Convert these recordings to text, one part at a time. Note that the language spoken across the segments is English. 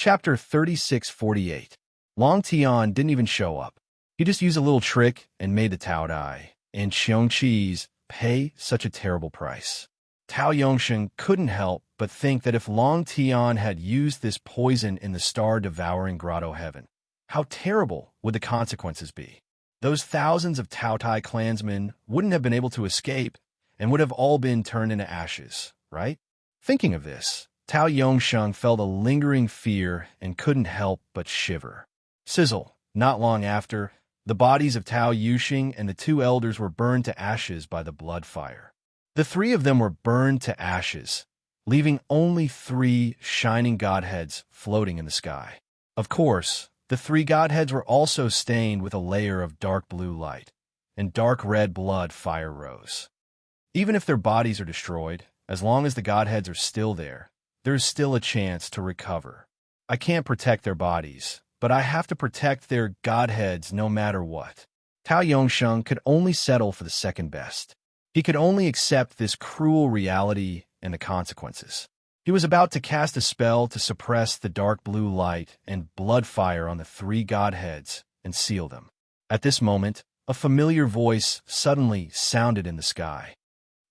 Chapter 3648. Long Tian didn't even show up. He just used a little trick and made the Tao die, and Qiongqi's pay such a terrible price. Tao Yongsheng couldn't help but think that if Long Tian had used this poison in the star-devouring grotto heaven, how terrible would the consequences be? Those thousands of Tao Tai clansmen wouldn't have been able to escape and would have all been turned into ashes, right? Thinking of this, Tao Yongsheng felt a lingering fear and couldn't help but shiver. Sizzle. Not long after, the bodies of Tao Yuxing and the two elders were burned to ashes by the blood fire. The three of them were burned to ashes, leaving only three shining godheads floating in the sky. Of course, the three godheads were also stained with a layer of dark blue light, and dark red blood fire rose. Even if their bodies are destroyed, as long as the godheads are still there, there's still a chance to recover. I can't protect their bodies, but I have to protect their godheads no matter what. Tao Yongsheng could only settle for the second best. He could only accept this cruel reality and the consequences. He was about to cast a spell to suppress the dark blue light and blood fire on the three godheads and seal them. At this moment, a familiar voice suddenly sounded in the sky.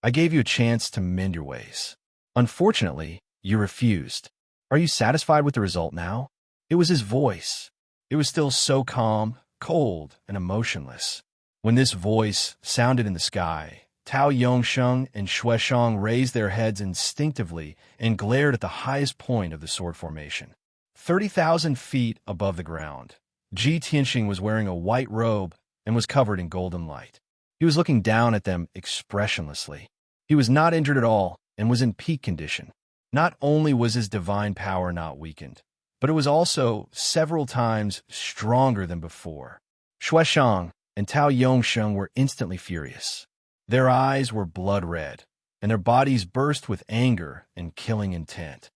I gave you a chance to mend your ways. Unfortunately, you refused. Are you satisfied with the result now? It was his voice. It was still so calm, cold, and emotionless. When this voice sounded in the sky, Tao Yongsheng and Shueshang raised their heads instinctively and glared at the highest point of the sword formation. 30,000 feet above the ground, Ji Tianxing was wearing a white robe and was covered in golden light. He was looking down at them expressionlessly. He was not injured at all and was in peak condition. Not only was his divine power not weakened, but it was also several times stronger than before. Shueshang and Tao Yongsheng were instantly furious. Their eyes were blood red, and their bodies burst with anger and killing intent.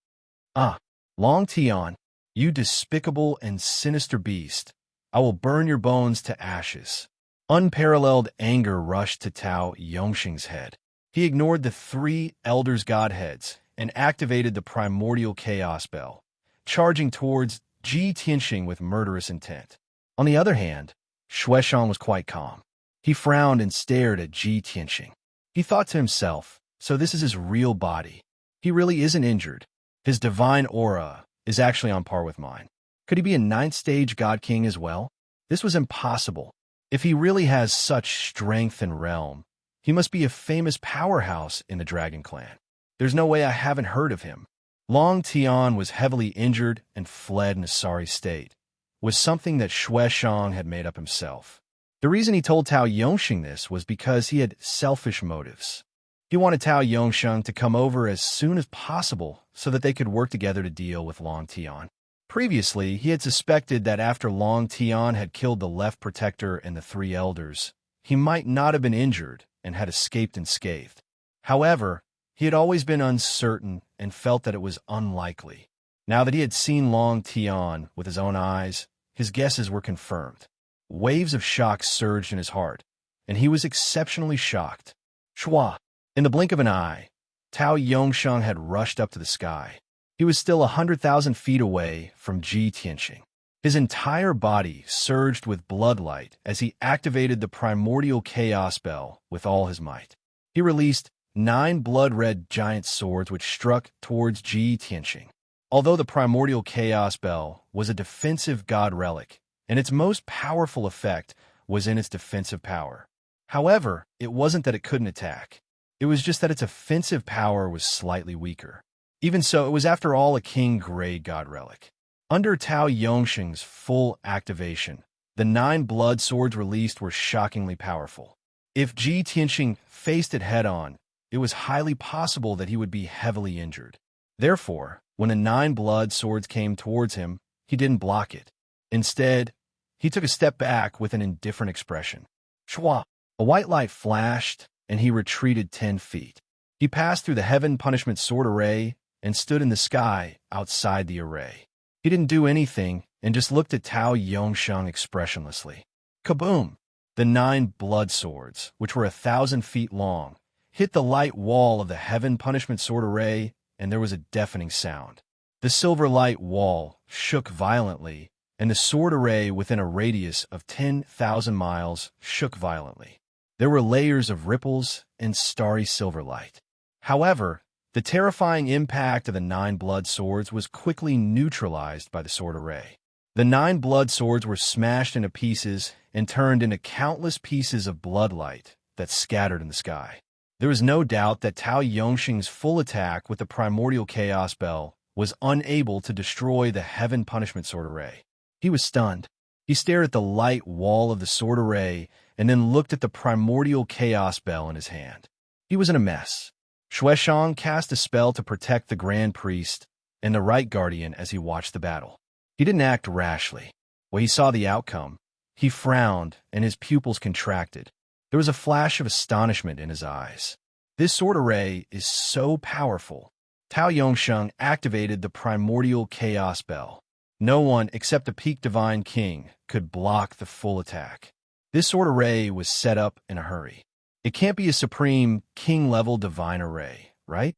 Ah, Long Tian, you despicable and sinister beast, I will burn your bones to ashes. Unparalleled anger rushed to Tao Yongsheng's head. He ignored the three elders' godheads and activated the primordial chaos bell, charging towards Ji Tianxing with murderous intent. On the other hand, Shueshang was quite calm. He frowned and stared at Ji Tianxing. He thought to himself, so this is his real body. He really isn't injured. His divine aura is actually on par with mine. Could he be a ninth-stage god king as well? This was impossible. If he really has such strength and realm, he must be a famous powerhouse in the Dragon Clan. There's no way I haven't heard of him. Long Tian was heavily injured and fled in a sorry state, was something that Shueshang had made up himself. The reason he told Tao Yongsheng this was because he had selfish motives. He wanted Tao Yongsheng to come over as soon as possible so that they could work together to deal with Long Tian. Previously, he had suspected that after Long Tian had killed the left protector and the three elders, he might not have been injured and had escaped unscathed. However, he had always been uncertain and felt that it was unlikely. Now that he had seen Long Tian with his own eyes, his guesses were confirmed. Waves of shock surged in his heart, and he was exceptionally shocked. Shua! In the blink of an eye, Tao Yongsheng had rushed up to the sky. He was still 100,000 feet away from Ji Tianxing. His entire body surged with bloodlight as he activated the primordial chaos bell with all his might. He released 9 blood-red giant swords which struck towards Ji Tianxing. Although the primordial chaos bell was a defensive god relic, and its most powerful effect was in its defensive power. However, it wasn't that it couldn't attack. It was just that its offensive power was slightly weaker. Even so, it was after all a king-grade god relic. Under Tao Yongsheng's full activation, the 9 blood swords released were shockingly powerful. If Ji Tianxing faced it head-on, it was highly possible that he would be heavily injured. Therefore, when the 9 blood swords came towards him, he didn't block it. Instead, he took a step back with an indifferent expression. Shua! A white light flashed, and he retreated 10 feet. He passed through the heaven punishment sword array and stood in the sky outside the array. He didn't do anything and just looked at Tao Yongsheng expressionlessly. Kaboom! The 9 blood swords, which were 1,000 feet long, hit the light wall of the heaven punishment sword array, and there was a deafening sound. The silver light wall shook violently, and the sword array within a radius of 10,000 miles shook violently. There were layers of ripples and starry silver light. However, the terrifying impact of the 9 blood swords was quickly neutralized by the sword array. The 9 blood swords were smashed into pieces and turned into countless pieces of bloodlight that scattered in the sky. There was no doubt that Tao Yongxing's full attack with the primordial chaos bell was unable to destroy the heaven punishment sword array. He was stunned. He stared at the light wall of the sword array and then looked at the primordial chaos bell in his hand. He was in a mess. Xueshang cast a spell to protect the Grand Priest and the Right Guardian as he watched the battle. He didn't act rashly. When he saw the outcome, he frowned and his pupils contracted. There was a flash of astonishment in his eyes. This sword array is so powerful. Tao Yongsheng activated the primordial chaos bell. No one except a peak divine king could block the full attack. This sword array was set up in a hurry. It can't be a supreme king-level divine array, right?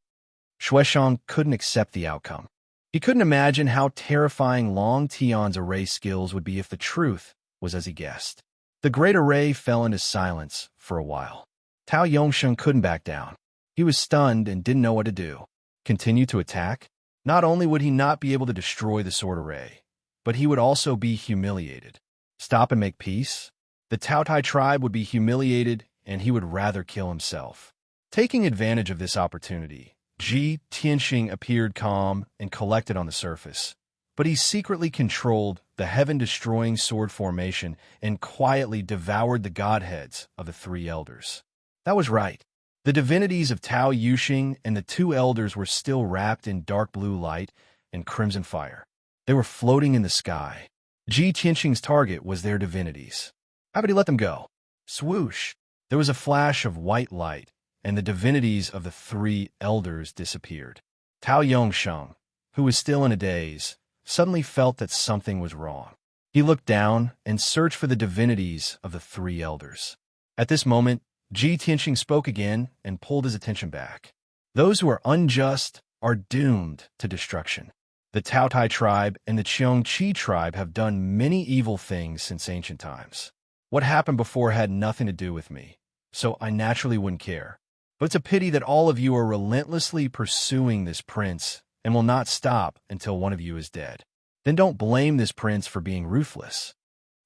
Xueshang couldn't accept the outcome. He couldn't imagine how terrifying Long Tian's array skills would be if the truth was as he guessed. The great array fell into silence for a while. Tao Yongsheng couldn't back down. He was stunned and didn't know what to do. Continue to attack? Not only would he not be able to destroy the sword array, but he would also be humiliated. Stop and make peace? The Taotai tribe would be humiliated and he would rather kill himself. Taking advantage of this opportunity, Ji Tianxing appeared calm and collected on the surface, but he secretly controlled the heaven-destroying sword formation and quietly devoured the godheads of the 3 elders. That was right. The divinities of Tao Yuxing and the 2 elders were still wrapped in dark blue light and crimson fire. They were floating in the sky. Ji Tianxing's target was their divinities. How could he let them go? Swoosh! There was a flash of white light, and the divinities of the 3 elders disappeared. Tao Yongsheng, who was still in a daze, suddenly felt that something was wrong. He looked down and searched for the divinities of the 3 elders. At this moment, Ji Tianxing spoke again and pulled his attention back. Those who are unjust are doomed to destruction. The Taotai tribe and the Qiongqi tribe have done many evil things since ancient times. What happened before had nothing to do with me, so I naturally wouldn't care. But it's a pity that all of you are relentlessly pursuing this prince and will not stop until one of you is dead. Then don't blame this prince for being ruthless.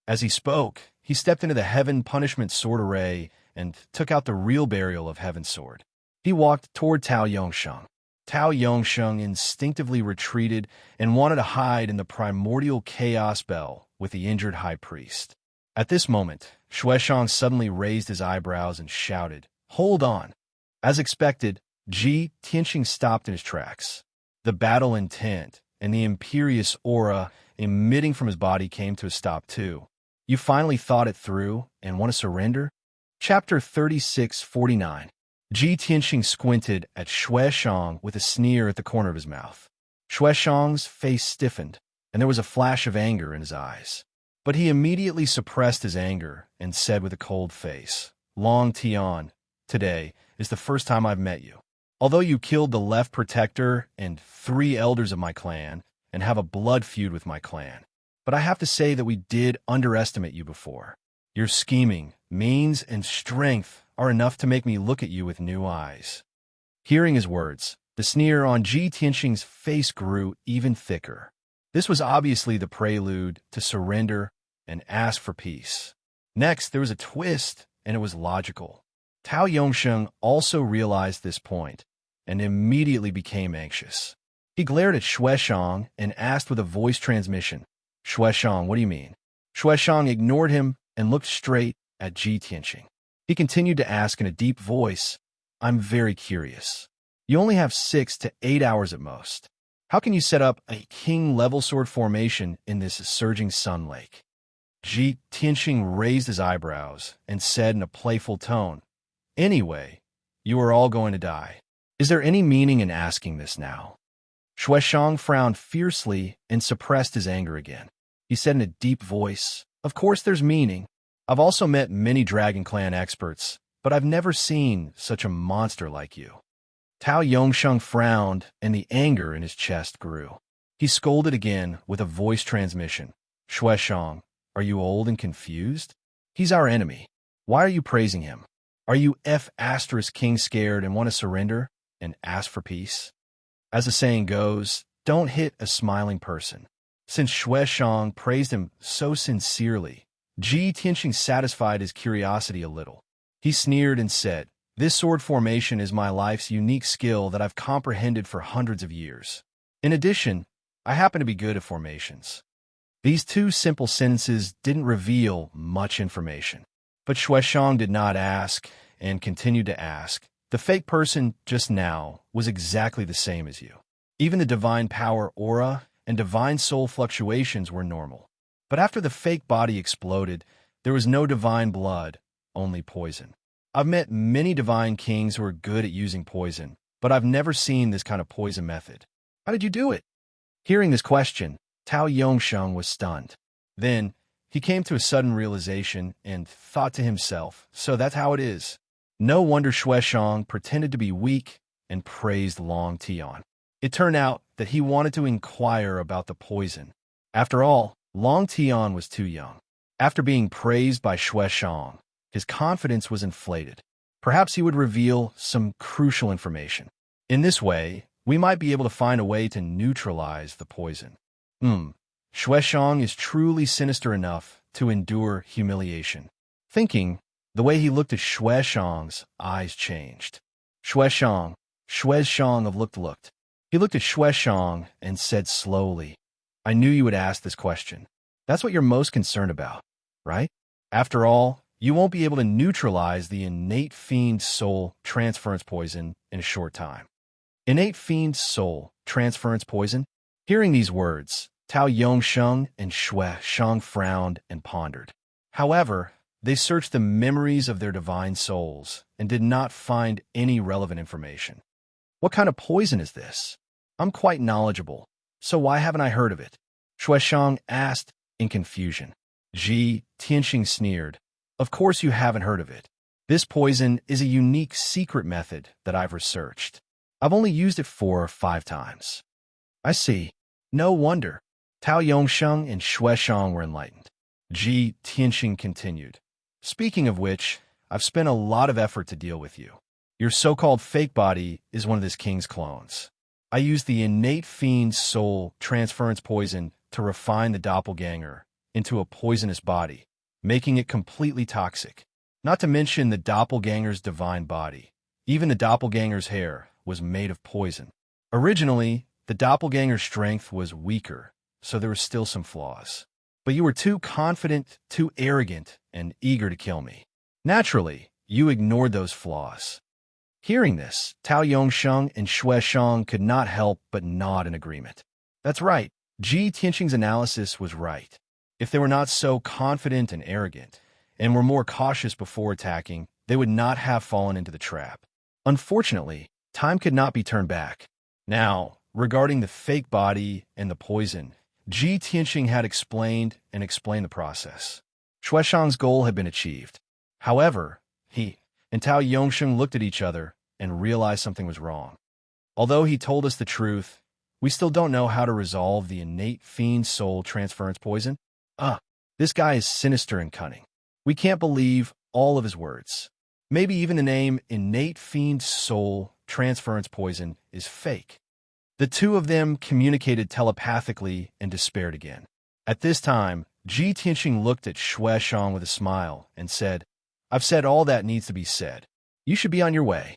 As he spoke, he stepped into the heaven punishment sword array and took out the real burial of heaven's sword. He walked toward Tao Yongsheng. Tao Yongsheng instinctively retreated and wanted to hide in the primordial chaos bell with the injured high priest. At this moment, Xueshang suddenly raised his eyebrows and shouted, "Hold on!" As expected, Ji Tianxing stopped in his tracks. The battle intent and the imperious aura emitting from his body came to a stop too. You finally thought it through and want to surrender? Chapter 3649. Ji Tianxing squinted at Xueshang with a sneer at the corner of his mouth. Xueshang's face stiffened, and there was a flash of anger in his eyes. But he immediately suppressed his anger and said with a cold face, "Long Tian, today is the first time I've met you. Although you killed the left protector and 3 elders of my clan and have a blood feud with my clan, but I have to say that we did underestimate you before. Your scheming, means, and strength are enough to make me look at you with new eyes." Hearing his words, the sneer on Ji Tianxing's face grew even thicker. This was obviously the prelude to surrender and ask for peace. Next, there was a twist, and it was logical. Tao Yongsheng also realized this point and immediately became anxious. He glared at Xueshang and asked with a voice transmission, "Xueshang, what do you mean?" Xueshang ignored him and looked straight at Ji Tianxing. He continued to ask in a deep voice, "I'm very curious. You only have 6 to 8 hours at most. How can you set up a king-level sword formation in this surging sun lake?" Ji Tianxing raised his eyebrows and said in a playful tone, "Anyway, you are all going to die. Is there any meaning in asking this now?" Xueshang frowned fiercely and suppressed his anger again. He said in a deep voice, "Of course there's meaning. I've also met many Dragon Clan experts, but I've never seen such a monster like you." Tao Yongsheng frowned, and the anger in his chest grew. He scolded again with a voice transmission. Shueshang, are you old and confused? He's our enemy. Why are you praising him? Are you king scared and want to surrender and ask for peace? As the saying goes, don't hit a smiling person. Since Shueshang praised him so sincerely, Ji Tianxing satisfied his curiosity a little. He sneered and said, this sword formation is my life's unique skill that I've comprehended for hundreds of years. In addition, I happen to be good at formations. These two simple sentences didn't reveal much information. But Shueshang did not ask and continued to ask. The fake person just now was exactly the same as you. Even the divine power aura and divine soul fluctuations were normal. But after the fake body exploded, there was no divine blood, only poison. I've met many divine kings who are good at using poison, but I've never seen this kind of poison method. How did you do it? Hearing this question, Tao Yongsheng was stunned. Then, he came to a sudden realization and thought to himself, so that's how it is. No wonder Shueshang pretended to be weak and praised Long Tian. It turned out that he wanted to inquire about the poison. After all, Long Tian was too young. After being praised by Shueshang, his confidence was inflated. Perhaps he would reveal some crucial information. In this way, we might be able to find a way to neutralize the poison. Shueshang is truly sinister enough to endure humiliation. Thinking, the way he looked at Shueshang's eyes changed. Shueshang of looked. He looked at Shueshang and said slowly, I knew you would ask this question. That's what you're most concerned about, right? After all, you won't be able to neutralize the innate fiend soul transference poison in a short time. Innate fiend soul transference poison? Hearing these words, Tao Yongsheng and Shueshang frowned and pondered. However, they searched the memories of their divine souls and did not find any relevant information. What kind of poison is this? I'm quite knowledgeable, so why haven't I heard of it? Shueshang asked in confusion. Ji Tianxing sneered. Of course you haven't heard of it. This poison is a unique secret method that I've researched. I've only used it 4 or 5 times. I see. No wonder. Tao Yongsheng and Shueshang were enlightened. Ji Tianxing continued. Speaking of which, I've spent a lot of effort to deal with you. Your so-called fake body is one of this king's clones. I used the innate fiend soul transference poison to refine the doppelganger into a poisonous body, making it completely toxic. Not to mention the doppelganger's divine body. Even the doppelganger's hair was made of poison. Originally, the doppelganger's strength was weaker, so there were still some flaws. But you were too confident, too arrogant, and eager to kill me. Naturally, you ignored those flaws. Hearing this, Tao Yongsheng and Shueshang could not help but nod in agreement. That's right, Ji Tianxing's analysis was right. If they were not so confident and arrogant, and were more cautious before attacking, they would not have fallen into the trap. Unfortunately, time could not be turned back. Now, regarding the fake body and the poison, Ji Tianxing had explained the process. Shueshang's goal had been achieved. However, he and Tao Yongsheng looked at each other and realized something was wrong. Although he told us the truth, we still don't know how to resolve the innate fiend soul transference poison. This guy is sinister and cunning. We can't believe all of his words. Maybe even the name innate fiend soul transference poison is fake. The two of them communicated telepathically and despaired again. At this time, Ji Tianxing looked at Shueshang with a smile and said, I've said all that needs to be said. You should be on your way.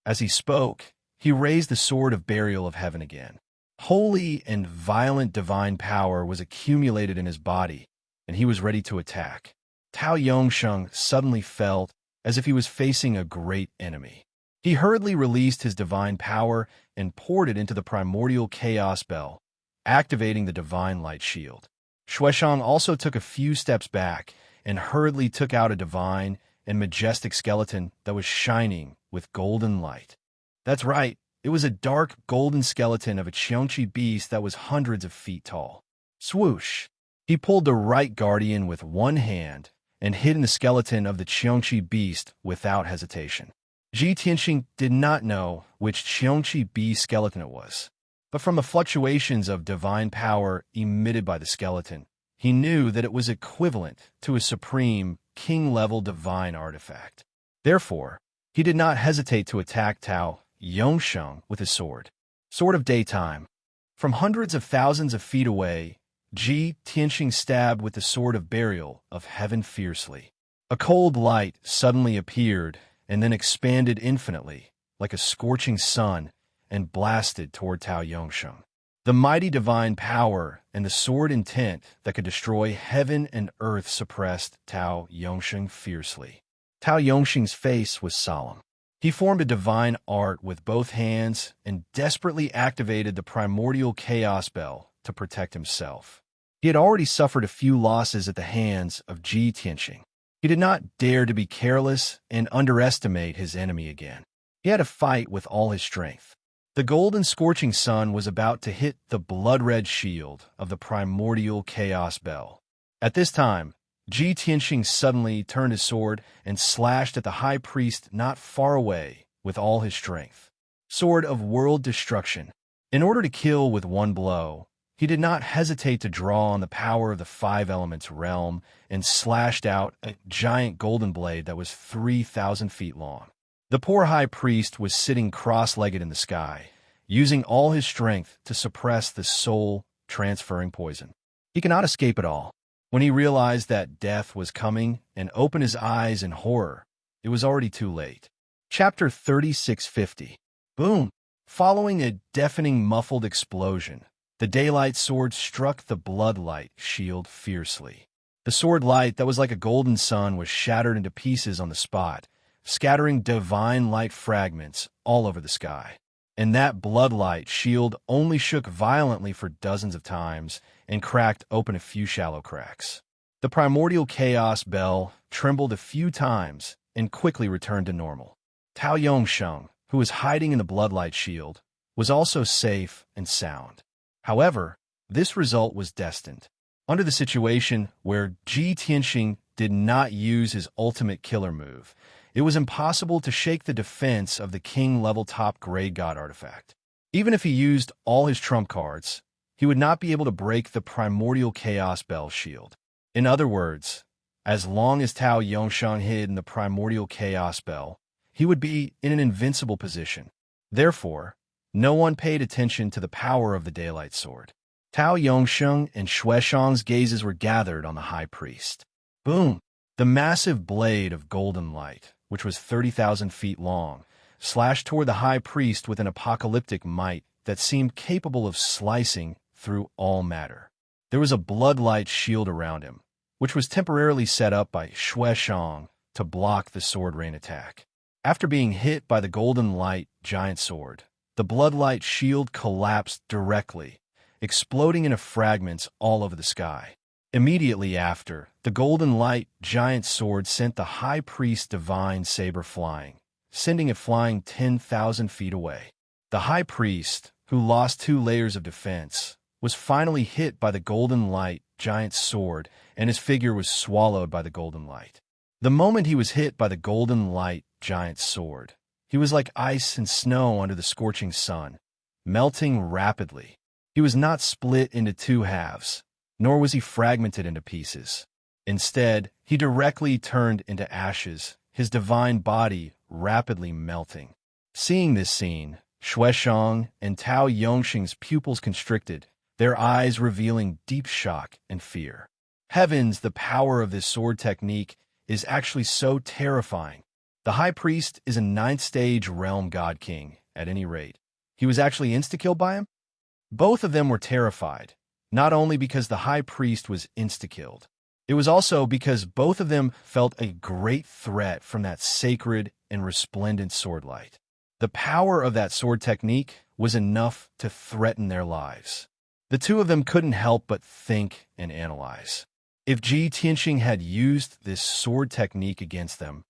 As he spoke, he raised the sword of burial of heaven again. Holy and violent divine power was accumulated in his body, and he was ready to attack. Tao Yongsheng suddenly felt as if he was facing a great enemy. He hurriedly released his divine power and poured it into the primordial chaos bell, activating the divine light shield. Shueshang also took a few steps back and hurriedly took out a divine and majestic skeleton that was shining with golden light. That's right, it was a dark golden skeleton of a Qiangqi beast that was hundreds of feet tall. Swoosh! He pulled the right guardian with one hand and hid in the skeleton of the Qiangqi beast without hesitation. Ji Tianxing did not know which Qiangqi beast skeleton it was. but from the fluctuations of divine power emitted by the skeleton, he knew that it was equivalent to a supreme, king-level divine artifact. Therefore, he did not hesitate to attack Tao Yongsheng with his sword. Sword of Daytime. From hundreds of thousands of feet away, Ji Tianxing stabbed with the sword of burial of heaven fiercely. A cold light suddenly appeared and then expanded infinitely, like a scorching sun, and blasted toward Tao Yongsheng. The mighty divine power and the sword intent that could destroy heaven and earth suppressed Tao Yongsheng fiercely. Tao Yongsheng's face was solemn. He formed a divine art with both hands and desperately activated the primordial chaos bell to protect himself. He had already suffered a few losses at the hands of Ji Tianxing. He did not dare to be careless and underestimate his enemy again. He had to fight with all his strength. The golden scorching sun was about to hit the blood-red shield of the primordial chaos bell. At this time, Ji Tianxing suddenly turned his sword and slashed at the high priest not far away with all his strength. Sword of world destruction. In order to kill with one blow, he did not hesitate to draw on the power of the five elements realm and slashed out a giant golden blade that was 3,000 feet long. The poor high priest was sitting cross-legged in the sky, using all his strength to suppress the soul-transferring poison. He cannot escape it all. When he realized that death was coming and opened his eyes in horror, it was already too late. Chapter 3650. Boom! Following a deafening muffled explosion, the daylight sword struck the bloodlight shield fiercely. The sword light that was like a golden sun was shattered into pieces on the spot, scattering divine light fragments all over the sky. And that bloodlight shield only shook violently for dozens of times and cracked open a few shallow cracks. The primordial chaos bell trembled a few times and quickly returned to normal. Tao Yongsheng, who was hiding in the bloodlight shield, was also safe and sound. However, this result was destined. Under the situation where Ji Tianxing did not use his ultimate killer move, it was impossible to shake the defense of the king-level top-grade god artifact. Even if he used all his trump cards, he would not be able to break the primordial chaos bell shield. In other words, as long as Tao Yongsheng hid in the primordial chaos bell, he would be in an invincible position. Therefore, no one paid attention to the power of the daylight sword. Tao Yongsheng and Shueshang's gazes were gathered on the high priest. Boom! The massive blade of golden light, which was 30,000 feet long, slashed toward the high priest with an apocalyptic might that seemed capable of slicing through all matter. There was a bloodlight shield around him, which was temporarily set up by Shueshang to block the sword rain attack. After being hit by the golden light giant sword, the bloodlight shield collapsed directly, exploding into fragments all over the sky. Immediately after, the golden light giant sword sent the high priest's divine saber flying, sending it flying 10,000 feet away. The high priest, who lost 2 layers of defense, was finally hit by the golden light giant sword, and his figure was swallowed by the golden light. The moment he was hit by the golden light giant sword, he was like ice and snow under the scorching sun, melting rapidly. He was not split into 2 halves, nor was he fragmented into pieces. Instead, he directly turned into ashes, his divine body rapidly melting. Seeing this scene, Shueshang and Tao Yongxing's pupils constricted, their eyes revealing deep shock and fear. Heavens, the power of this sword technique is actually so terrifying. The high priest is a 9th stage realm god king, at any rate. He was actually insta-killed by him? Both of them were terrified, not only because the high priest was insta-killed. It was also because both of them felt a great threat from that sacred and resplendent sword light. The power of that sword technique was enough to threaten their lives. The two of them couldn't help but think and analyze. If Ji Tianxing had used this sword technique against them,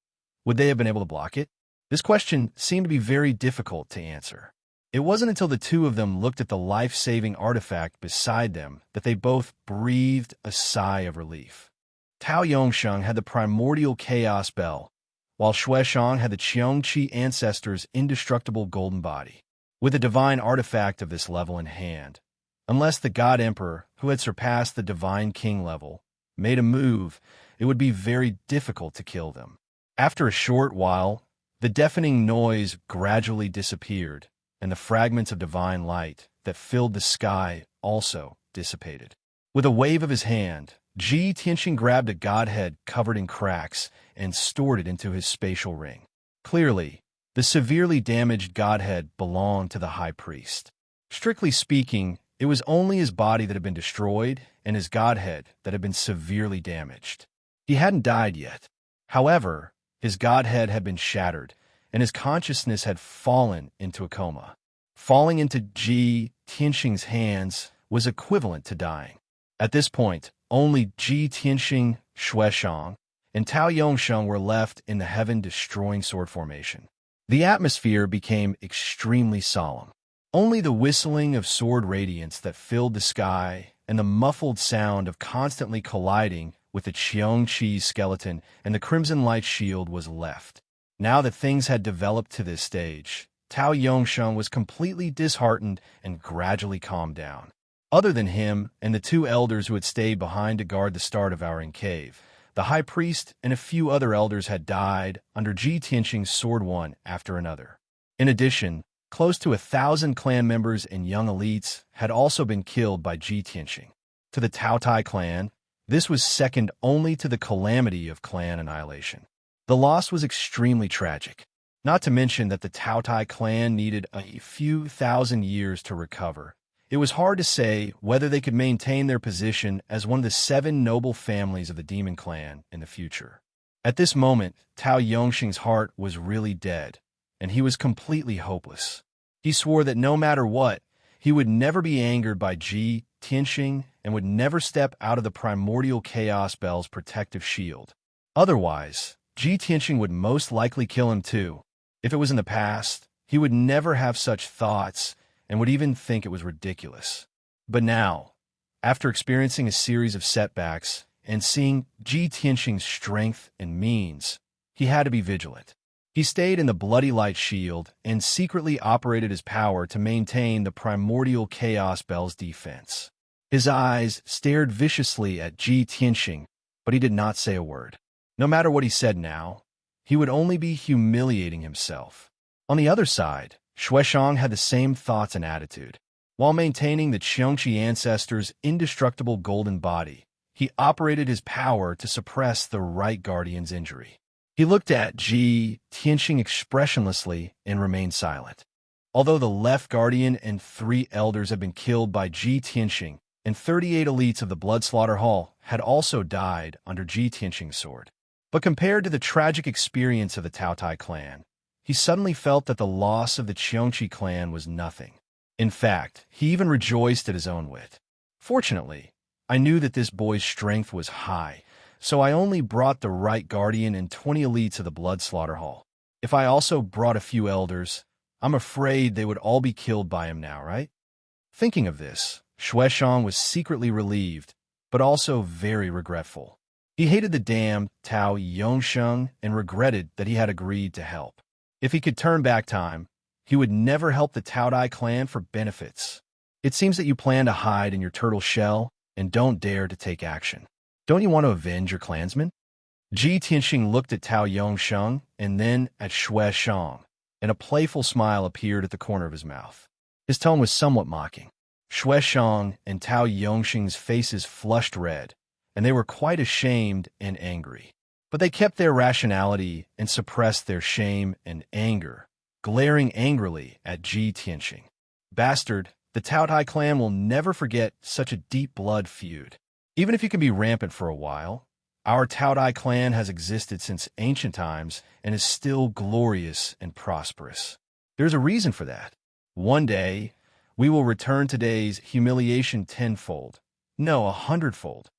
would they have been able to block it? This question seemed to be very difficult to answer. It wasn't until the two of them looked at the life-saving artifact beside them that they both breathed a sigh of relief. Tao Yongsheng had the primordial chaos bell, while Shueshang had the Qiongqi ancestors' indestructible golden body. with a divine artifact of this level in hand. Unless the God Emperor, who had surpassed the Divine King level, made a move, it would be very difficult to kill them. After a short while, the deafening noise gradually disappeared, and the fragments of divine light that filled the sky also dissipated. With a wave of his hand, Ji Tianxing grabbed a godhead covered in cracks and stored it into his spatial ring. Clearly, the severely damaged godhead belonged to the high priest. Strictly speaking, it was only his body that had been destroyed and his godhead that had been severely damaged. He hadn't died yet. However, his godhead had been shattered, and his consciousness had fallen into a coma. Falling into Ji Tianxing's hands was equivalent to dying. At this point, only Ji Tianxing, Shueshang, and Tao Yongsheng were left in the heaven-destroying sword formation. The atmosphere became extremely solemn. Only the whistling of sword radiance that filled the sky and the muffled sound of constantly colliding with the Qiongqi's skeleton and the crimson light shield was left. Now that things had developed to this stage, Tao Yongsheng was completely disheartened and gradually calmed down. Other than him and the two elders who had stayed behind to guard the star-devouring cave, the high priest and a few other elders had died under Ji Tianxing's sword one after another. In addition, close to 1,000 clan members and young elites had also been killed by Ji Tianxing. To the Tao Tai clan, this was second only to the calamity of clan annihilation. The loss was extremely tragic, not to mention that the Tao Tai clan needed a few thousand years to recover. It was hard to say whether they could maintain their position as one of the 7 noble families of the Demon Clan in the future. At this moment, Tao Yongxing's heart was really dead, and he was completely hopeless. He swore that no matter what, he would never be angered by Ji Tianxing and would never step out of the primordial chaos bell's protective shield. Otherwise, Ji Tianxing would most likely kill him too. If it was in the past, he would never have such thoughts and would even think it was ridiculous. But now, after experiencing a series of setbacks and seeing Ji Tianxing's strength and means, he had to be vigilant. He stayed in the bloody light shield and secretly operated his power to maintain the primordial chaos bell's defense. His eyes stared viciously at Ji Tianxing, but he did not say a word. No matter what he said now, he would only be humiliating himself. On the other side, Shueshang had the same thoughts and attitude. While maintaining the Qiongqi ancestors' indestructible golden body, he operated his power to suppress the right guardian's injury. He looked at Ji Tianxing expressionlessly and remained silent. Although the left guardian and 3 elders had been killed by Ji Tianxing, and 38 elites of the Blood Slaughter Hall had also died under Ji Tianxing's sword. But compared to the tragic experience of the Tao Tai clan, he suddenly felt that the loss of the Qiongqi clan was nothing. In fact, he even rejoiced at his own wit. Fortunately, I knew that this boy's strength was high, so I only brought the right guardian and 20 elites of the Blood Slaughter Hall. If I also brought a few elders, I'm afraid they would all be killed by him now, right? Thinking of this, Shueshang was secretly relieved, but also very regretful. He hated the damned Tao Yongsheng and regretted that he had agreed to help. If he could turn back time, he would never help the Tao Dai clan for benefits. It seems that you plan to hide in your turtle shell and don't dare to take action. Don't you want to avenge your clansmen? Ji Tianxing looked at Tao Yongsheng and then at Shueshang, and a playful smile appeared at the corner of his mouth. His tone was somewhat mocking. Shueshang and Tao Yongxing's faces flushed red, and they were quite ashamed and angry. But they kept their rationality and suppressed their shame and anger, glaring angrily at Ji Tianxing. Bastard, the Tao Tai clan will never forget such a deep blood feud. Even if you can be rampant for a while, our Tao Tai clan has existed since ancient times and is still glorious and prosperous. There's a reason for that. One day, we will return today's humiliation tenfold. No, 100-fold.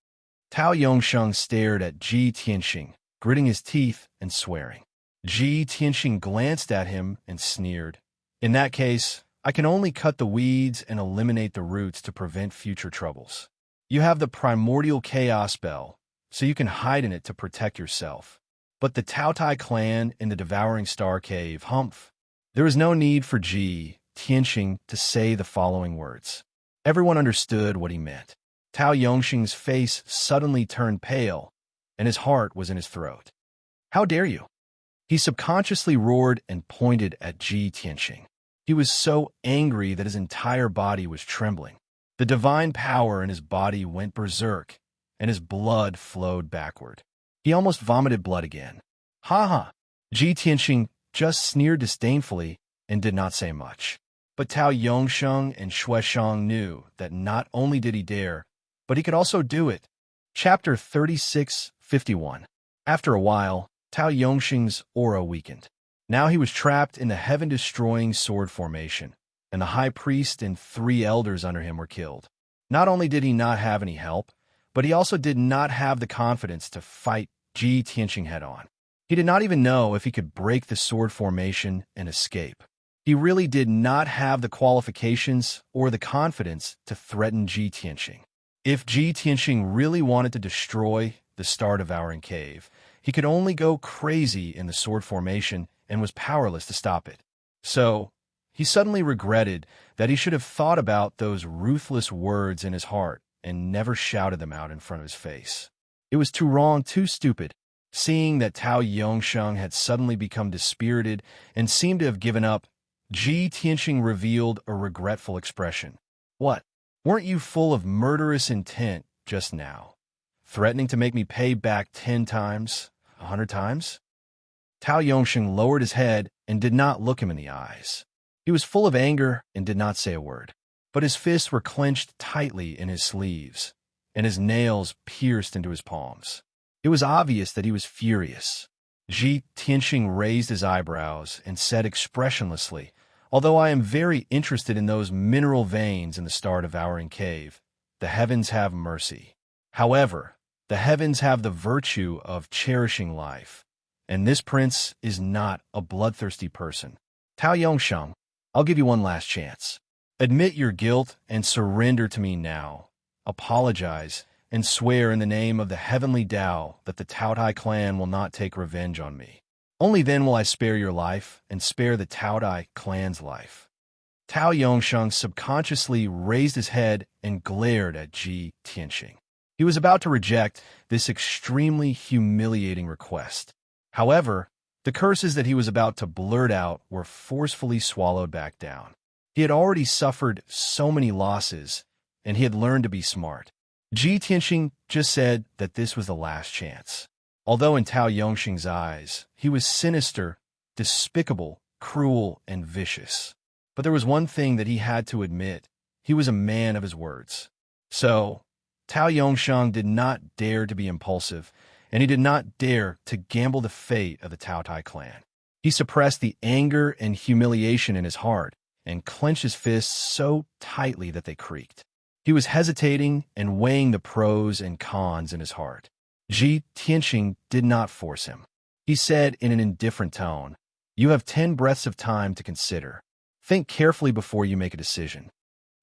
Tao Yongsheng stared at Ji Tianxing, gritting his teeth and swearing. Ji Tianxing glanced at him and sneered. In that case, I can only cut the weeds and eliminate the roots to prevent future troubles. You have the primordial chaos bell, so you can hide in it to protect yourself. But the Tao Tai clan in the Devouring Star Cave, humph. There is no need for Ji Tianxing to say the following words. Everyone understood what he meant. Tao Yongxing's face suddenly turned pale, and his heart was in his throat. How dare you? He subconsciously roared and pointed at Ji Tianxing. He was so angry that his entire body was trembling. The divine power in his body went berserk, and his blood flowed backward. He almost vomited blood again. Ha ha! Ji Tianxing just sneered disdainfully and did not say much. But Tao Yongsheng and Shueshang knew that not only did he dare, but he could also do it. Chapter 36:51. After a while, Tao Yongxing's aura weakened. Now he was trapped in the heaven-destroying sword formation, and the high priest and 3 elders under him were killed. Not only did he not have any help, but he also did not have the confidence to fight Ji Tianxing head-on. He did not even know if he could break the sword formation and escape. He really did not have the qualifications or the confidence to threaten Ji Tianxing. If Ji Tianxing really wanted to destroy the Star Devouring Cave, he could only go crazy in the sword formation and was powerless to stop it. So, he suddenly regretted that he should have thought about those ruthless words in his heart and never shouted them out in front of his face. It was too wrong, too stupid. Seeing that Tao Yongsheng had suddenly become dispirited and seemed to have given up, Ji Tianxing revealed a regretful expression. What? Weren't you full of murderous intent just now? Threatening to make me pay back 10 times, 100 times? Tao Yongsheng lowered his head and did not look him in the eyes. He was full of anger and did not say a word. But his fists were clenched tightly in his sleeves, and his nails pierced into his palms. It was obvious that he was furious. Ji Tianxing raised his eyebrows and said expressionlessly, "Although I am very interested in those mineral veins in the Star-Devouring Cave, the heavens have mercy. However, the heavens have the virtue of cherishing life, and this prince is not a bloodthirsty person. Tao Yongsheng, I'll give you one last chance. Admit your guilt and surrender to me now. Apologize and swear in the name of the heavenly Tao that the Taotai clan will not take revenge on me. Only then will I spare your life and spare the Taotai clan's life." Tao Yongsheng subconsciously raised his head and glared at Ji Tianxing. He was about to reject this extremely humiliating request. However, the curses that he was about to blurt out were forcefully swallowed back down. He had already suffered so many losses, and he had learned to be smart. Ji Tianxing just said that this was the last chance. Although in Tao Yongxing's eyes, he was sinister, despicable, cruel, and vicious. But there was one thing that he had to admit. He was a man of his words. So, Tao Yongsheng did not dare to be impulsive, and he did not dare to gamble the fate of the Taotai clan. He suppressed the anger and humiliation in his heart and clenched his fists so tightly that they creaked. He was hesitating and weighing the pros and cons in his heart. Ji Tianxing did not force him. He said in an indifferent tone, "You have 10 breaths of time to consider. Think carefully before you make a decision."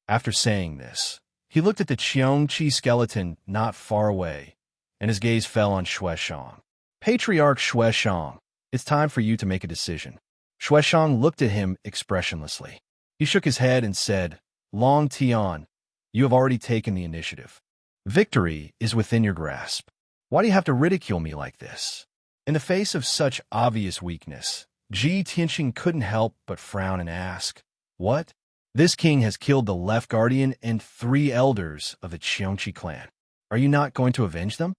After saying this, he looked at the Qiongqi skeleton not far away, and his gaze fell on Shueshang. "Patriarch Shueshang, it's time for you to make a decision." Shueshang looked at him expressionlessly. He shook his head and said, "Long Tian, you have already taken the initiative. Victory is within your grasp. Why do you have to ridicule me like this?" In the face of such obvious weakness, Ji Tianxing couldn't help but frown and ask, "What? This king has killed the left guardian and 3 elders of the Qiongqi clan. Are you not going to avenge them?"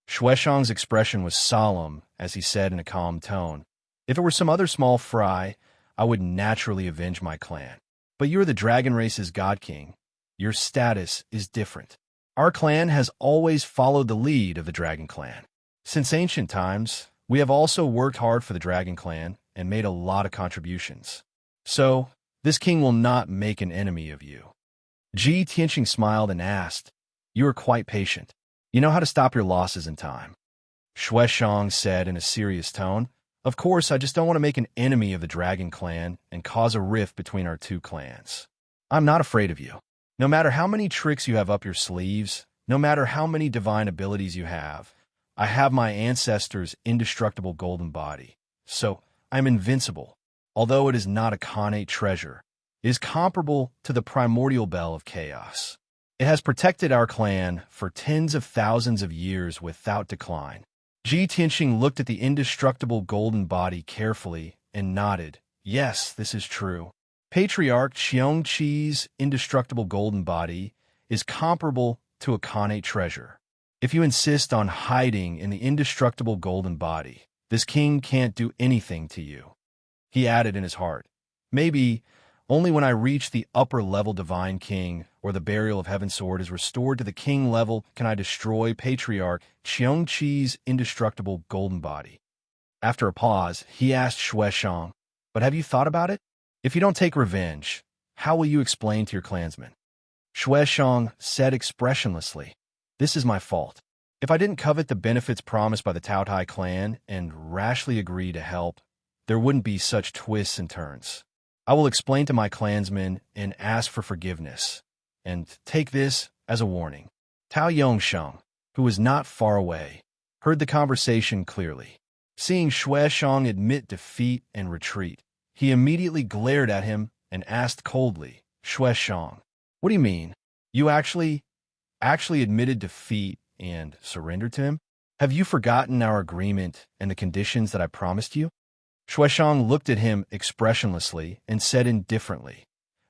Shueshang's expression was solemn as he said in a calm tone, "If it were some other small fry, I would naturally avenge my clan. But you're the dragon race's god king. Your status is different. Our clan has always followed the lead of the Dragon Clan. Since ancient times, we have also worked hard for the Dragon Clan and made a lot of contributions. So, this king will not make an enemy of you." Ji Tianxing smiled and asked, "You are quite patient. You know how to stop your losses in time." Shueshang said in a serious tone, "Of course, I just don't want to make an enemy of the Dragon Clan and cause a rift between our 2 clans. I'm not afraid of you. No matter how many tricks you have up your sleeves, no matter how many divine abilities you have, I have my ancestors' indestructible golden body. So, I'm invincible. Although it is not a Khanate treasure, is comparable to the primordial bell of chaos. It has protected our clan for tens of thousands of years without decline. Ji Tianxing looked at the indestructible golden body carefully and nodded. Yes, this is true. Patriarch Qiongqi's indestructible golden body is comparable to a Khanate treasure. If you insist on hiding in the indestructible golden body, this king can't do anything to you. He added in his heart, maybe only when I reach the upper-level divine king or the burial of heaven sword is restored to the king level can I destroy Patriarch Qiongqi's indestructible golden body. After a pause, he asked Shueshang, but have you thought about it? If you don't take revenge, how will you explain to your clansmen? Shueshang said expressionlessly, this is my fault. If I didn't covet the benefits promised by the Taotai clan and rashly agree to help, there wouldn't be such twists and turns. I will explain to my clansmen and ask for forgiveness, and take this as a warning. Tao Yongsheng, who was not far away, heard the conversation clearly. Seeing Shueshang admit defeat and retreat, he immediately glared at him and asked coldly, Shueshang, what do you mean? You actually admitted defeat and surrendered to him? Have you forgotten our agreement and the conditions that I promised you? Shueshang looked at him expressionlessly and said indifferently,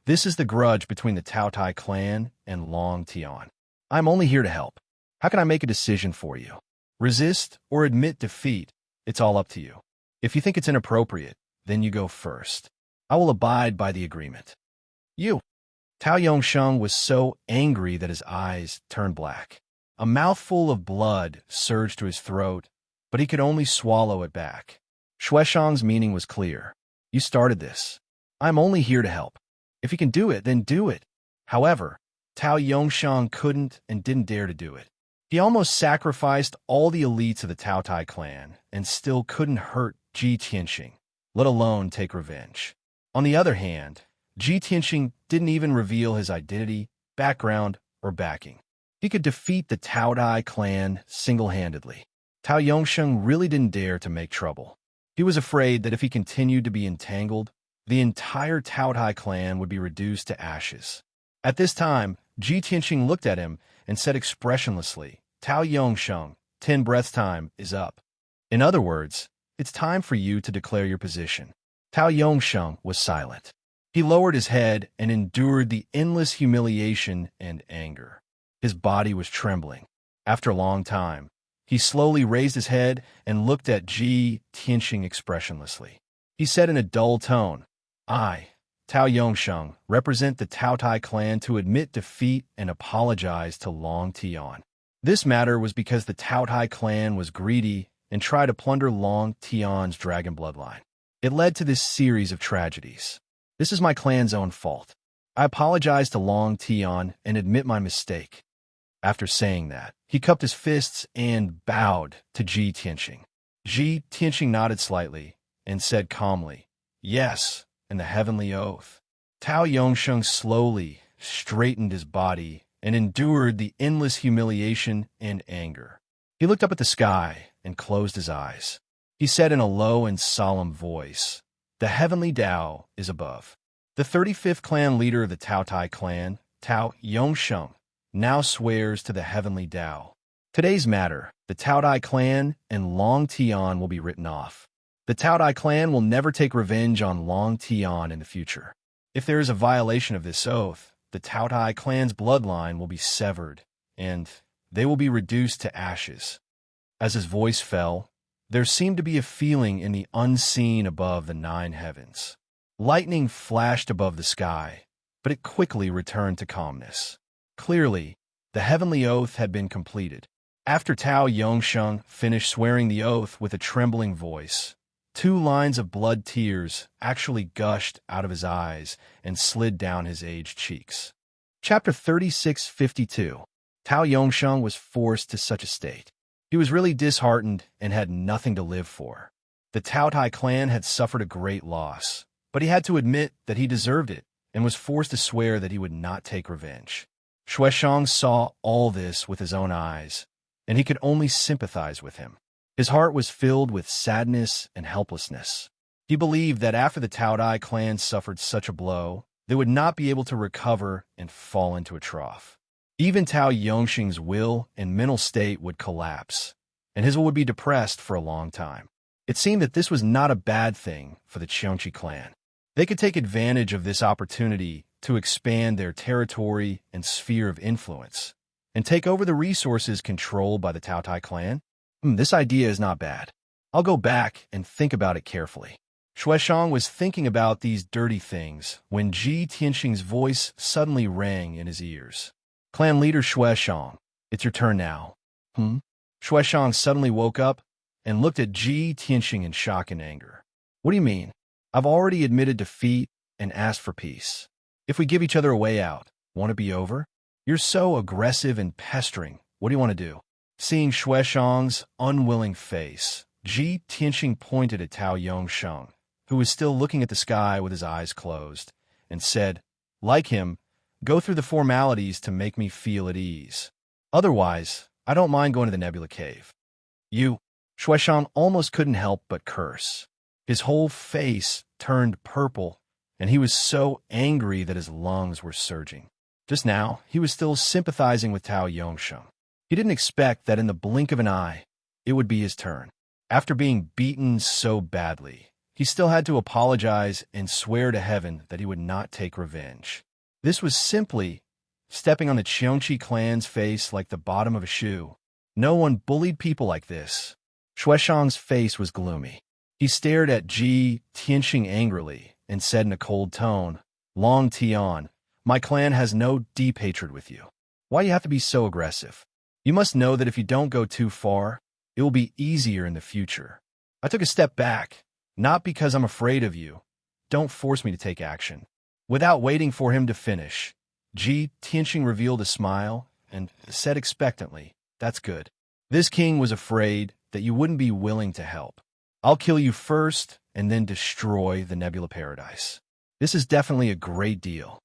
this is the grudge between the Taotai clan and Long Tian. I'm only here to help. How can I make a decision for you? Resist or admit defeat, it's all up to you. If you think it's inappropriate, then you go first. I will abide by the agreement. You. Tao Yongsheng was so angry that his eyes turned black. A mouthful of blood surged to his throat, but he could only swallow it back. Shueshang's meaning was clear. You started this. I'm only here to help. If you can do it, then do it. However, Tao Yongsheng couldn't and didn't dare to do it. He almost sacrificed all the elites of the Taotai clan and still couldn't hurt Ji Tianxing, let alone take revenge. On the other hand, Ji Tianxing didn't even reveal his identity, background, or backing. He could defeat the Taotai clan single-handedly. Tao Yongsheng really didn't dare to make trouble. He was afraid that if he continued to be entangled, the entire Taotai clan would be reduced to ashes. At this time, Ji Tianxing looked at him and said expressionlessly, Tao Yongsheng, 10 breaths time is up. In other words, it's time for you to declare your position. Tao Yongsheng was silent. He lowered his head and endured the endless humiliation and anger. His body was trembling. After a long time, he slowly raised his head and looked at Ji Tianxing expressionlessly. He said in a dull tone, I, Tao Yongsheng, represent the Taotai clan to admit defeat and apologize to Long Tian. This matter was because the Taotai clan was greedy and tried to plunder Long Tian's dragon bloodline. It led to this series of tragedies. This is my clan's own fault. I apologize to Long Tian and admit my mistake. After saying that, he cupped his fists and bowed to Ji Tianxing. Ji Tianxing nodded slightly and said calmly, yes, and the heavenly oath. Tao Yongsheng slowly straightened his body and endured the endless humiliation and anger. He looked up at the sky and closed his eyes. He said in a low and solemn voice, the heavenly Tao is above. The 35th clan leader of the Taotai clan, Tao Yongsheng, now swears to the heavenly Tao. Today's matter, the Taotai clan and Long Tian will be written off. The Taotai clan will never take revenge on Long Tian in the future. If there is a violation of this oath, the Taotai clan's bloodline will be severed, and they will be reduced to ashes. As his voice fell, there seemed to be a feeling in the unseen above the 9 heavens. Lightning flashed above the sky, but it quickly returned to calmness. Clearly, the heavenly oath had been completed. After Tao Yongsheng finished swearing the oath with a trembling voice, 2 lines of blood tears actually gushed out of his eyes and slid down his aged cheeks. Chapter 3652. Tao Yongsheng was forced to such a state. He was really disheartened and had nothing to live for. The Taotai clan had suffered a great loss, but he had to admit that he deserved it and was forced to swear that he would not take revenge. Shueshang saw all this with his own eyes, and he could only sympathize with him. His heart was filled with sadness and helplessness. He believed that after the Taotai clan suffered such a blow, they would not be able to recover and fall into a trough. Even Tao Yongxing's will and mental state would collapse, and his will would be depressed for a long time. It seemed that this was not a bad thing for the Qiongqi clan. They could take advantage of this opportunity to expand their territory and sphere of influence, and take over the resources controlled by the Taotai clan. This idea is not bad. I'll go back and think about it carefully. Shueshang was thinking about these dirty things when Ji Tianxing's voice suddenly rang in his ears. Clan leader Shueshang, it's your turn now. Shueshang suddenly woke up and looked at Ji Tianxing in shock and anger. What do you mean? I've already admitted defeat and asked for peace. If we give each other a way out, won't it be over? You're so aggressive and pestering. What do you want to do? Seeing Shueshang's unwilling face, Ji Tianxing pointed at Tao Yongsheng, who was still looking at the sky with his eyes closed, and said, like him, go through the formalities to make me feel at ease. Otherwise, I don't mind going to the Nebula Cave. You, Shueshang almost couldn't help but curse. His whole face turned purple, and he was so angry that his lungs were surging. Just now, he was still sympathizing with Tao Yongsheng. He didn't expect that in the blink of an eye, it would be his turn. After being beaten so badly, he still had to apologize and swear to heaven that he would not take revenge. This was simply stepping on the Qiongqi clan's face like the bottom of a shoe. No one bullied people like this. Shueshang's face was gloomy. He stared at Ji Tianxing angrily and said in a cold tone, Long Tian, my clan has no deep hatred with you. Why do you have to be so aggressive? You must know that if you don't go too far, it will be easier in the future. I took a step back, not because I'm afraid of you. Don't force me to take action. Without waiting for him to finish, Ji Tianxing revealed a smile and said expectantly, That's good. This king was afraid that you wouldn't be willing to help. I'll kill you first and then destroy the Nebula Paradise. This is definitely a great deal.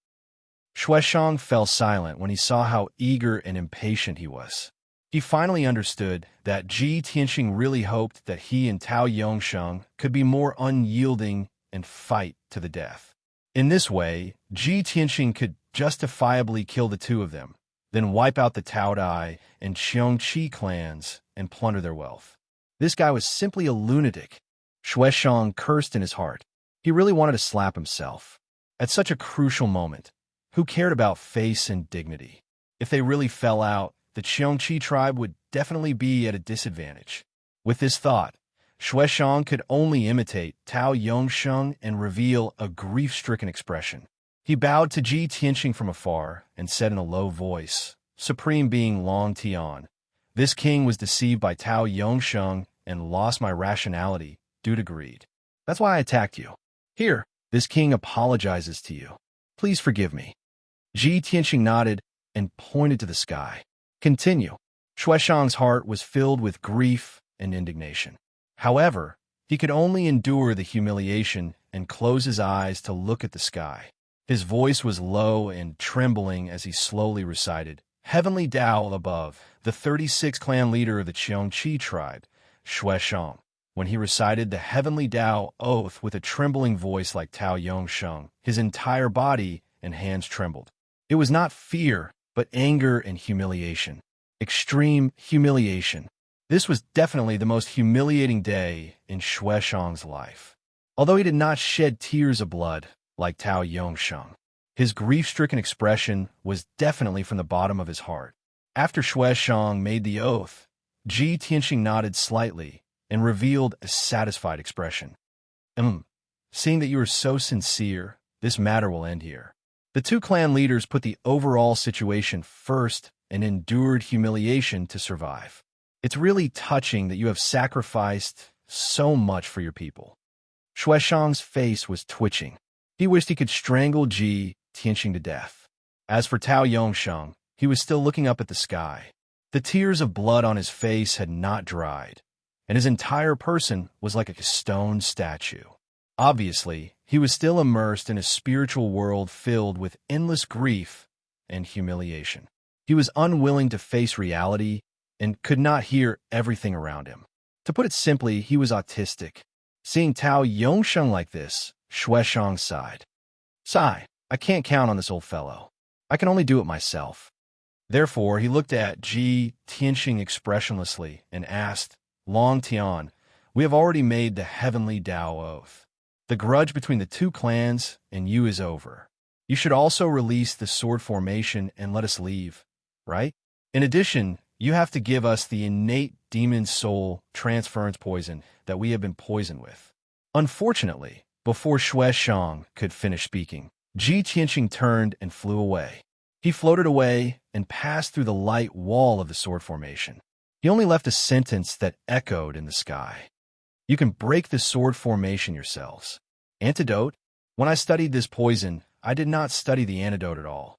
Shueshang fell silent when he saw how eager and impatient he was. He finally understood that Ji Tianxing really hoped that he and Tao Yongsheng could be more unyielding and fight to the death. In this way, Ji Tianxing could justifiably kill the two of them, then wipe out the Taodai and Qiongqi clans and plunder their wealth. This guy was simply a lunatic. Shueshang cursed in his heart. He really wanted to slap himself. At such a crucial moment, who cared about face and dignity? If they really fell out, the Qiongqi tribe would definitely be at a disadvantage. With this thought, Shueshang could only imitate Tao Yongsheng and reveal a grief-stricken expression. He bowed to Ji Tianxing from afar and said in a low voice, Supreme being Long Tian, this king was deceived by Tao Yongsheng and lost my rationality due to greed. That's why I attacked you. Here, this king apologizes to you. Please forgive me. Ji Tianxing nodded and pointed to the sky. Continue. Shueshang's heart was filled with grief and indignation. However, he could only endure the humiliation and close his eyes to look at the sky. His voice was low and trembling as he slowly recited, Heavenly Tao above, the 36th clan leader of the Qiongqi tribe, Shueshang. When he recited the Heavenly Tao oath with a trembling voice like Tao Yongsheng, his entire body and hands trembled. It was not fear, but anger and humiliation. Extreme humiliation. This was definitely the most humiliating day in Shueshang's life. Although he did not shed tears of blood like Tao Yongsheng, his grief-stricken expression was definitely from the bottom of his heart. After Shueshang made the oath, Ji Tianxing nodded slightly and revealed a satisfied expression. Seeing that you are so sincere, this matter will end here. The two clan leaders put the overall situation first and endured humiliation to survive. It's really touching that you have sacrificed so much for your people. Shueshang's face was twitching. He wished he could strangle Ji Tianxing to death. As for Tao Yongsheng, he was still looking up at the sky. The tears of blood on his face had not dried, and his entire person was like a stone statue. Obviously, he was still immersed in a spiritual world filled with endless grief and humiliation. He was unwilling to face reality and could not hear everything around him. To put it simply, he was autistic. Seeing Tao Yongsheng like this, Shueshang sighed. Sigh. I can't count on this old fellow. I can only do it myself. Therefore, he looked at Ji Tianxing expressionlessly and asked, Long Tian, we have already made the heavenly Tao oath. The grudge between the two clans and you is over. You should also release the sword formation and let us leave, right? In addition, you have to give us the innate demon soul transference poison that we have been poisoned with. Unfortunately, before Xue Shang could finish speaking, Ji Tianxing turned and flew away. He floated away and passed through the light wall of the sword formation. He only left a sentence that echoed in the sky. You can break the sword formation yourselves. Antidote? When I studied this poison, I did not study the antidote at all.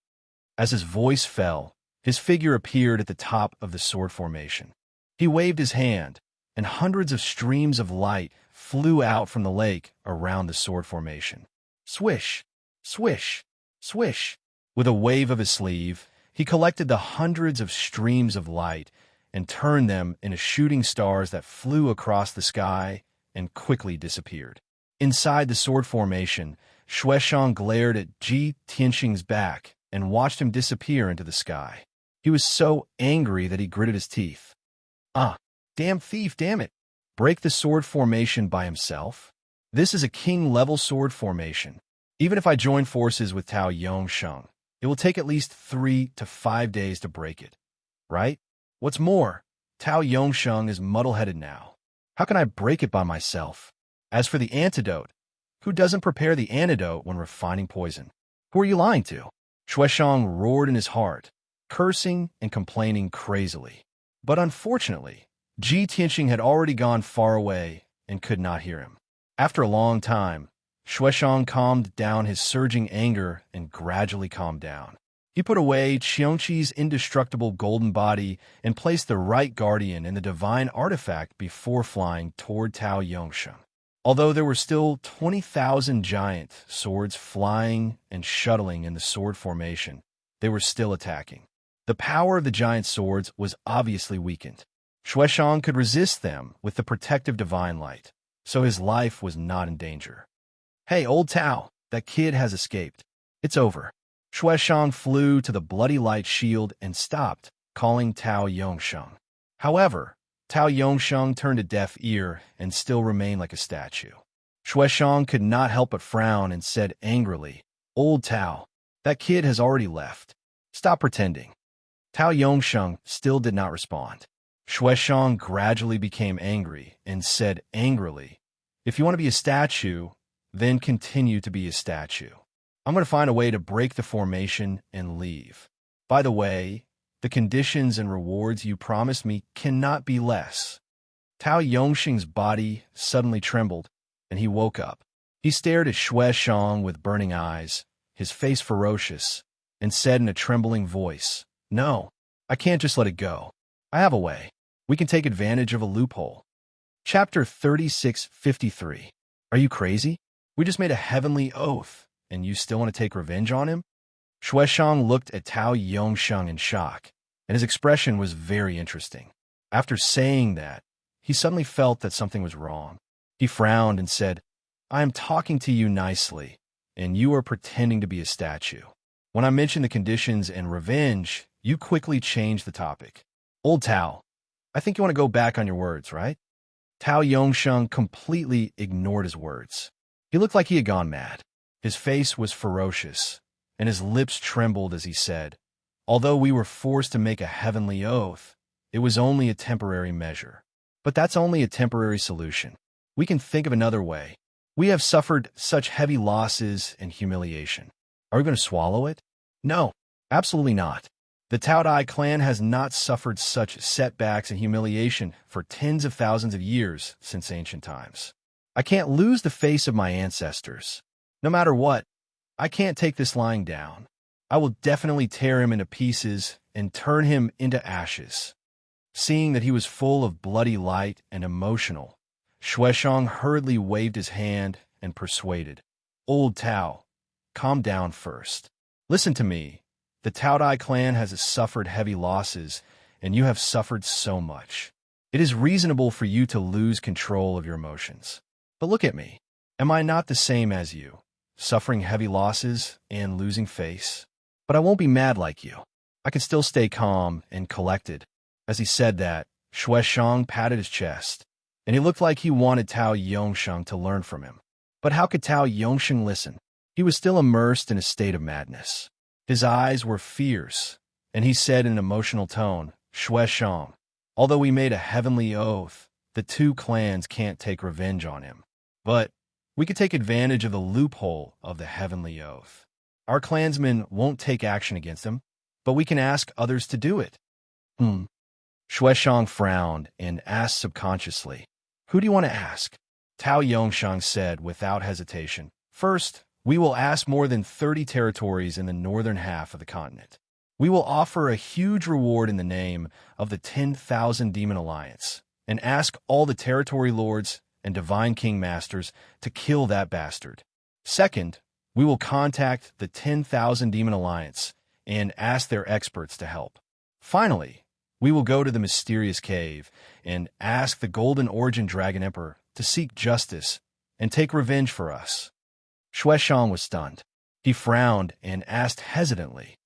As his voice fell, his figure appeared at the top of the sword formation. He waved his hand, and hundreds of streams of light flew out from the lake around the sword formation. Swish, swish, swish. With a wave of his sleeve, he collected the hundreds of streams of light and turned them into shooting stars that flew across the sky and quickly disappeared. Inside the sword formation, Xue Shang glared at Ji Tianxing's back and watched him disappear into the sky. He was so angry that he gritted his teeth. Damn thief, damn it. Break the sword formation by himself? This is a king-level sword formation. Even if I join forces with Tao Yongsheng, it will take at least 3 to 5 days to break it, right? What's more, Tao Yongsheng is muddle-headed now. How can I break it by myself? As for the antidote, who doesn't prepare the antidote when refining poison? Who are you lying to? Xue Shang roared in his heart, cursing and complaining crazily. But unfortunately, Ji Tianxing had already gone far away and could not hear him. After a long time, Xue Shang calmed down his surging anger and gradually calmed down. He put away Qiongqi's indestructible golden body and placed the right guardian in the divine artifact before flying toward Tao Yongsheng. Although there were still 20,000 giant swords flying and shuttling in the sword formation, they were still attacking. The power of the giant swords was obviously weakened. Xue Shang could resist them with the protective divine light, so his life was not in danger. Hey, old Tao, that kid has escaped. It's over. Xue Shang flew to the bloody light shield and stopped, calling Tao Yongsheng. However, Tao Yongsheng turned a deaf ear and still remained like a statue. Xue Shang could not help but frown and said angrily, Old Tao, that kid has already left. Stop pretending. Tao Yongsheng still did not respond. Xue Shang gradually became angry and said angrily, If you want to be a statue, then continue to be a statue. I'm going to find a way to break the formation and leave. By the way, the conditions and rewards you promised me cannot be less. Tao Yongxing's body suddenly trembled, and he woke up. He stared at Xue Shang with burning eyes, his face ferocious, and said in a trembling voice, No, I can't just let it go. I have a way. We can take advantage of a loophole. Chapter 3653. Are you crazy? We just made a heavenly oath, and you still want to take revenge on him? Xue Shang looked at Tao Yongsheng in shock, and his expression was very interesting. After saying that, he suddenly felt that something was wrong. He frowned and said, I am talking to you nicely, and you are pretending to be a statue. When I mentioned the conditions and revenge, you quickly changed the topic. Old Tao, I think you want to go back on your words, right? Tao Yongsheng completely ignored his words. He looked like he had gone mad. His face was ferocious, and his lips trembled as he said, Although we were forced to make a heavenly oath, it was only a temporary measure. But that's only a temporary solution. We can think of another way. We have suffered such heavy losses and humiliation. Are we going to swallow it? No, absolutely not. The Tao Dai clan has not suffered such setbacks and humiliation for tens of thousands of years since ancient times. I can't lose the face of my ancestors. No matter what, I can't take this lying down. I will definitely tear him into pieces and turn him into ashes. Seeing that he was full of bloody light and emotional, Xue Shang hurriedly waved his hand and persuaded, Old Tao, calm down first. Listen to me. The Tao Dai clan has suffered heavy losses, and you have suffered so much. It is reasonable for you to lose control of your emotions. But look at me. Am I not the same as you? suffering heavy losses and losing face. But I won't be mad like you. I can still stay calm and collected. As he said that, Shueshang patted his chest, and he looked like he wanted Tao Yongsheng to learn from him. But how could Tao Yongsheng listen? He was still immersed in a state of madness. His eyes were fierce, and he said in an emotional tone, Shueshang, although we made a heavenly oath, the two clans can't take revenge on him. But we could take advantage of the loophole of the heavenly oath. Our clansmen won't take action against him, but we can ask others to do it. Shueshang frowned and asked subconsciously, Who do you want to ask? Tao Yongsheng said without hesitation, First, we will ask more than 30 territories in the northern half of the continent. We will offer a huge reward in the name of the 10,000 Demon Alliance, and ask all the territory lords and divine king masters to kill that bastard. Second, we will contact the 10,000 Demon Alliance and ask their experts to help. Finally, we will go to the mysterious cave and ask the Golden Origin Dragon Emperor to seek justice and take revenge for us. Shueshang was stunned. He frowned and asked hesitantly,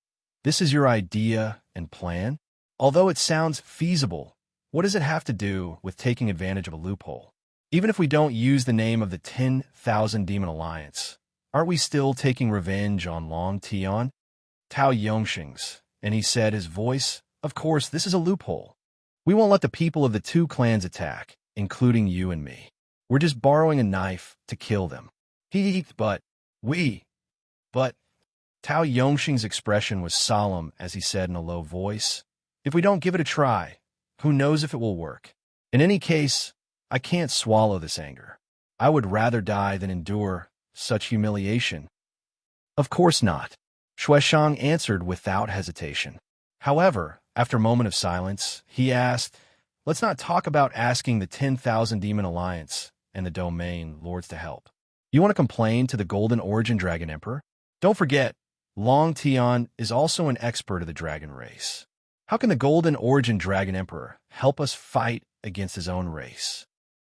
This is your idea and plan? Although it sounds feasible, what does it have to do with taking advantage of a loophole? Even if we don't use the name of the 10,000 Demon Alliance, aren't we still taking revenge on Long Tian? Tao Yongsheng's, and he said, his voice, Of course, this is a loophole. We won't let the people of the two clans attack, including you and me. We're just borrowing a knife to kill them. But Tao Yongsheng's expression was solemn as he said in a low voice, If we don't give it a try, who knows if it will work? In any case, I can't swallow this anger. I would rather die than endure such humiliation. Of course not, Shueshang answered without hesitation. However, after a moment of silence, he asked, Let's not talk about asking the 10,000 Demon Alliance and the domain lords to help. You want to complain to the Golden Origin Dragon Emperor? Don't forget, Long Tian is also an expert of the dragon race. How can the Golden Origin Dragon Emperor help us fight against his own race?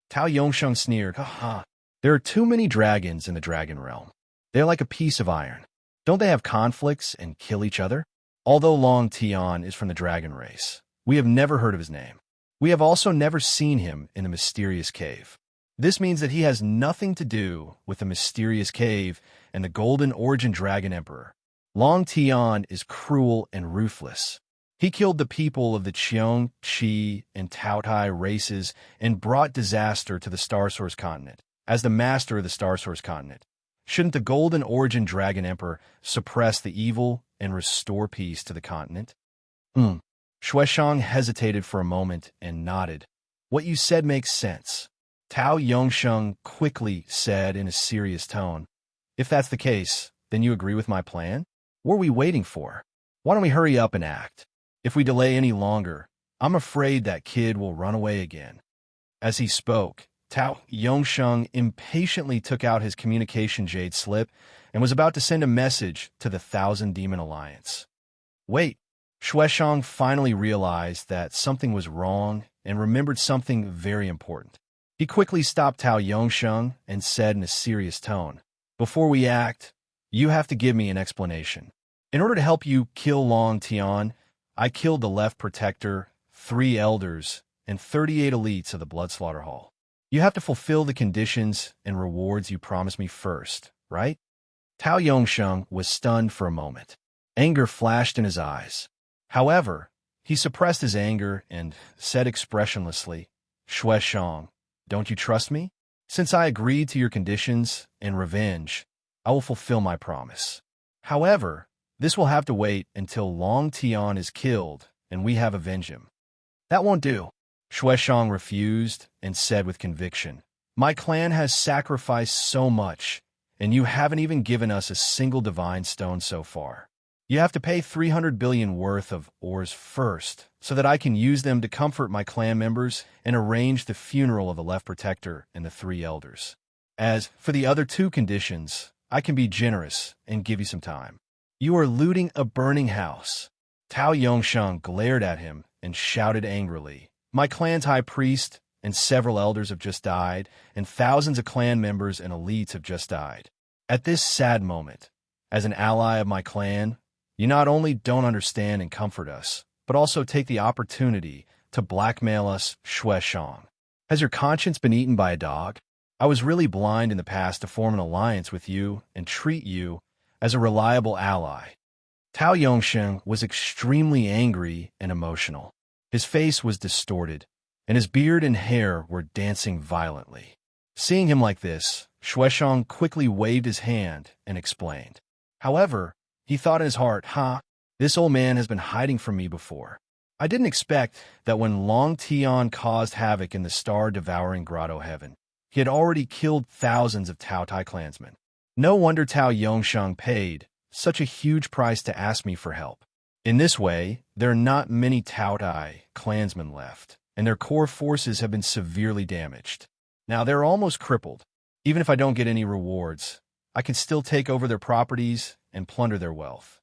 Tao Yongsheng sneered, There are too many dragons in the dragon realm. They're like a piece of iron. Don't they have conflicts and kill each other? Although Long Tian is from the dragon race, we have never heard of his name. We have also never seen him in the mysterious cave. This means that he has nothing to do with the mysterious cave and the Golden Origin Dragon Emperor. Long Tian is cruel and ruthless. He killed the people of the Qiong, Qi, and Taotai races and brought disaster to the Star Source continent. As the master of the Star Source continent, shouldn't the Golden Origin Dragon Emperor suppress the evil and restore peace to the continent? Shueshang hesitated for a moment and nodded. What you said makes sense. Tao Yongsheng quickly said in a serious tone, If that's the case, then you agree with my plan? What are we waiting for? Why don't we hurry up and act? If we delay any longer, I'm afraid that kid will run away again. As he spoke, Tao Yongsheng impatiently took out his communication jade slip and was about to send a message to the 1,000 Demon Alliance. Wait, Shueshang finally realized that something was wrong and remembered something very important. He quickly stopped Tao Yongsheng and said in a serious tone, Before we act, you have to give me an explanation. In order to help you kill Long Tian, I killed the Left Protector, 3 elders, and 38 elites of the Blood Slaughter Hall. You have to fulfill the conditions and rewards you promised me first, right? Tao Yongsheng was stunned for a moment. Anger flashed in his eyes. However, he suppressed his anger and said expressionlessly, Shueshang, don't you trust me? Since I agreed to your conditions and revenge, I will fulfill my promise. However, this will have to wait until Long Tian is killed and we have avenged him. That won't do. Shueshang refused and said with conviction, My clan has sacrificed so much, and you haven't even given us a single divine stone so far. You have to pay 300 billion worth of ores first, so that I can use them to comfort my clan members and arrange the funeral of the Left Protector and the 3 elders. As for the other 2 conditions, I can be generous and give you some time. You are looting a burning house. Tao Yongsheng glared at him and shouted angrily, My clan's high priest and several elders have just died, and thousands of clan members and elites have just died. At this sad moment, as an ally of my clan, you not only don't understand and comfort us, but also take the opportunity to blackmail us, Shui Shang. Has your conscience been eaten by a dog? I was really blind in the past to form an alliance with you and treat you as a reliable ally. Tao Yongsheng was extremely angry and emotional. His face was distorted, and his beard and hair were dancing violently. Seeing him like this, Shueshang quickly waved his hand and explained. However, he thought in his heart, this old man has been hiding from me before. I didn't expect that when Long Tian caused havoc in the star-devouring grotto heaven, he had already killed thousands of Tao Tai clansmen. No wonder Tao Yongsheng paid such a huge price to ask me for help. In this way, there are not many Tao Tai clansmen left, and their core forces have been severely damaged. Now they're almost crippled. Even if I don't get any rewards, I can still take over their properties and plunder their wealth.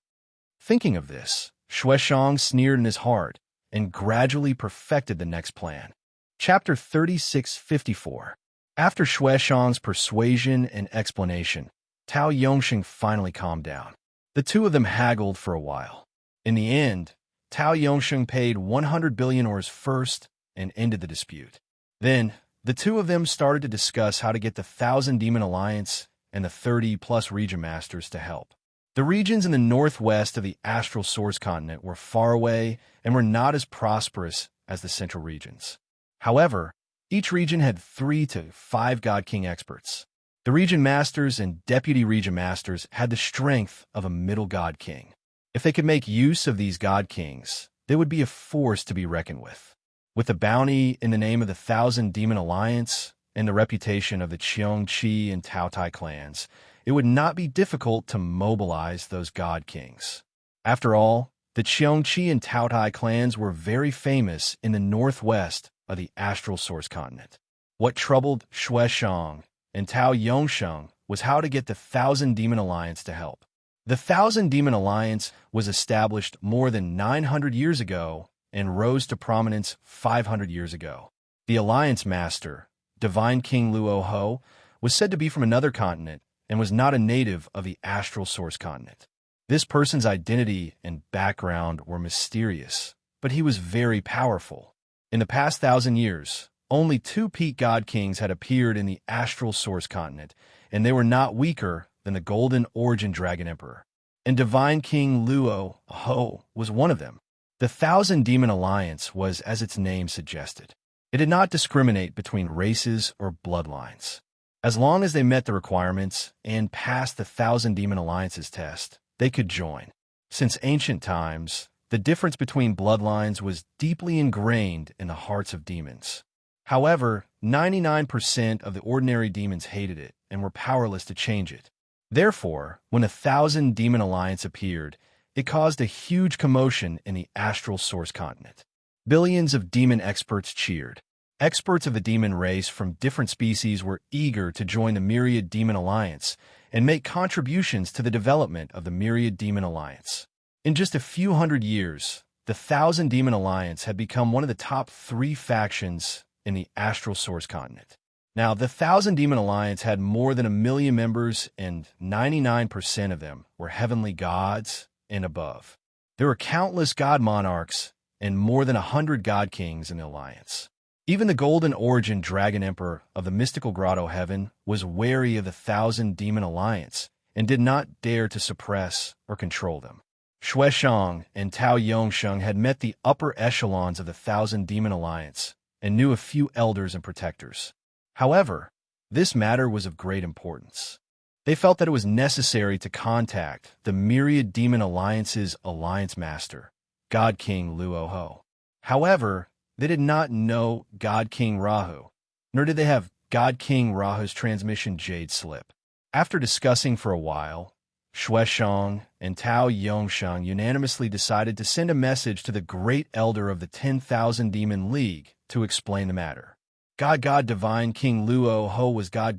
Thinking of this, Shueshang sneered in his heart and gradually perfected the next plan. Chapter 3654. After Shueshang's persuasion and explanation, Tao Yongsheng finally calmed down. The two of them haggled for a while. In the end, Tao Yongsheng paid 100 billion ores first and ended the dispute. Then, the two of them started to discuss how to get the 1,000 Demon Alliance and the 30-plus region masters to help. The regions in the northwest of the astral source continent were far away and were not as prosperous as the central regions. However, each region had 3 to 5 God King experts. The region masters and deputy region masters had the strength of a middle God King. If they could make use of these God Kings, they would be a force to be reckoned with. With the bounty in the name of the 1,000 Demon Alliance and the reputation of the Cheong Chi and Tao Tai clans, it would not be difficult to mobilize those God Kings. After all, the Cheong Chi and Tao Tai clans were very famous in the northwest of the astral source continent. What troubled Shueshang and Tao Yongsheng was how to get the 1,000 Demon Alliance to help. The 1,000 Demon Alliance was established more than 900 years ago and rose to prominence 500 years ago. The Alliance Master, Divine King Luo Ho, was said to be from another continent and was not a native of the astral source continent. This person's identity and background were mysterious, but he was very powerful. In the past 1,000 years, only 2 peak God Kings had appeared in the astral source continent, and they were not weaker than the Golden Origin Dragon Emperor. And Divine King Luo Ho was one of them. The 1,000 Demon Alliance was, as its name suggested. It did not discriminate between races or bloodlines. As long as they met the requirements and passed the 1,000 Demon Alliance's test, they could join. Since ancient times, the difference between bloodlines was deeply ingrained in the hearts of demons. However, 99% of the ordinary demons hated it and were powerless to change it. Therefore, when a 1,000 Demon Alliance appeared, it caused a huge commotion in the astral source continent. Billions of demon experts cheered. Experts of the demon race from different species were eager to join the Myriad Demon Alliance and make contributions to the development of the Myriad Demon Alliance. In just a few hundred years, the 1,000 Demon Alliance had become one of the top 3 factions in the astral source continent. Now, the 1,000 Demon Alliance had more than 1 million members, and 99% of them were heavenly gods and above. There were countless god monarchs and more than 100 god kings in the alliance. Even the Golden Origin Dragon Emperor of the mystical grotto heaven was wary of the 1,000 Demon Alliance and did not dare to suppress or control them. Shueshang and Tao Yongsheng had met the upper echelons of the 1,000 Demon Alliance and knew a few elders and protectors. However, this matter was of great importance. They felt that it was necessary to contact the Myriad Demon Alliance's Alliance Master, God King Luo Ho. However, they did not know God King Rahu, nor did they have God King Rahu's transmission jade slip. After discussing for a while, Shueshang and Tao Yongsheng unanimously decided to send a message to the great elder of the 10,000 Demon League to explain the matter. God Divine King Luo Ho was God.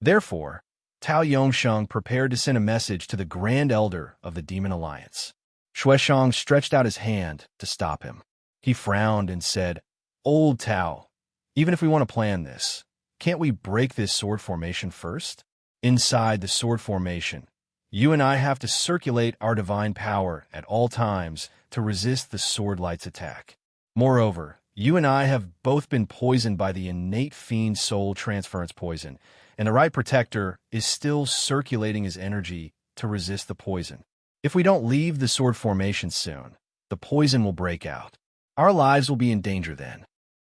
Therefore, Tao Yongsheng prepared to send a message to the Grand Elder of the Demon Alliance. Shueshang stretched out his hand to stop him. He frowned and said, "Old Tao, even if we want to plan this, can't we break this sword formation first? inside the sword formation. You and I have to circulate our divine power at all times to resist the sword light's attack. Moreover, you and I have both been poisoned by the innate fiend soul transference poison, and the right protector is still circulating his energy to resist the poison. If we don't leave the sword formation soon, the poison will break out. Our lives will be in danger then.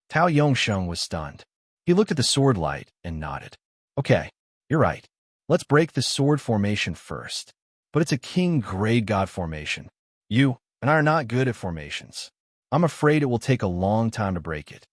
Tao Yongsheng was stunned. He looked at the sword light and nodded. Okay, you're right. Let's break the sword formation first. But it's a king-grade god formation. You and I are not good at formations. I'm afraid it will take a long time to break it.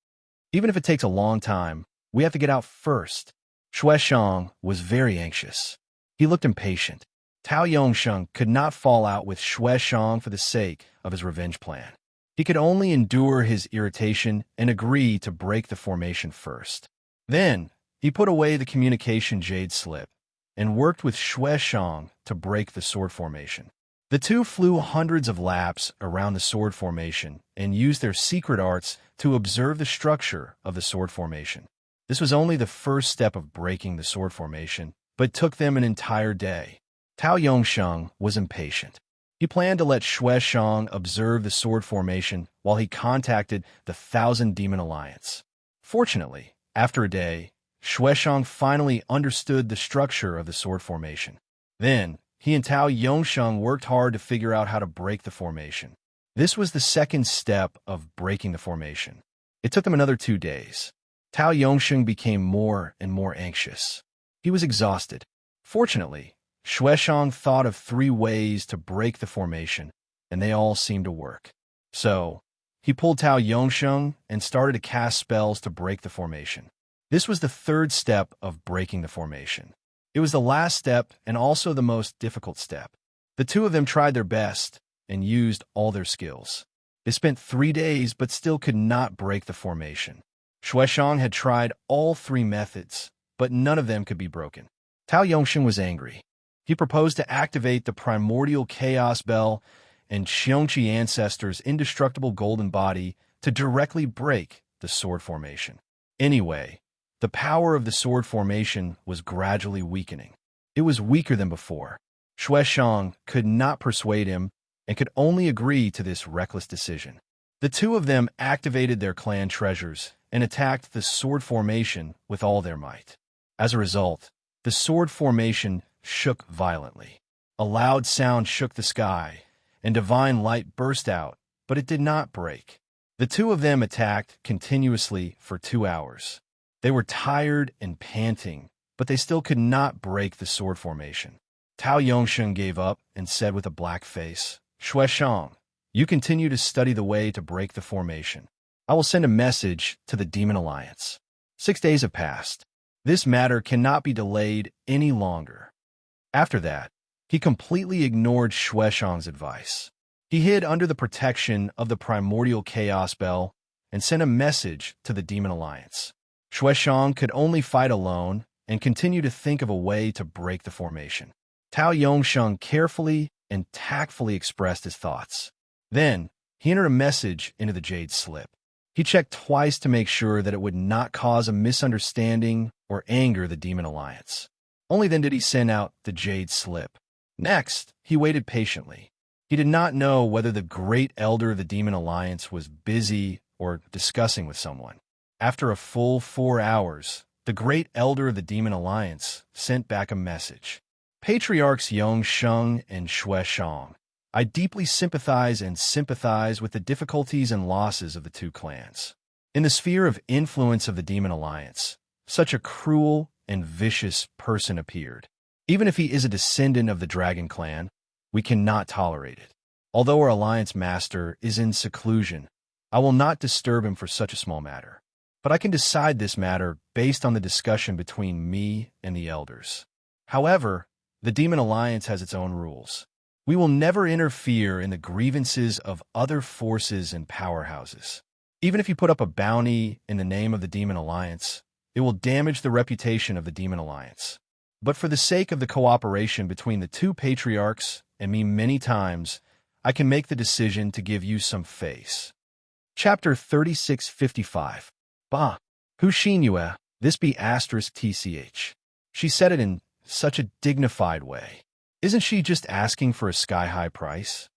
Even if it takes a long time, we have to get out first. Shueshang was very anxious. He looked impatient. Tao Yongsheng could not fall out with Shueshang for the sake of his revenge plan. He could only endure his irritation and agree to break the formation first. Then, he put away the communication jade slip and worked with Shueshang to break the sword formation. The two flew hundreds of laps around the sword formation and used their secret arts to observe the structure of the sword formation. This was only the first step of breaking the sword formation, but took them an entire day. Tao Yongsheng was impatient. He planned to let Shueshang observe the sword formation while he contacted the Thousand Demon Alliance. Fortunately, after a day, Shueshang finally understood the structure of the sword formation. Then, he and Tao Yongsheng worked hard to figure out how to break the formation. This was the second step of breaking the formation. It took them another 2 days. Tao Yongsheng became more and more anxious. He was exhausted. Fortunately, Shueshang thought of 3 ways to break the formation, and they all seemed to work. So, he pulled Tao Yongsheng and started to cast spells to break the formation. This was the third step of breaking the formation. It was the last step and also the most difficult step. The two of them tried their best and used all their skills. They spent 3 days but still could not break the formation. Shueshang had tried all 3 methods, but none of them could be broken. Tao Yongsheng was angry. He proposed to activate the primordial chaos bell and Xiongqi ancestors' indestructible golden body to directly break the sword formation. Anyway, the power of the sword formation was gradually weakening. It was weaker than before. Shueshang could not persuade him and could only agree to this reckless decision. The two of them activated their clan treasures and attacked the sword formation with all their might. As a result, the sword formation shook violently. A loud sound shook the sky, and divine light burst out, but it did not break. The two of them attacked continuously for 2 hours. They were tired and panting, but they still could not break the sword formation. Tao Yongsheng gave up and said with a black face, Shueshang, you continue to study the way to break the formation. I will send a message to the Demon Alliance. 6 days have passed. This matter cannot be delayed any longer. After that, he completely ignored Shueshang's advice. He hid under the protection of the primordial chaos bell and sent a message to the Demon Alliance. Shueshang could only fight alone and continue to think of a way to break the formation. Tao Yongsheng carefully and tactfully expressed his thoughts. Then, he entered a message into the jade slip. He checked twice to make sure that it would not cause a misunderstanding or anger the Demon Alliance. Only then did he send out the jade slip. Next, he waited patiently. He did not know whether the great elder of the Demon Alliance was busy or discussing with someone. After a full 4 hours, the great elder of the Demon Alliance sent back a message. Patriarchs Yongsheng and Shueshang, I deeply sympathize with the difficulties and losses of the 2 clans. In the sphere of influence of the Demon Alliance, such a cruel and vicious person appeared. Even if he is a descendant of the Dragon Clan, we cannot tolerate it. Although our Alliance Master is in seclusion, I will not disturb him for such a small matter. But I can decide this matter based on the discussion between me and the elders. However, the Demon Alliance has its own rules. We will never interfere in the grievances of other forces and powerhouses. Even if you put up a bounty in the name of the Demon Alliance, it will damage the reputation of the Demon Alliance. But for the sake of the cooperation between the 2 patriarchs and me many times, I can make the decision to give you some face. Chapter 3655. Ba. Hu Xinyue, this be *tch. She said it in such a dignified way. Isn't she just asking for a sky-high price?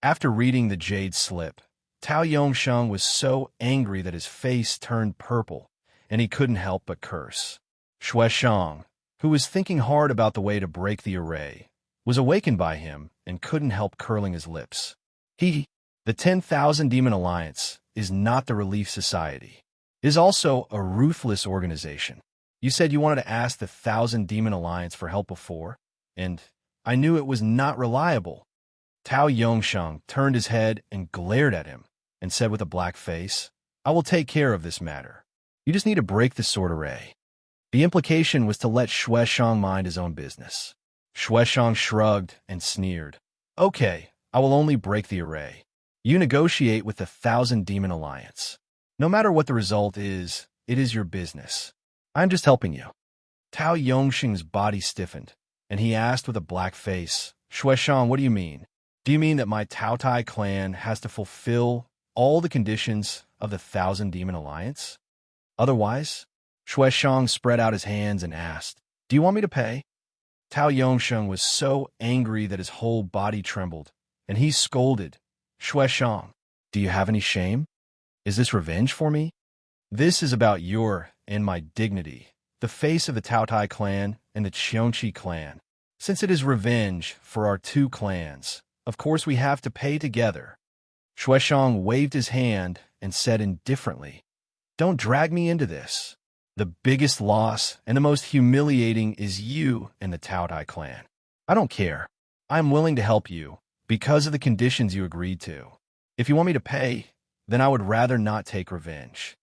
After reading the jade slip, Tao Yongsheng was so angry that his face turned purple, and he couldn't help but curse. Xue Shang, who was thinking hard about the way to break the array, was awakened by him and couldn't help curling his lips. The 10,000 Demon Alliance is not the Relief Society. It is also a ruthless organization. You said you wanted to ask the 1,000 Demon Alliance for help before, and I knew it was not reliable. Tao Yongsheng turned his head and glared at him and said with a black face, I will take care of this matter. You just need to break the sword array. The implication was to let Xue Shang mind his own business. Xue Shang shrugged and sneered. Okay, I will only break the array. You negotiate with the 1,000 Demon Alliance. No matter what the result is, it is your business. I'm just helping you. Tao Yongsheng's body stiffened, and he asked with a black face, Xue Shang, what do you mean? Do you mean that my Tao Tai clan has to fulfill all the conditions of the 1,000 Demon Alliance? Otherwise? Xue Shang spread out his hands and asked, Do you want me to pay? Tao Yongsheng was so angry that his whole body trembled, and he scolded, Xue Shang, do you have any shame? Is this revenge for me? This is about your and my dignity, the face of the Tao Tai clan and the Qiongqi clan. Since it is revenge for our two clans, of course we have to pay together. Xue Shang waved his hand and said indifferently, Don't drag me into this. The biggest loss and the most humiliating is you and the Tao Tai clan. I don't care. I'm willing to help you because of the conditions you agreed to. If you want me to pay, then I would rather not take revenge.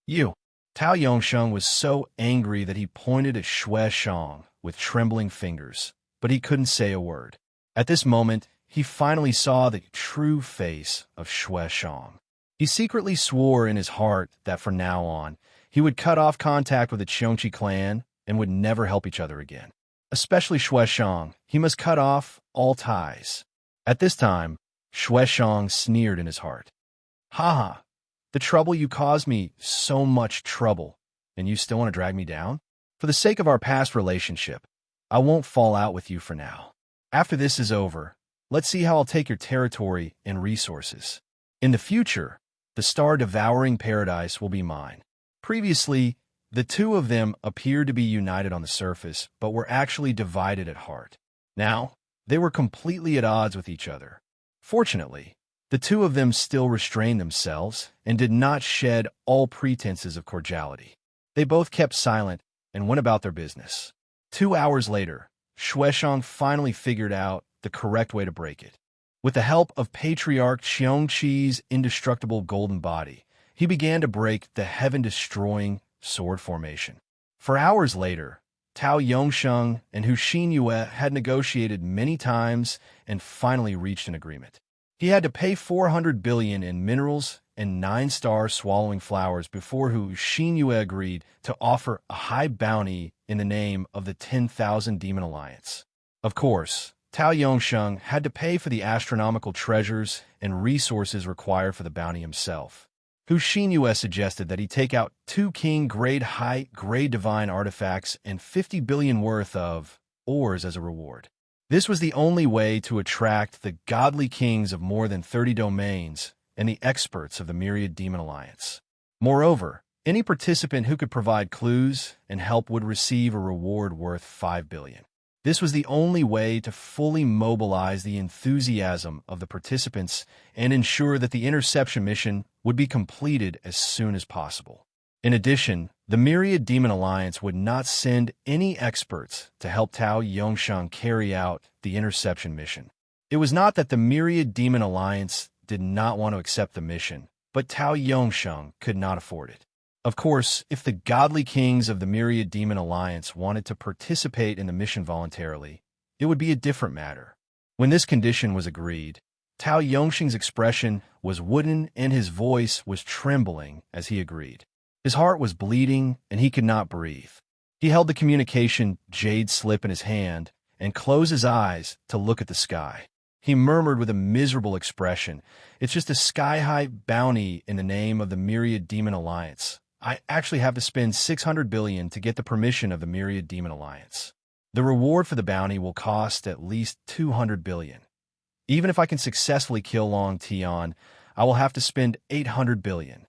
Tao Yongsheng was so angry that he pointed at Xue Shang with trembling fingers, but he couldn't say a word. At this moment, he finally saw the true face of Xue Shang. He secretly swore in his heart that from now on, he would cut off contact with the Qiongqi clan and would never help each other again. Especially Xue Shang, he must cut off all ties. At this time, Xue Shang sneered in his heart. Ha! The trouble you caused me, so much trouble, and you still want to drag me down? For the sake of our past relationship, I won't fall out with you for now. After this is over, let's see how I'll take your territory and resources. In the future, the star-devouring paradise will be mine. Previously, the two of them appeared to be united on the surface, but were actually divided at heart. Now, they were completely at odds with each other. Fortunately, the two of them still restrained themselves and did not shed all pretenses of cordiality. They both kept silent and went about their business. 2 hours later, Xue Shang finally figured out the correct way to break it. With the help of Patriarch Qiongqi's indestructible golden body, he began to break the heaven-destroying sword formation. For hours later, Tao Yongsheng and Hu Xinyue had negotiated many times and finally reached an agreement. He had to pay 400 billion in minerals and 9-star swallowing flowers before Hu Xinyue agreed to offer a high bounty in the name of the 10,000 Demon Alliance. Of course, Tao Yongsheng had to pay for the astronomical treasures and resources required for the bounty himself. Hu Xinyue suggested that he take out 2 king-grade high-grade divine artifacts and 50 billion worth of ores as a reward. This was the only way to attract the godly kings of more than 30 domains and the experts of the Myriad Demon Alliance. Moreover, any participant who could provide clues and help would receive a reward worth 5 billion. This was the only way to fully mobilize the enthusiasm of the participants and ensure that the interception mission would be completed as soon as possible. In addition, the Myriad Demon Alliance would not send any experts to help Tao Yongsheng carry out the interception mission. It was not that the Myriad Demon Alliance did not want to accept the mission, but Tao Yongsheng could not afford it. Of course, if the godly kings of the Myriad Demon Alliance wanted to participate in the mission voluntarily, it would be a different matter. When this condition was agreed, Tao Yongsheng's expression was wooden and his voice was trembling as he agreed. His heart was bleeding and he could not breathe. He held the communication jade slip in his hand and closed his eyes to look at the sky. He murmured with a miserable expression, "It's just a sky-high bounty in the name of the Myriad Demon Alliance. I actually have to spend 600 billion to get the permission of the Myriad Demon Alliance." The reward for the bounty will cost at least 200 billion. Even if I can successfully kill Long Tian, I will have to spend 800 billion.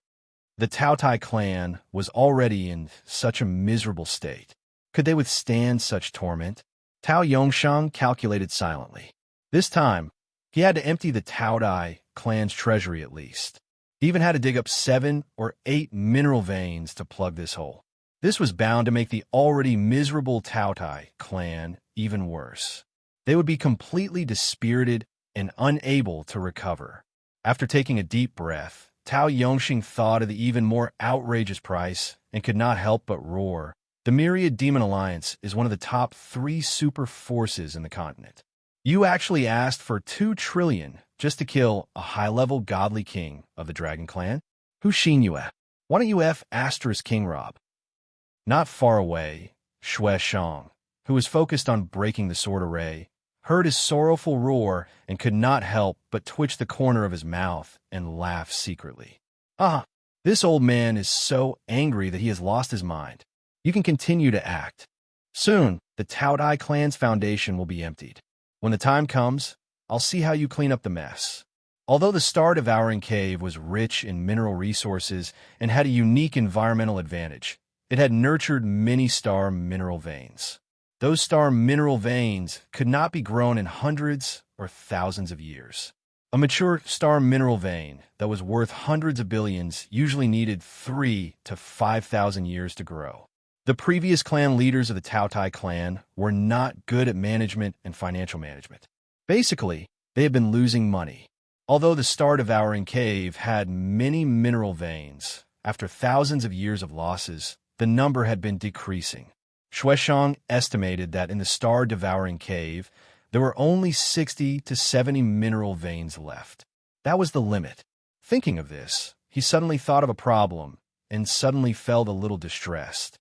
The Taotai clan was already in such a miserable state. Could they withstand such torment? Tao Yongsheng calculated silently. This time, he had to empty the Taotai clan's treasury at least. He even had to dig up 7 or 8 mineral veins to plug this hole. This was bound to make the already miserable Taotai clan even worse. They would be completely dispirited and unable to recover. After taking a deep breath, Tao Yongxing thought of the even more outrageous price and could not help but roar. The Myriad Demon Alliance is one of the top 3 super forces in the continent. You actually asked for 2 trillion just to kill a high-level godly king of the Dragon Clan? Who Xin you at? Why don't you F asterisk King Rob? Not far away, Xue Shang, who was focused on breaking the sword array, heard his sorrowful roar and could not help but twitch the corner of his mouth and laugh secretly. This old man is so angry that he has lost his mind. You can continue to act. Soon, the Taotai clan's foundation will be emptied. When the time comes, I'll see how you clean up the mess. Although the star-devouring cave was rich in mineral resources and had a unique environmental advantage, it had nurtured many star mineral veins. Those star mineral veins could not be grown in hundreds or thousands of years. A mature star mineral vein that was worth hundreds of billions usually needed 3,000 to 5,000 years to grow. The previous clan leaders of the Taotai clan were not good at management and financial management. Basically, they had been losing money. Although the star-devouring cave had many mineral veins, after thousands of years of losses, the number had been decreasing. Shueshang estimated that in the star-devouring cave, there were only 60 to 70 mineral veins left. That was the limit. Thinking of this, he suddenly thought of a problem and suddenly felt a little distressed.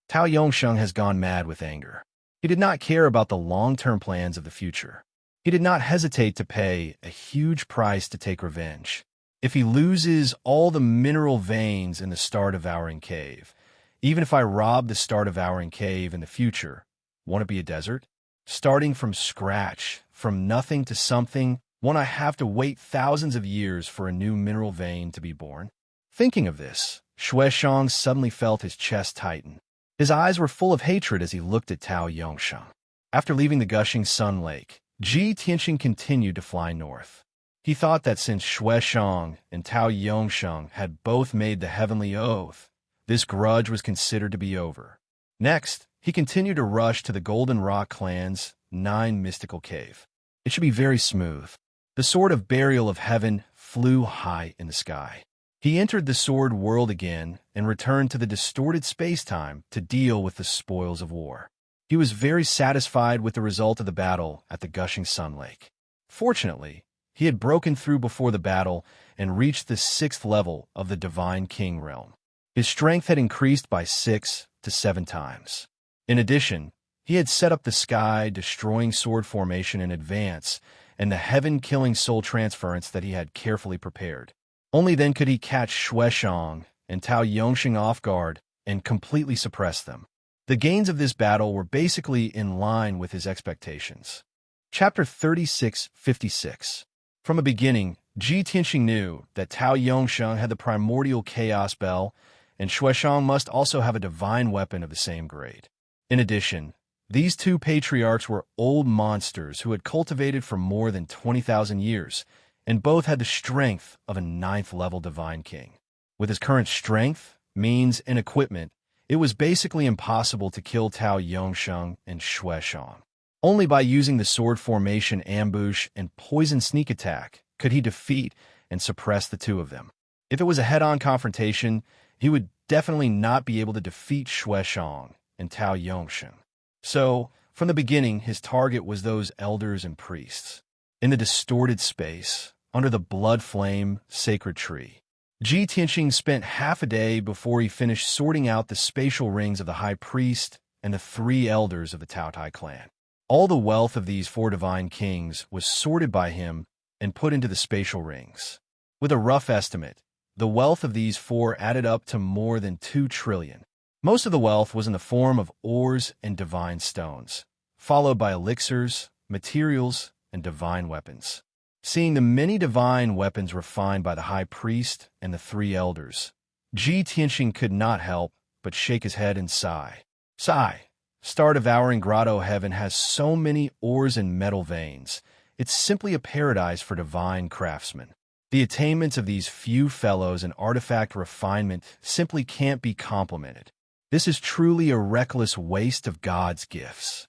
Tao Yongsheng has gone mad with anger. He did not care about the long-term plans of the future. He did not hesitate to pay a huge price to take revenge. If he loses all the mineral veins in the star-devouring cave, even if I rob the star-devouring cave in the future, won't it be a desert? Starting from scratch, from nothing to something, won't I have to wait thousands of years for a new mineral vein to be born? Thinking of this, Shueshang suddenly felt his chest tighten. His eyes were full of hatred as he looked at Tao Yongsheng. After leaving the gushing sun lake, Ji Tianxing continued to fly north. He thought that since Shueshang and Tao Yongsheng had both made the heavenly oath, this grudge was considered to be over. Next, he continued to rush to the Golden Rock clan's 9 mystical cave. It should be very smooth. The sword of burial of heaven flew high in the sky. He entered the sword world again and returned to the distorted space-time to deal with the spoils of war. He was very satisfied with the result of the battle at the gushing sun lake. Fortunately, he had broken through before the battle and reached the 6th level of the Divine King realm. His strength had increased by 6 to 7 times. In addition, he had set up the sky-destroying sword formation in advance and the heaven-killing soul transference that he had carefully prepared. Only then could he catch Shueshang and Tao Yongxing off guard and completely suppress them. The gains of this battle were basically in line with his expectations. Chapter 3656. From the beginning, Ji Tianxing knew that Tao Yongsheng had the primordial chaos bell, and Shueshang must also have a divine weapon of the same grade. In addition, these 2 patriarchs were old monsters who had cultivated for more than 20,000 years, and both had the strength of a 9th-level divine king. With his current strength, means, and equipment, it was basically impossible to kill Tao Yongsheng and Shueshang. Only by using the sword formation ambush and poison sneak attack could he defeat and suppress the 2 of them. If it was a head-on confrontation, he would definitely not be able to defeat Shueshang and Tao Yongsheng. So, from the beginning, his target was those elders and priests. In the distorted space, under the blood flame sacred tree, Ji Tianxing spent half a day before he finished sorting out the spatial rings of the high priest and the 3 elders of the Taotai clan. All the wealth of these 4 divine kings was sorted by him and put into the spatial rings. With a rough estimate, the wealth of these 4 added up to more than 2 trillion. Most of the wealth was in the form of ores and divine stones. followed by elixirs, materials, and divine weapons. Seeing the many divine weapons refined by the high priest and the three elders, Ji Tianxing could not help but shake his head and sigh. Sigh. Star-devouring grotto heaven has so many ores and metal veins. It's simply a paradise for divine craftsmen. The attainments of these few fellows in artifact refinement simply can't be complimented. This is truly a reckless waste of God's gifts.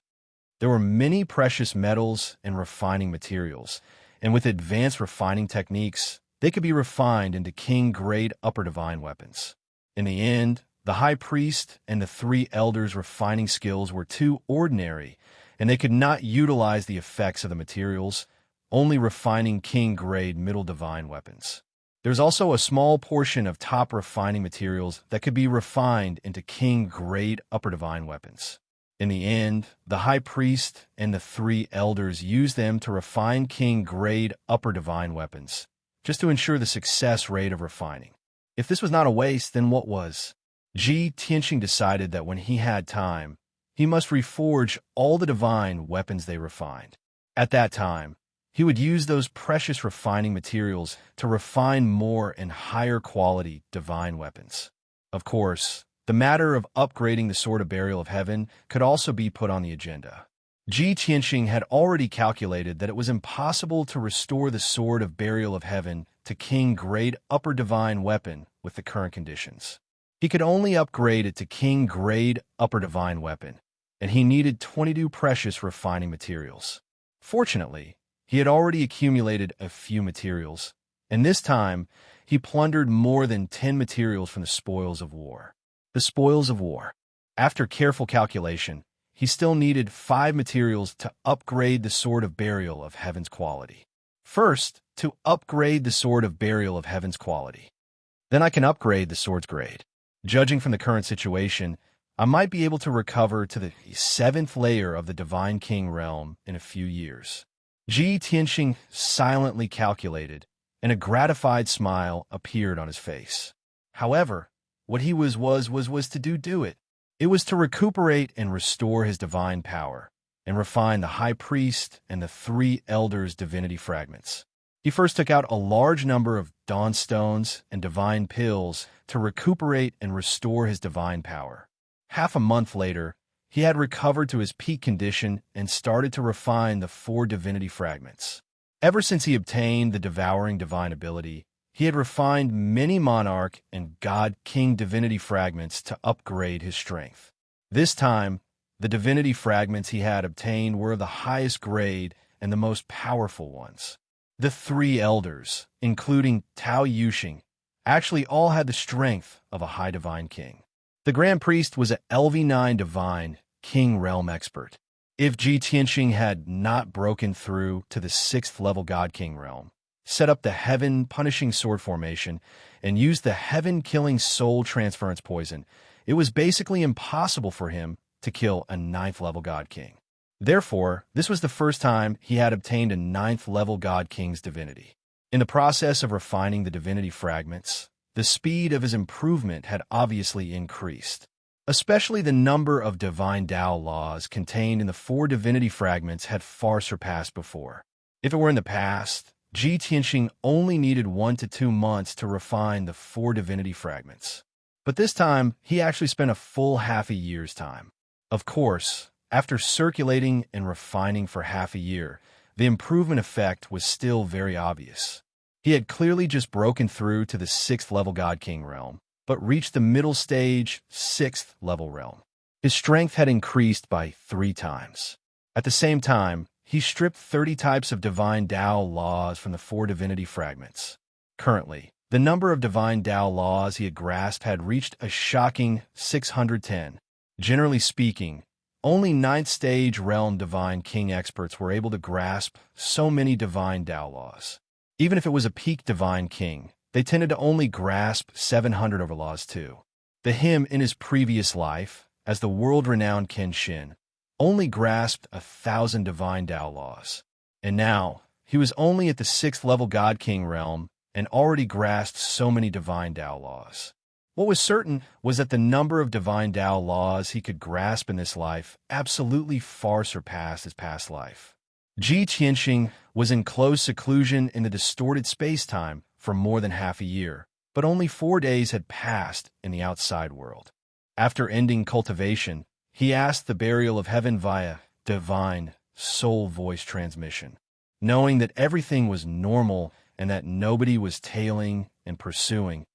There were many precious metals and refining materials, and with advanced refining techniques, they could be refined into king-grade upper divine weapons. In the end, the high priest and the three elders' refining skills were too ordinary, and they could not utilize the effects of the materials, only refining king-grade middle divine weapons. There's also a small portion of top refining materials that could be refined into king-grade upper divine weapons. In the end, the high priest and the three elders used them to refine king-grade upper divine weapons, just to ensure the success rate of refining. If this was not a waste, then what was? Ji Tianxing decided that when he had time, he must reforge all the divine weapons they refined. At that time, he would use those precious refining materials to refine more and higher quality divine weapons. Of course, the matter of upgrading the Sword of Burial of Heaven could also be put on the agenda. Ji Tianxing had already calculated that it was impossible to restore the Sword of Burial of Heaven to king-grade upper divine weapon with the current conditions. He could only upgrade it to king-grade upper divine weapon, and he needed 22 precious refining materials. Fortunately, he had already accumulated a few materials, and this time he plundered more than 10 materials from the spoils of war. The spoils of war. After careful calculation, he still needed 5 materials to upgrade the Sword of Burial of Heaven's quality. First, to upgrade the Sword of Burial of Heaven's quality. Then I can upgrade the sword's grade. Judging from the current situation, I might be able to recover to the 7th layer of the Divine King realm in a few years. Ji Tianxing silently calculated, and a gratified smile appeared on his face. However, what he was to do it. It was to recuperate and restore his divine power, and refine the high priest and the three elders' divinity fragments. He first took out a large number of dawn stones and divine pills to recuperate and restore his divine power. Half a month later, he had recovered to his peak condition and started to refine the 4 divinity fragments. Ever since he obtained the devouring divine ability, he had refined many monarch and god-king divinity fragments to upgrade his strength. This time, the divinity fragments he had obtained were of the highest grade and the most powerful ones. The 3 elders, including Tao Yuxing, actually all had the strength of a high divine king. The Grand Priest was an LV9 divine king realm expert. If Ji Tianxing had not broken through to the 6th level God King realm, set up the heaven-punishing sword formation, and used the heaven-killing soul transference poison, it was basically impossible for him to kill a 9th level God King. Therefore, this was the first time he had obtained a 9th level God King's divinity. In the process of refining the divinity fragments, the speed of his improvement had obviously increased. Especially the number of divine Tao laws contained in the 4 divinity fragments had far surpassed before. If it were in the past, Ji Tianxing only needed 1 to 2 months to refine the 4 divinity fragments. But this time, he actually spent a full half a year's time. Of course, after circulating and refining for half a year, the improvement effect was still very obvious. He had clearly just broken through to the 6th level God King realm, but reached the middle stage 6th level realm. His strength had increased by 3 times. At the same time, he stripped 30 types of divine Tao laws from the 4 divinity fragments. Currently, the number of divine Tao laws he had grasped had reached a shocking 610. Generally speaking, only 9th stage realm divine king experts were able to grasp so many divine Tao laws. Even if it was a peak divine king, they tended to only grasp 700 over laws too. The him in his previous life, as the world-renowned Kenshin, only grasped 1,000 divine Tao laws. And now, he was only at the 6th level God King realm and already grasped so many divine Tao laws. What was certain was that the number of divine Tao laws he could grasp in this life absolutely far surpassed his past life. Ji Tianxing was in close seclusion in the distorted space-time for more than half a year, but only 4 days had passed in the outside world. After ending cultivation, he asked the burial of heaven via divine soul voice transmission, knowing that everything was normal and that nobody was tailing and pursuing.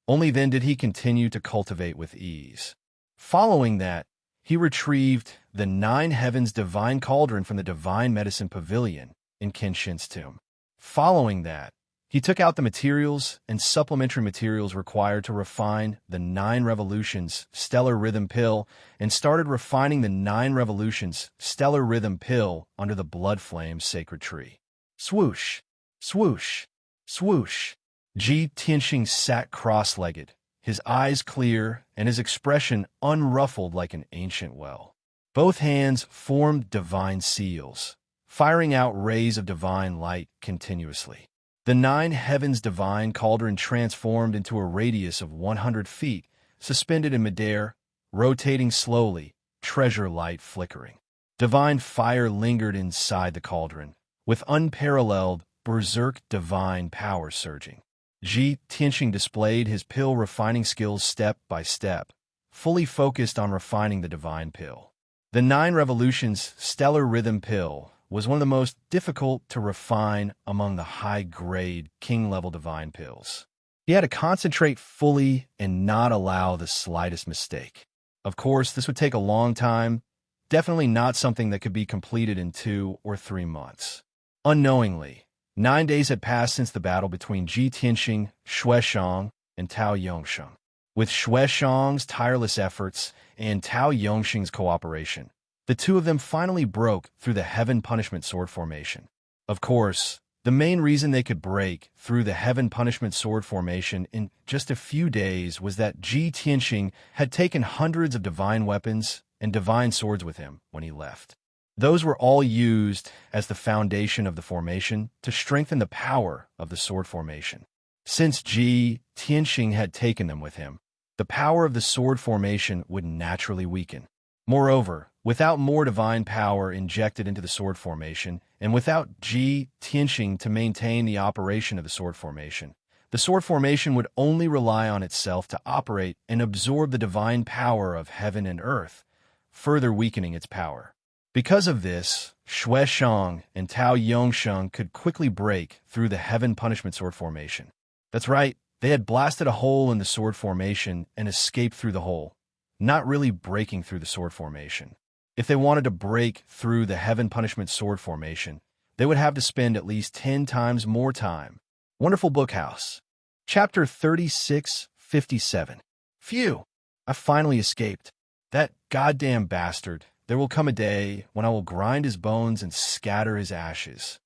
Only then did he continue to cultivate with ease. Following that, he retrieved the 9 heavens divine cauldron from the divine medicine pavilion in Kenshin's tomb. Following that, he took out the materials and supplementary materials required to refine the 9 revolutions stellar rhythm pill and started refining the 9 revolutions stellar rhythm pill under the blood flame sacred tree. Swoosh, swoosh, swoosh. Ji Tianxing sat cross-legged, his eyes clear and his expression unruffled like an ancient well. Both hands formed divine seals, firing out rays of divine light continuously. The 9 heavens divine cauldron transformed into a radius of 100 feet, suspended in midair, rotating slowly, treasure light flickering. Divine fire lingered inside the cauldron, with unparalleled, berserk divine power surging. Ji Tianxing displayed his pill refining skills step by step, fully focused on refining the divine pill. The 9 revolutions stellar rhythm pill was one of the most difficult to refine among the high-grade king-level divine pills. He had to concentrate fully and not allow the slightest mistake. Of course, this would take a long time, definitely not something that could be completed in 2 or 3 months. Unknowingly, 9 days had passed since the battle between Ji Tianxing, Xueshang, and Tao Yongsheng. With Xueshang's tireless efforts and Tao Yongxing's cooperation, the two of them finally broke through the Heaven Punishment Sword formation. Of course, the main reason they could break through the Heaven Punishment Sword formation in just a few days was that Ji Tianxing had taken hundreds of divine weapons and divine swords with him when he left. Those were all used as the foundation of the formation to strengthen the power of the sword formation. Since Ji Tianxing had taken them with him, the power of the sword formation would naturally weaken. Moreover, without more divine power injected into the sword formation, and without Ji Tianxing to maintain the operation of the sword formation, the sword formation would only rely on itself to operate and absorb the divine power of heaven and earth, further weakening its power. Because of this, Xueshang and Tao Yongsheng could quickly break through the Heaven Punishment Sword formation. That's right, they had blasted a hole in the sword formation and escaped through the hole, not really breaking through the sword formation. If they wanted to break through the Heaven Punishment Sword formation, they would have to spend at least 10 times more time. Wonderful Book House. Chapter 3657. Phew! I finally escaped. That goddamn bastard. There will come a day when I will grind his bones and scatter his ashes.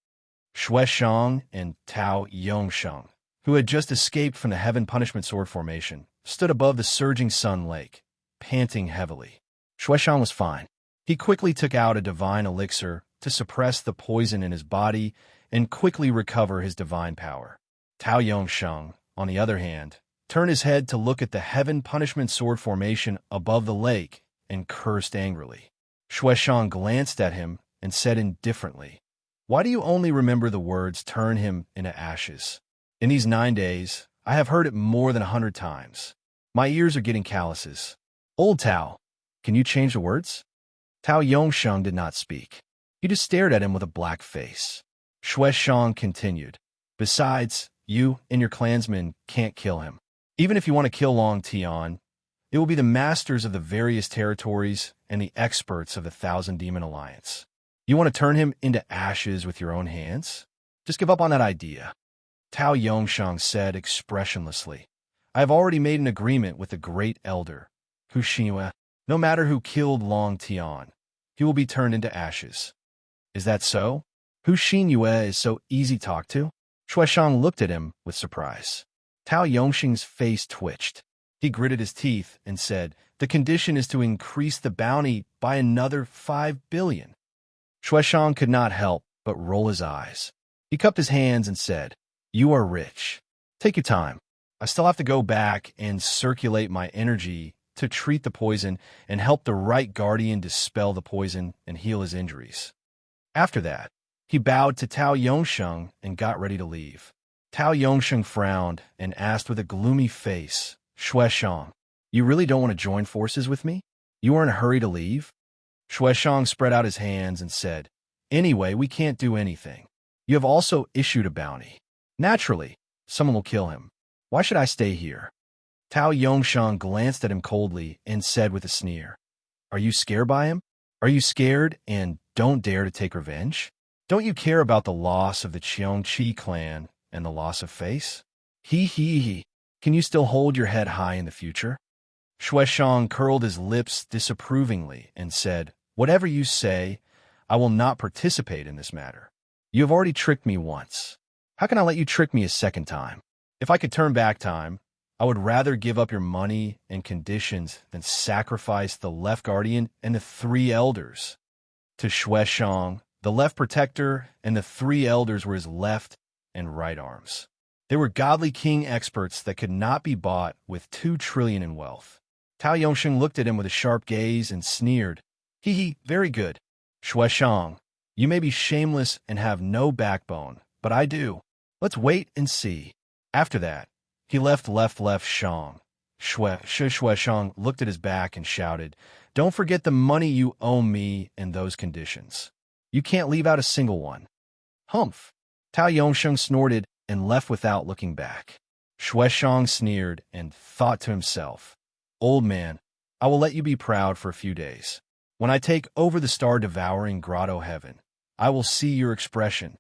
Xueshang and Tao Yongsheng, who had just escaped from the Heaven Punishment Sword formation, stood above the surging sun lake, panting heavily. Xueshang was fine. He quickly took out a divine elixir to suppress the poison in his body and quickly recover his divine power. Tao Yongsheng, on the other hand, turned his head to look at the Heaven Punishment Sword formation above the lake and cursed angrily. Xueshang glanced at him and said indifferently, "Why do you only remember the words 'turn him into ashes'? In these 9 days, I have heard it more than 100 times. My ears are getting calluses. Old Tao, can you change the words?" Tao Yongsheng did not speak. He just stared at him with a black face. Xueshang continued, "Besides, you and your clansmen can't kill him. Even if you want to kill Long Tian, it will be the masters of the various territories and the experts of the Thousand Demon Alliance. You want to turn him into ashes with your own hands? Just give up on that idea." Tao Yongsheng said expressionlessly, "I have already made an agreement with the great elder, Hu Xingyue. No matter who killed Long Tian, he will be turned into ashes." "Is that so? Hu Xingyue is so easy to talk to?" Xueshang looked at him with surprise. Tao Yongsheng's face twitched. He gritted his teeth and said, "The condition is to increase the bounty by another 5 billion. Xueshang could not help but roll his eyes. He cupped his hands and said, "You are rich. Take your time. I still have to go back and circulate my energy to treat the poison and help the right guardian dispel the poison and heal his injuries. After that, he bowed to Tao Yongsheng and got ready to leave. Tao Yongsheng frowned and asked with a gloomy face, Shueshang, you really don't want to join forces with me? You are in a hurry to leave? Shueshang spread out his hands and said, anyway, we can't do anything. You have also issued a bounty. Naturally, someone will kill him. Why should I stay here? Tao Yongsheng glanced at him coldly and said with a sneer, are you scared by him? Are you scared and don't dare to take revenge? Don't you care about the loss of the Qiongqi clan and the loss of face? He. Can you still hold your head high in the future? Shueshang curled his lips disapprovingly and said, whatever you say, I will not participate in this matter. You have already tricked me once. How can I let you trick me a second time? If I could turn back time, I would rather give up your money and conditions than sacrifice the left guardian and the 3 elders. To Shueshang, the left protector and the 3 elders were his left and right arms. They were godly king experts that could not be bought with 2 trillion in wealth. Tao Yongsheng looked at him with a sharp gaze and sneered, very good. Shueshang, you may be shameless and have no backbone, but I do. Let's wait and see. After that, he left Shang. Shueshang looked at his back and shouted, don't forget the money you owe me and those conditions. You can't leave out a single one. Humph. Tao Yongsheng snorted and left without looking back. Shueshang sneered and thought to himself, old man, I will let you be proud for a few days. When I take over the star-devouring grotto heaven, I will see your expression.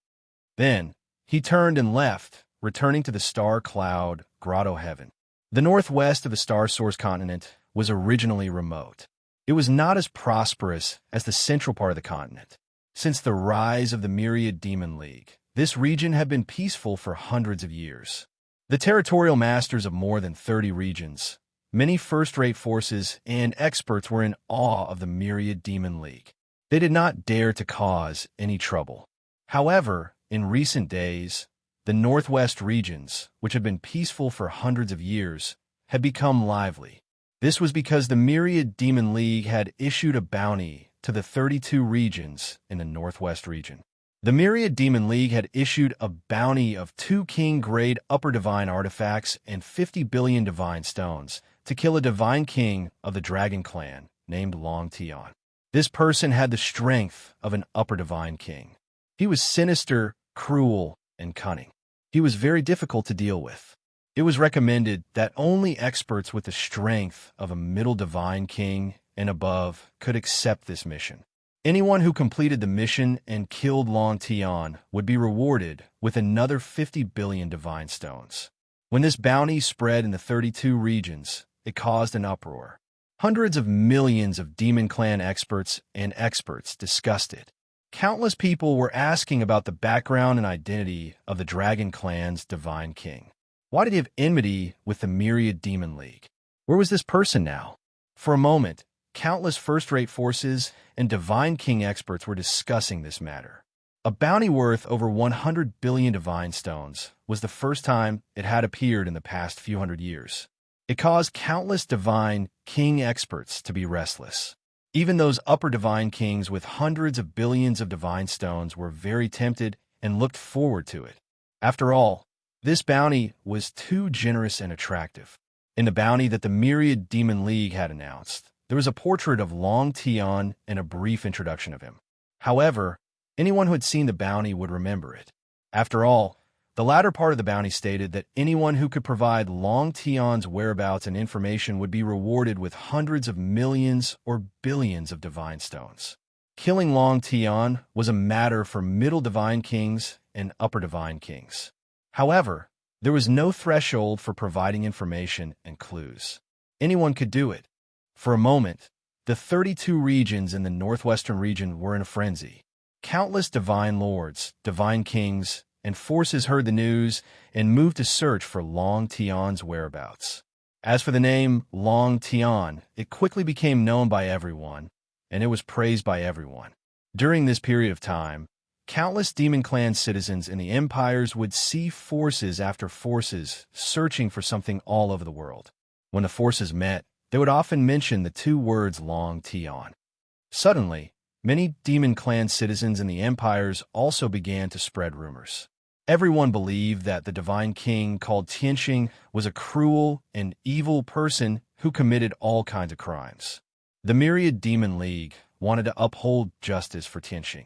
Then he turned and left, returning to the star-cloud grotto heaven. The northwest of the star-source continent was originally remote. It was not as prosperous as the central part of the continent. Since the rise of the Myriad Demon League, this region had been peaceful for hundreds of years. The territorial masters of more than 30 regions, many first-rate forces, and experts were in awe of the Myriad Demon League. They did not dare to cause any trouble. However, in recent days, the northwest regions, which had been peaceful for hundreds of years, had become lively. This was because the Myriad Demon League had issued a bounty to the 32 regions in the northwest region. The Myriad Demon League had issued a bounty of 2 king-grade upper divine artifacts and 50 billion divine stones to kill a divine king of the dragon clan named Long Tian. This person had the strength of an upper divine king. He was sinister, cruel, and cunning. He was very difficult to deal with. It was recommended that only experts with the strength of a middle divine king and above could accept this mission. Anyone who completed the mission and killed Long Tian would be rewarded with another 50 billion divine stones. When this bounty spread in the 32 regions, it caused an uproar. Hundreds of millions of Demon Clan experts and experts discussed it. Countless people were asking about the background and identity of the Dragon Clan's divine king. Why did he have enmity with the Myriad Demon League? Where was this person now? For a moment, countless first-rate forces and divine king experts were discussing this matter. A bounty worth over 100 billion divine stones was the first time it had appeared in the past few hundred years. It caused countless divine king experts to be restless. Even those upper divine kings with hundreds of billions of divine stones were very tempted and looked forward to it. After all, this bounty was too generous and attractive. In the bounty that the Myriad Demon League had announced, there was a portrait of Long Tian and a brief introduction of him. However, anyone who had seen the bounty would remember it. After all, the latter part of the bounty stated that anyone who could provide Long Tian's whereabouts and information would be rewarded with hundreds of millions or billions of divine stones. Killing Long Tian was a matter for middle divine kings and upper divine kings. However, there was no threshold for providing information and clues. Anyone could do it. For a moment, the 32 regions in the northwestern region were in a frenzy. Countless divine lords, divine kings, and forces heard the news and moved to search for Long Tian's whereabouts. As for the name Long Tian, it quickly became known by everyone, and it was praised by everyone. During this period of time, Countless Demon Clan citizens in the empires would see forces after forces searching for something all over the world. When the forces met, they would often mention the two words Long Tion. Suddenly, many Demon Clan citizens in the empires also began to spread rumors. Everyone believed that the divine king called Tianxing was a cruel and evil person who committed all kinds of crimes. The Myriad Demon League wanted to uphold justice for Tianxing.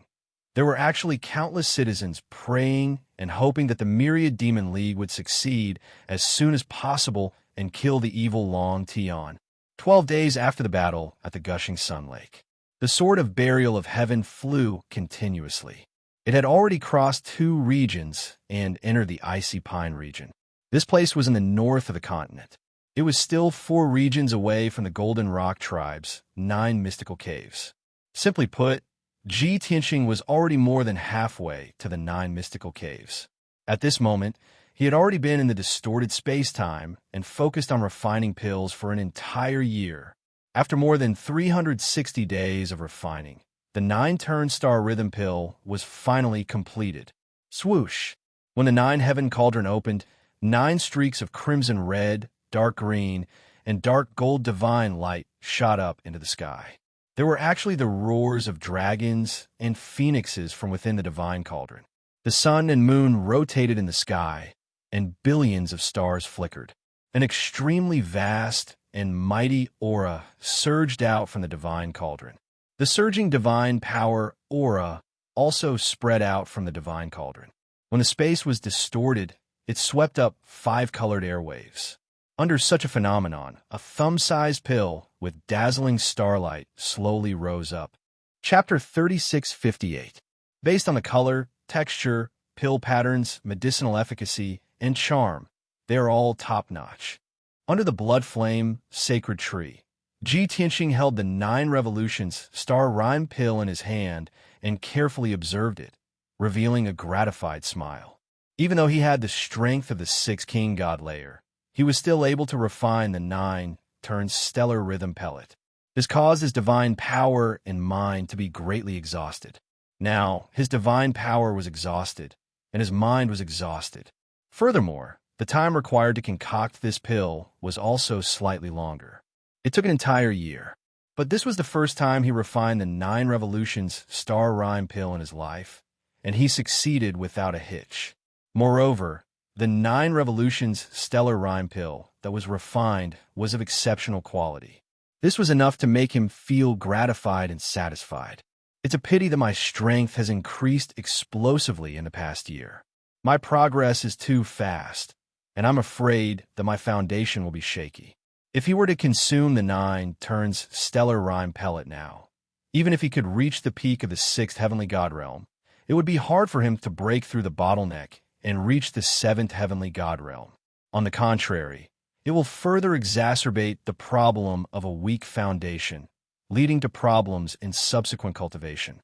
There were actually countless citizens praying and hoping that the Myriad Demon League would succeed as soon as possible and kill the evil Long Tion. 12 days after the battle at the Gushing Sun Lake, the Sword of Burial of Heaven flew continuously. It had already crossed 2 regions and entered the Icy Pine region. This place was in the north of the continent. It was still 4 regions away from the Golden Rock Tribe's 9 mystical caves. Simply put, Ji Tianxing was already more than halfway to the 9 mystical caves. At this moment, he had already been in the distorted space-time and focused on refining pills for an entire year. After more than 360 days of refining, the 9-turn-star rhythm pill was finally completed. Swoosh! When the 9 heaven cauldron opened, 9 streaks of crimson red, dark green, and dark gold divine light shot up into the sky. There were actually the roars of dragons and phoenixes from within the divine cauldron. The sun and moon rotated in the sky, and billions of stars flickered. An extremely vast and mighty aura surged out from the divine cauldron. The surging divine power aura also spread out from the divine cauldron. When the space was distorted, it swept up 5-colored airwaves. Under such a phenomenon, a thumb-sized pill with dazzling starlight slowly rose up. Chapter 3658. Based on the color, texture, pill patterns, medicinal efficacy, and charm, they are all top-notch. Under the blood flame, sacred tree, Ji Tianxing held the 9 revolutions star rhyme pill in his hand and carefully observed it, revealing a gratified smile. Even though he had the strength of the 6 king god layer, he was still able to refine the 9-turn-stellar rhythm pellet. This caused his divine power and mind to be greatly exhausted. Now, his divine power was exhausted, and his mind was exhausted. Furthermore, the time required to concoct this pill was also slightly longer. It took an entire year. But this was the first time he refined the 9 revolutions star rhyme pill in his life, and he succeeded without a hitch. Moreover, the 9 revolutions stellar rhyme pill that was refined was of exceptional quality. This was enough to make him feel gratified and satisfied. It's a pity that my strength has increased explosively in the past year. My progress is too fast, and I'm afraid that my foundation will be shaky. If he were to consume the 9-turns-stellar rhyme pellet now, even if he could reach the peak of the 6th heavenly god realm, it would be hard for him to break through the bottleneck and reach the 7th heavenly god realm. On the contrary, it will further exacerbate the problem of a weak foundation, leading to problems in subsequent cultivation.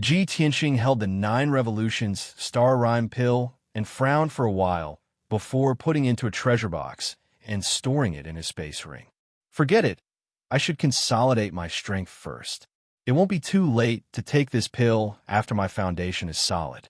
Ji Tianxing held the 9 revolutions star rhyme pill and frowned for a while before putting it into a treasure box and storing it in his space ring. Forget it. I should consolidate my strength first. It won't be too late to take this pill after my foundation is solid.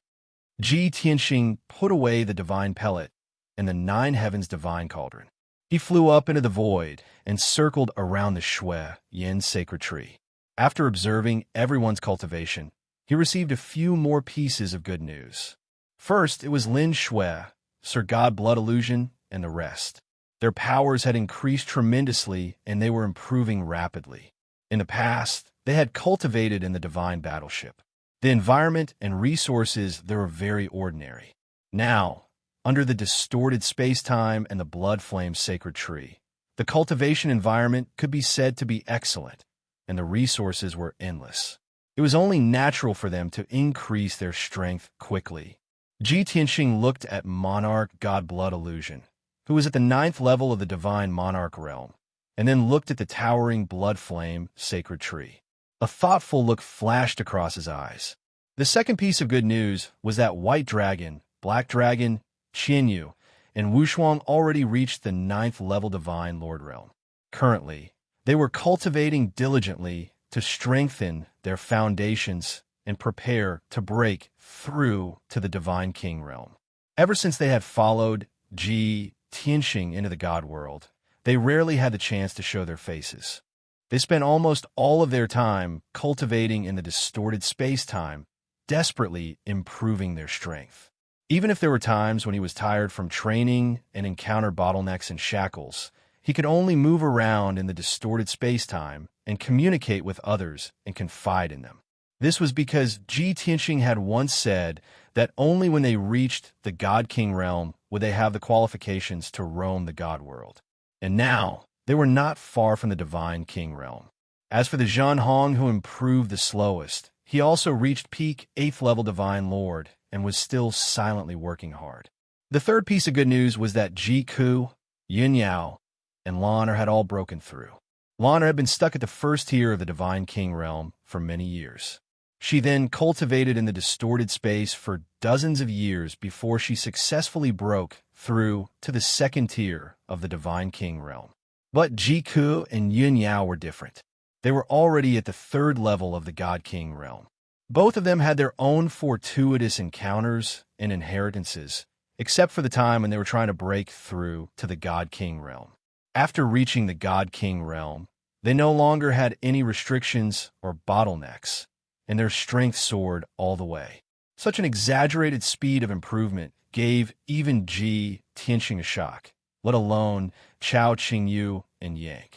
Ji Tianxing put away the divine pellet and the 9 heavens divine cauldron. He flew up into the void and circled around the Shui Yin sacred tree. After observing everyone's cultivation, he received a few more pieces of good news. First, it was Lin Shui, Sir God Blood Illusion, and the rest. Their powers had increased tremendously, and they were improving rapidly. In the past, they had cultivated in the divine battleship. The environment and resources there were very ordinary. Now, under the distorted space-time and the blood flame sacred tree, the cultivation environment could be said to be excellent, and the resources were endless. It was only natural for them to increase their strength quickly. Ji Tianxing looked at Monarch God Blood Illusion, who was at the 9th level of the divine monarch realm, and then looked at the towering blood flame sacred tree. A thoughtful look flashed across his eyes. The second piece of good news was that White Dragon, Black Dragon, Qianyu, and Wushuang already reached the 9th level divine lord realm. Currently, they were cultivating diligently to strengthen their foundations and prepare to break through to the Divine King realm. Ever since they had followed Ji Tianxing into the God world, they rarely had the chance to show their faces. They spent almost all of their time cultivating in the distorted space-time, desperately improving their strength. Even if there were times when he was tired from training and encountered bottlenecks and shackles, he could only move around in the distorted space-time and communicate with others and confide in them. This was because Ji Tianxing had once said that only when they reached the God King realm would they have the qualifications to roam the God world. And now, they were not far from the Divine King realm. As for the Zhan Hong who improved the slowest, he also reached peak 8th level Divine Lord and was still silently working hard. The third piece of good news was that Ji Ku, Yun Yao, and Lan'er had all broken through. Lan'er had been stuck at the first tier of the Divine King realm for many years. She then cultivated in the distorted space for dozens of years before she successfully broke through to the second tier of the Divine King realm. But Ji Ku and Yun Yao were different. They were already at the third level of the God King realm. Both of them had their own fortuitous encounters and inheritances, except for the time when they were trying to break through to the God King realm. After reaching the God King realm, they no longer had any restrictions or bottlenecks, and their strength soared all the way. Such an exaggerated speed of improvement gave even Ji Tianxing a shock, let alone Chao Qingyu and Yang.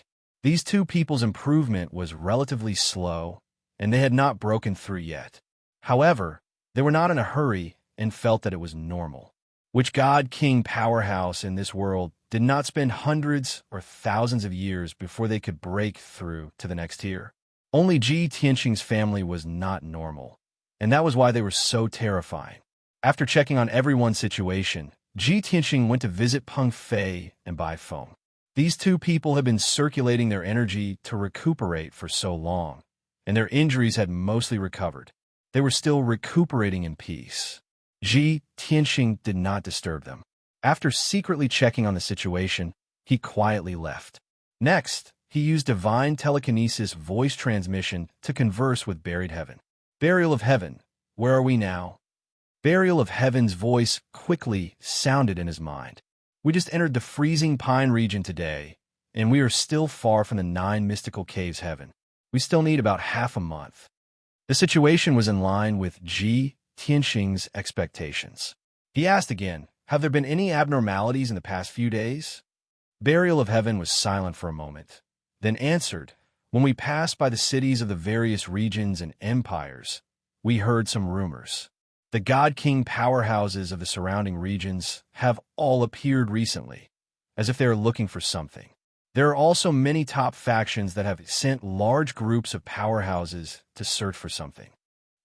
These two people's improvement was relatively slow, and they had not broken through yet. However, they were not in a hurry and felt that it was normal. Which God King powerhouse in this world did not spend hundreds or thousands of years before they could break through to the next tier? Only Ji Tianxing's family was not normal, and that was why they were so terrifying. After checking on everyone's situation, Ji Tianxing went to visit Peng Fei and Bai Feng. These two people had been circulating their energy to recuperate for so long, and their injuries had mostly recovered. They were still recuperating in peace. Ji Tianxing did not disturb them. After secretly checking on the situation, he quietly left. Next, he used divine telekinesis voice transmission to converse with Buried Heaven. Burial of Heaven, where are we now? Burial of Heaven's voice quickly sounded in his mind. We just entered the freezing pine region today, and we are still far from the 9 mystical caves heaven. We still need about half a month. The situation was in line with Ji Tianxing's expectations. He asked again, have there been any abnormalities in the past few days? Burial of Heaven was silent for a moment, then answered, when we passed by the cities of the various regions and empires, we heard some rumors. The God King powerhouses of the surrounding regions have all appeared recently, as if they are looking for something. There are also many top factions that have sent large groups of powerhouses to search for something.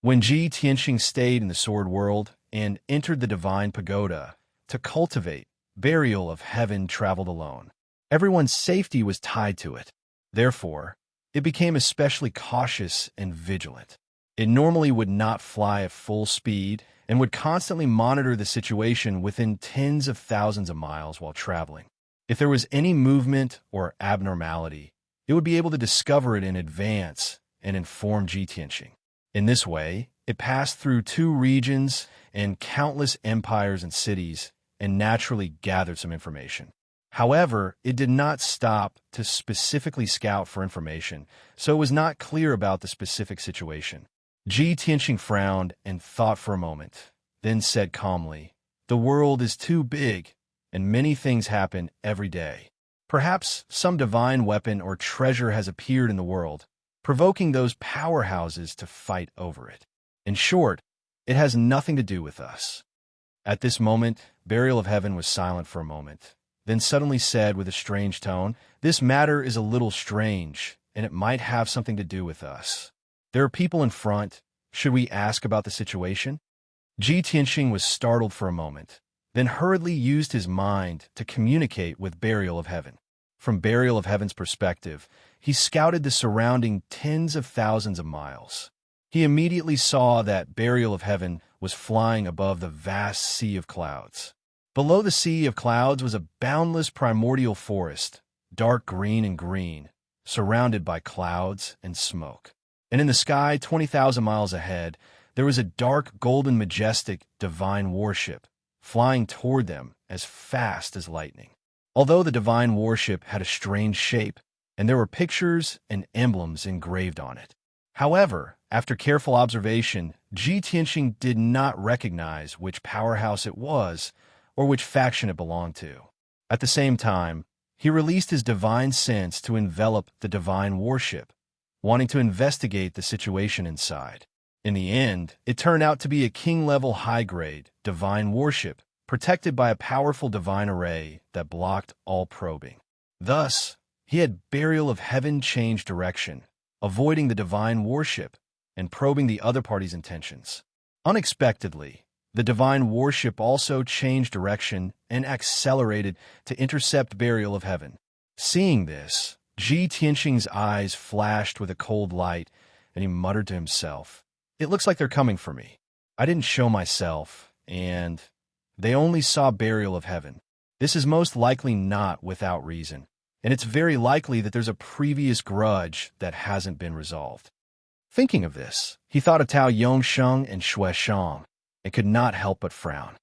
When Ji Tianxing stayed in the Sword World and entered the Divine Pagoda to cultivate, Burial of Heaven traveled alone. Everyone's safety was tied to it. Therefore, it became especially cautious and vigilant. It normally would not fly at full speed and would constantly monitor the situation within tens of thousands of miles while traveling. If there was any movement or abnormality, it would be able to discover it in advance and inform Ji Tianxing. In this way, it passed through 2 regions and countless empires and cities and naturally gathered some information. However, it did not stop to specifically scout for information, so it was not clear about the specific situation. Ji Tianxing frowned and thought for a moment, then said calmly, the world is too big, and many things happen every day. Perhaps some divine weapon or treasure has appeared in the world, provoking those powerhouses to fight over it. In short, it has nothing to do with us. At this moment, Burial of Heaven was silent for a moment, then suddenly said with a strange tone, this matter is a little strange, and it might have something to do with us. There are people in front. Should we ask about the situation? Ji Tianxing was startled for a moment, then hurriedly used his mind to communicate with Burial of Heaven. From Burial of Heaven's perspective, he scouted the surrounding tens of thousands of miles. He immediately saw that Burial of Heaven was flying above the vast sea of clouds. Below the sea of clouds was a boundless primordial forest, dark green and green, surrounded by clouds and smoke. and in the sky 20,000 miles ahead, there was a dark, golden, majestic, divine warship, flying toward them as fast as lightning. Although the divine warship had a strange shape, and there were pictures and emblems engraved on it. However, after careful observation, Ji Tianxing did not recognize which powerhouse it was or which faction it belonged to. At the same time, he released his divine sense to envelop the divine warship, wanting to investigate the situation inside. In the end, it turned out to be a king-level high-grade divine warship, protected by a powerful divine array that blocked all probing. Thus, he had Burial of Heaven change direction, avoiding the divine warship and probing the other party's intentions. Unexpectedly, the divine warship also changed direction and accelerated to intercept Burial of Heaven. Seeing this, Ji Tianxing's eyes flashed with a cold light, and he muttered to himself, "It looks like they're coming for me. I didn't show myself, and they only saw Burial of Heaven. This is most likely not without reason, and it's very likely that there's a previous grudge that hasn't been resolved." Thinking of this, he thought of Tao Yongsheng and Xue Shang, and could not help but frown.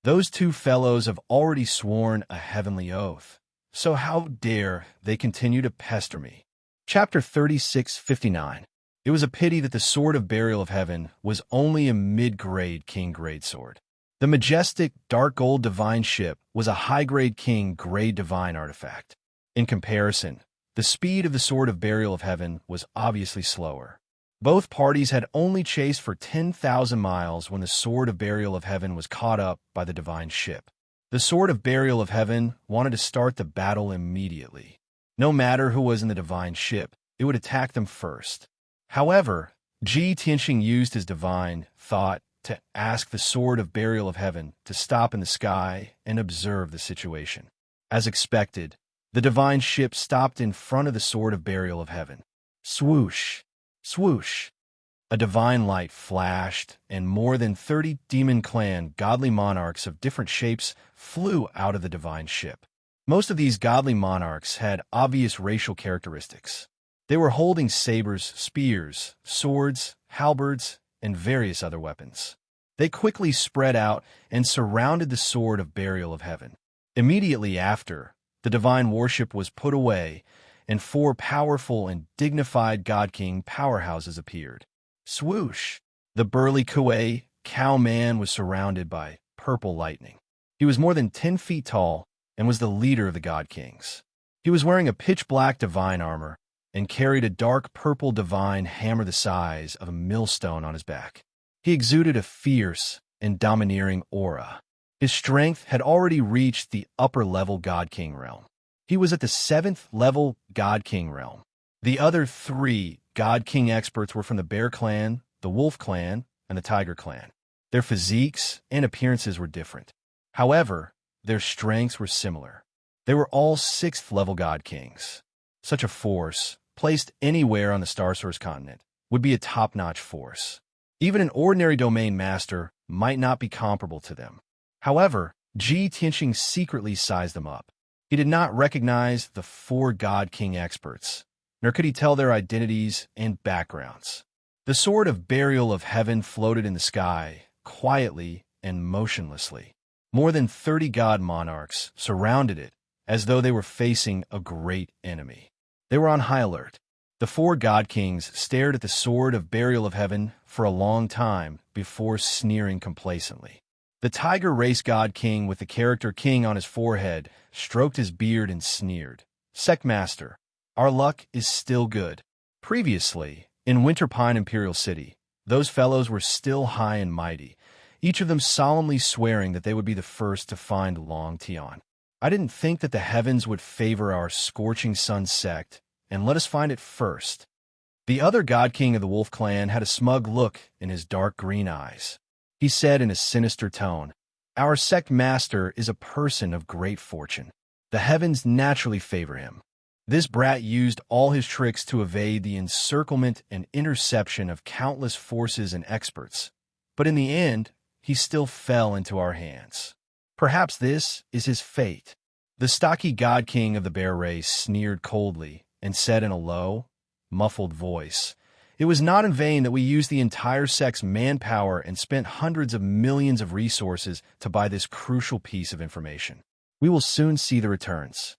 Those two fellows have already sworn a heavenly oath, so how dare they continue to pester me? Chapter 36:59. It was a pity that the Sword of Burial of Heaven was only a mid-grade king-grade sword. The majestic, dark gold divine ship was a high-grade king-grade divine artifact. In comparison, the speed of the Sword of Burial of Heaven was obviously slower. Both parties had only chased for 10,000 miles when the Sword of Burial of Heaven was caught up by the divine ship. The Sword of Burial of Heaven wanted to start the battle immediately. No matter who was in the divine ship, it would attack them first. However, Ji Tianxing used his divine thought to ask the Sword of Burial of Heaven to stop in the sky and observe the situation. As expected, the divine ship stopped in front of the Sword of Burial of Heaven. Swoosh! Swoosh! A divine light flashed, and more than 30 demon clan godly monarchs of different shapes flew out of the divine ship. Most of these godly monarchs had obvious racial characteristics. They were holding sabers, spears, swords, halberds, and various other weapons. They quickly spread out and surrounded the Sword of Burial of Heaven. Immediately after, the divine warship was put away, and 4 powerful and dignified God King powerhouses appeared. Swoosh! The burly Kuei cow man was surrounded by purple lightning. He was more than 10 feet tall and was the leader of the God Kings. He was wearing a pitch-black divine armor and carried a dark purple divine hammer the size of a millstone on his back. He exuded a fierce and domineering aura. His strength had already reached the upper-level God King realm. He was at the 7th level God King realm. The other 3 God King experts were from the Bear Clan, the Wolf Clan, and the Tiger Clan. Their physiques and appearances were different. However, their strengths were similar. They were all 6th level God Kings. Such a force, placed anywhere on the Star Source continent, would be a top-notch force. Even an ordinary domain master might not be comparable to them. However, Ji Tianxing secretly sized them up. He did not recognize the 4 God King experts, nor could he tell their identities and backgrounds. The Sword of Burial of Heaven floated in the sky, quietly and motionlessly. More than 30 god monarchs surrounded it, as though they were facing a great enemy. They were on high alert. The 4 God Kings stared at the Sword of Burial of Heaven for a long time before sneering complacently. The Tiger Race God King with the character King on his forehead stroked his beard and sneered. "Sect Master, our luck is still good." Previously, in Winterpine Imperial City, those fellows were still high and mighty, each of them solemnly swearing that they would be the first to find Long Tian. "I didn't think that the heavens would favor our Scorching Sun sect and let us find it first." The other God King of the Wolf Clan had a smug look in his dark green eyes. He said in a sinister tone, "Our sect master is a person of great fortune. The heavens naturally favor him. This brat used all his tricks to evade the encirclement and interception of countless forces and experts, but in the end, he still fell into our hands. Perhaps this is his fate." The stocky God King of the Bear race sneered coldly and said in a low, muffled voice, It was not in vain that we used the entire sect's manpower and spent hundreds of millions of resources to buy this crucial piece of information. We will soon see the returns.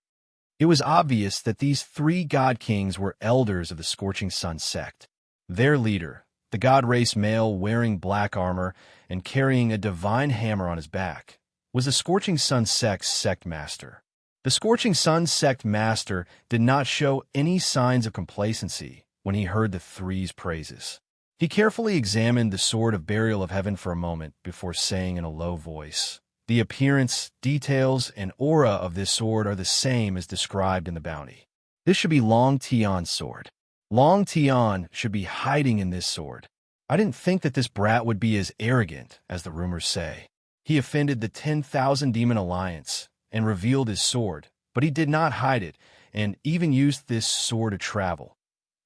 It was obvious that these three god kings were elders of the Scorching Sun sect. Their leader, the god race male wearing black armor and carrying a divine hammer on his back, was the Scorching Sun sect's sect master. The Scorching Sun sect master did not show any signs of complacency when he heard the three's praises. He carefully examined the sword of burial of heaven for a moment before saying in a low voice, "The appearance, details, and aura of this sword are the same as described in the bounty. This should be Long Tion's sword. Long Tion should be hiding in this sword. I didn't think that this brat would be as arrogant as the rumors say. He offended the 10,000 Demon Alliance and revealed his sword, but he did not hide it and even used this sword to travel.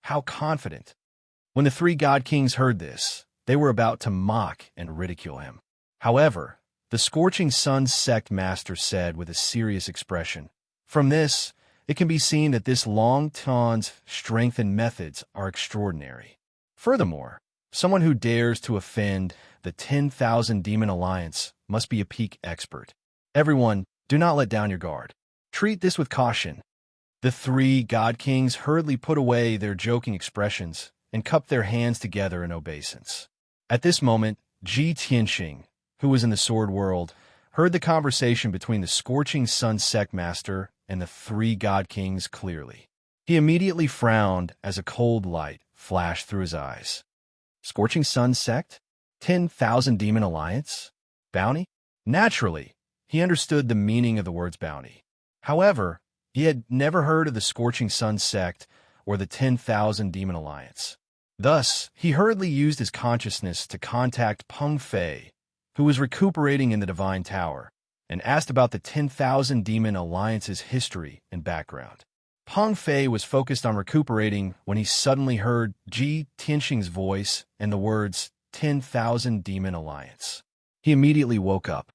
How confident!" When the three god kings heard this, they were about to mock and ridicule him. However, the Scorching Sun sect master said with a serious expression, "From this, it can be seen that this Long Tion's strength and methods are extraordinary. Furthermore, someone who dares to offend the 10,000 Demon Alliance must be a peak expert. Everyone, do not let down your guard. Treat this with caution." The three god kings hurriedly put away their joking expressions and cupped their hands together in obeisance. At this moment, Ji Tianxing, who was in the sword world, heard the conversation between the Scorching Sun sect master and the three god kings clearly. He immediately frowned as a cold light flashed through his eyes. Scorching Sun sect? 10,000 Demon Alliance? Bounty? Naturally, he understood the meaning of the words bounty. However, he had never heard of the Scorching Sun sect or the 10,000 Demon Alliance. Thus, he hurriedly used his consciousness to contact Peng Fei, who was recuperating in the Divine Tower, and asked about the 10,000 Demon Alliance's history and background. Peng Fei was focused on recuperating when he suddenly heard Ji Tianxing's voice and the words 10,000 Demon Alliance. He immediately woke up.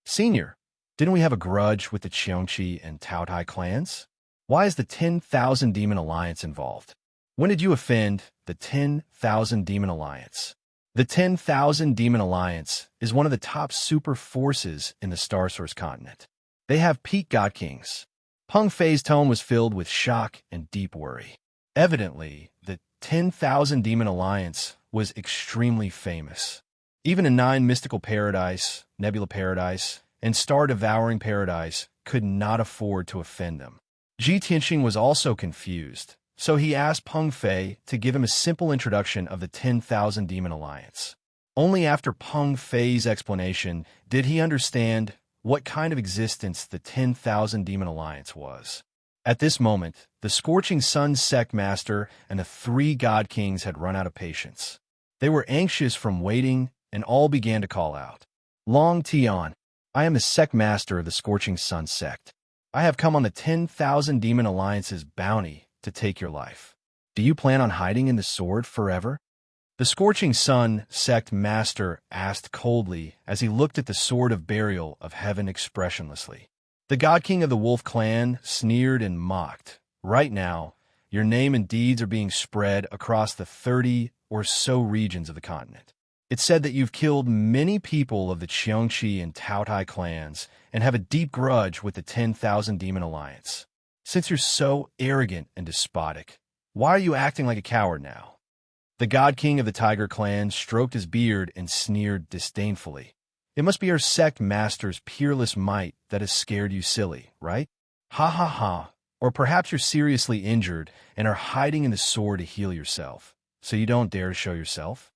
"Senior, didn't we have a grudge with the Qiongqi and Taotai clans? Why is the 10,000 Demon Alliance involved? When did you offend the 10,000 Demon Alliance?" The 10,000 Demon Alliance is one of the top super forces in the Star Source continent. They have peak god kings. Peng Fei's tone was filled with shock and deep worry. Evidently, the 10,000 Demon Alliance was extremely famous. Even a 9 Mystical Paradise, Nebula Paradise, and Star Devouring Paradise could not afford to offend them. Ji Tianxing was also confused, so he asked Peng Fei to give him a simple introduction of the 10,000 Demon Alliance. Only after Peng Fei's explanation did he understand what kind of existence the 10,000 Demon Alliance was. At this moment, the Scorching Sun sect master and the three god kings had run out of patience. They were anxious from waiting and all began to call out, "Long Tion, I am the sect master of the Scorching Sun sect. I have come on the 10,000 Demon Alliance's bounty to take your life. Do you plan on hiding in the sword forever?" The Scorching Sun sect master asked coldly as he looked at the sword of burial of heaven expressionlessly. The god king of the Wolf clan sneered and mocked. "Right now, your name and deeds are being spread across the 30 or so regions of the continent. It's said that you've killed many people of the Qiongqi and Taotai clans and have a deep grudge with the 10,000 Demon Alliance. Since you're so arrogant and despotic, why are you acting like a coward now?" The god king of the Tiger clan stroked his beard and sneered disdainfully. "It must be our sect master's peerless might that has scared you silly, right? Ha ha ha. Or perhaps you're seriously injured and are hiding in the sword to heal yourself, so you don't dare to show yourself?"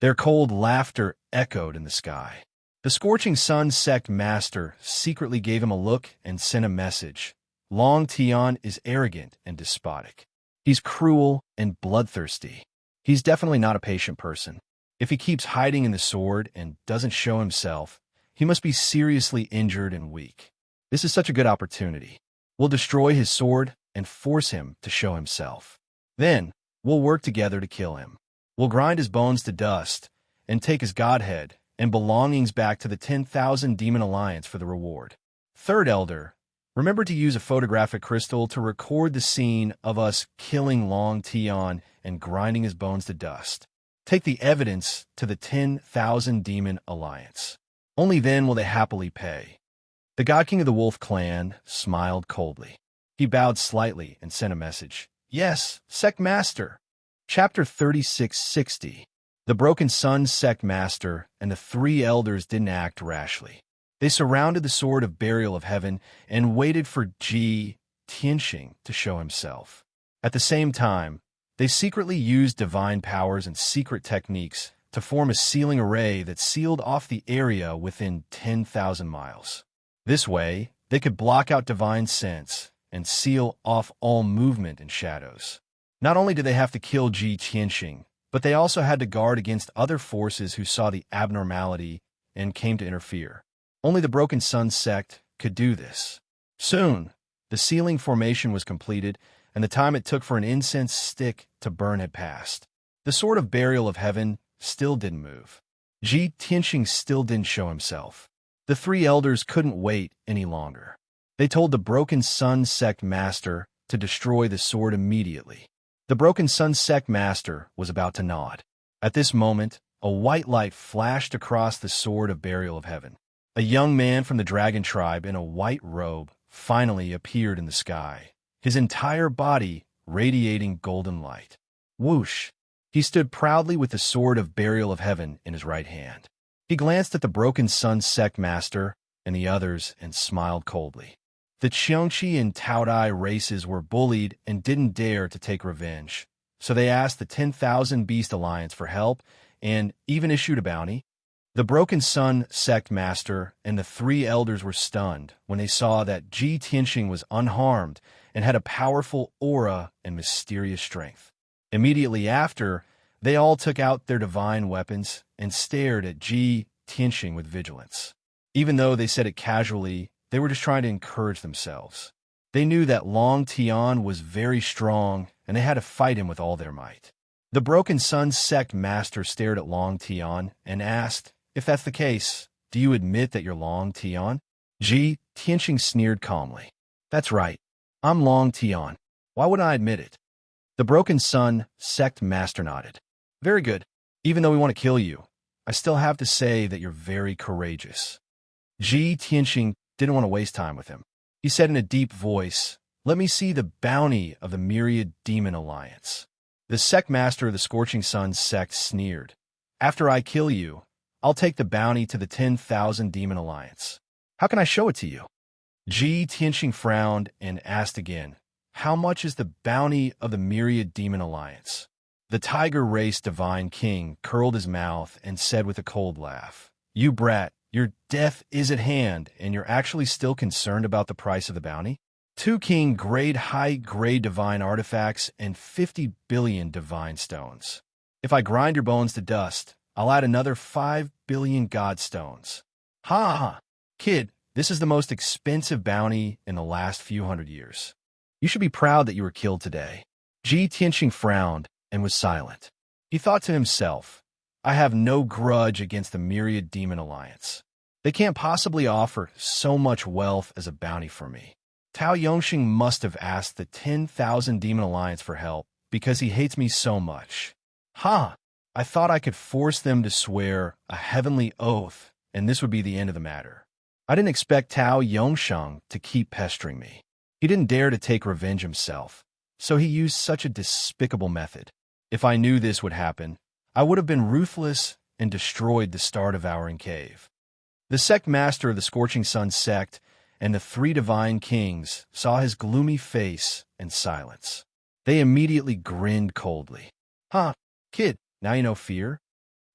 Their cold laughter echoed in the sky. The Scorching Sun sect master secretly gave him a look and sent a message. "Long Tion is arrogant and despotic. He's cruel and bloodthirsty. He's definitely not a patient person. If he keeps hiding in the sword and doesn't show himself, he must be seriously injured and weak. This is such a good opportunity. We'll destroy his sword and force him to show himself. Then, we'll work together to kill him. We'll grind his bones to dust and take his godhead and belongings back to the 10,000 Demon Alliance for the reward." Third Elder, Remember to use a photographic crystal to record the scene of us killing Long Tion and grinding his bones to dust. Take the evidence to the 10,000 Demon Alliance. Only then will they happily pay. The God King of the Wolf Clan smiled coldly. He bowed slightly and sent a message. Yes, Sect Master. Chapter 3660. The Broken Sun Sect Master and the three elders didn't act rashly. They surrounded the Sword of Burial of Heaven and waited for Ji Tianxing to show himself. At the same time, they secretly used divine powers and secret techniques to form a sealing array that sealed off the area within 10,000 miles. This way, they could block out divine sense and seal off all movement and shadows. Not only did they have to kill Ji Tianxing, but they also had to guard against other forces who saw the abnormality and came to interfere. Only the Broken Sun sect could do this. Soon, the sealing formation was completed, and the time it took for an incense stick to burn had passed. The Sword of Burial of Heaven still didn't move. Ji Tianxing still didn't show himself. The three elders couldn't wait any longer. They told the Broken Sun Sect Master to destroy the sword immediately. The Broken Sun Sect Master was about to nod. At this moment, a white light flashed across the Sword of Burial of Heaven. A young man from the Dragon Tribe in a white robe finally appeared in the sky, his entire body radiating golden light. Whoosh! He stood proudly with the Sword of Burial of Heaven in his right hand. He glanced at the Broken Sun Sect Master and the others and smiled coldly. The Qiongqi and Taodai races were bullied and didn't dare to take revenge, so they asked the 10,000 Beast Alliance for help and even issued a bounty. The Broken Sun Sect Master and the three elders were stunned when they saw that Ji Tianxing was unharmed and had a powerful aura and mysterious strength. Immediately after, they all took out their divine weapons and stared at Ji Tianxing with vigilance. Even though they said it casually, they were just trying to encourage themselves. They knew that Long Tion was very strong, and they had to fight him with all their might. The Broken Sun Sect Master stared at Long Tion and asked, "If that's the case, do you admit that you're Long Tion?" Ji Tianxing sneered calmly. "That's right. I'm Long Tion. Why would I admit it?" The Broken Sun Sect Master nodded. "Very good. Even though we want to kill you, I still have to say that you're very courageous." Ji Tianxing didn't want to waste time with him. He said in a deep voice, "Let me see the bounty of the Myriad Demon Alliance." The Sect Master of the Scorching Sun sect sneered. "After I kill you, I'll take the bounty to the 10,000 Demon Alliance. How can I show it to you?" Ji Tianxing frowned and asked again, "How much is the bounty of the Myriad Demon Alliance?" The Tiger Race Divine King curled his mouth and said with a cold laugh, "You brat, your death is at hand, and you're actually still concerned about the price of the bounty? 2 King grade high-grade divine artifacts and 50 billion divine stones. If I grind your bones to dust, I'll add another 5 billion god stones. Ha ha! Kid, this is the most expensive bounty in the last few hundred years. You should be proud that you were killed today." Ji Tianxing frowned and was silent. He thought to himself, "I have no grudge against the Myriad Demon Alliance. They can't possibly offer so much wealth as a bounty for me. Tao Yongxing must have asked the 10,000 Demon Alliance for help because he hates me so much. Ha! I thought I could force them to swear a heavenly oath, and this would be the end of the matter. I didn't expect Tao Yongsheng to keep pestering me. He didn't dare to take revenge himself, so he used such a despicable method. If I knew this would happen, I would have been ruthless and destroyed the Star-Devouring Cave." The Sect Master of the Scorching Sun sect and the 3 Divine Kings saw his gloomy face and silence. They immediately grinned coldly. "Huh, kid, now you know fear?"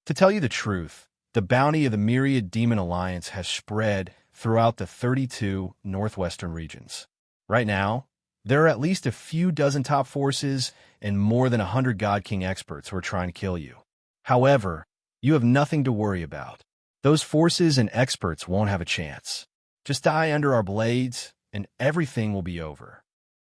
To tell you the truth, the bounty of the Myriad Demon Alliance has spread throughout the 32 northwestern regions. Right now, there are at least a few dozen top forces and more than 100 God King experts who are trying to kill you. However, you have nothing to worry about. Those forces and experts won't have a chance. Just die under our blades, and everything will be over.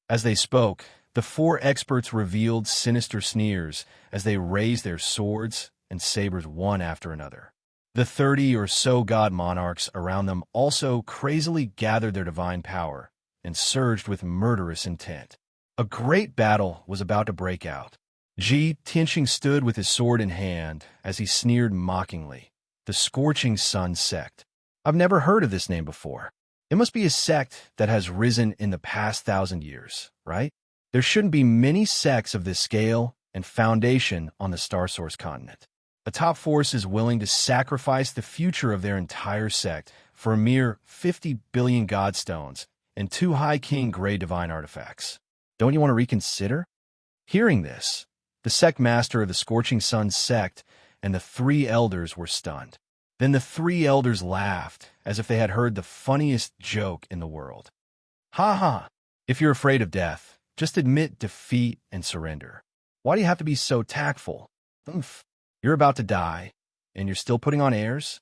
As they spoke, the 4 experts revealed sinister sneers as they raised their swords and sabers one after another. The 30 or so god monarchs around them also crazily gathered their divine power, and surged with murderous intent. A great battle was about to break out. Ji Tianqing stood with his sword in hand as he sneered mockingly. The Scorching Sun Sect. I've never heard of this name before. It must be a sect that has risen in the past 1,000 years, right? There shouldn't be many sects of this scale and foundation on the Star Source continent. A top force is willing to sacrifice the future of their entire sect for a mere 50 billion godstones and 2 High King Grey Divine artifacts. Don't you want to reconsider? Hearing this, the sect master of the Scorching Sun sect and the 3 elders were stunned. Then the 3 elders laughed as if they had heard the funniest joke in the world. Ha ha! If you're afraid of death, just admit defeat and surrender. Why do you have to be so tactful? Oomph. You're about to die, and you're still putting on airs?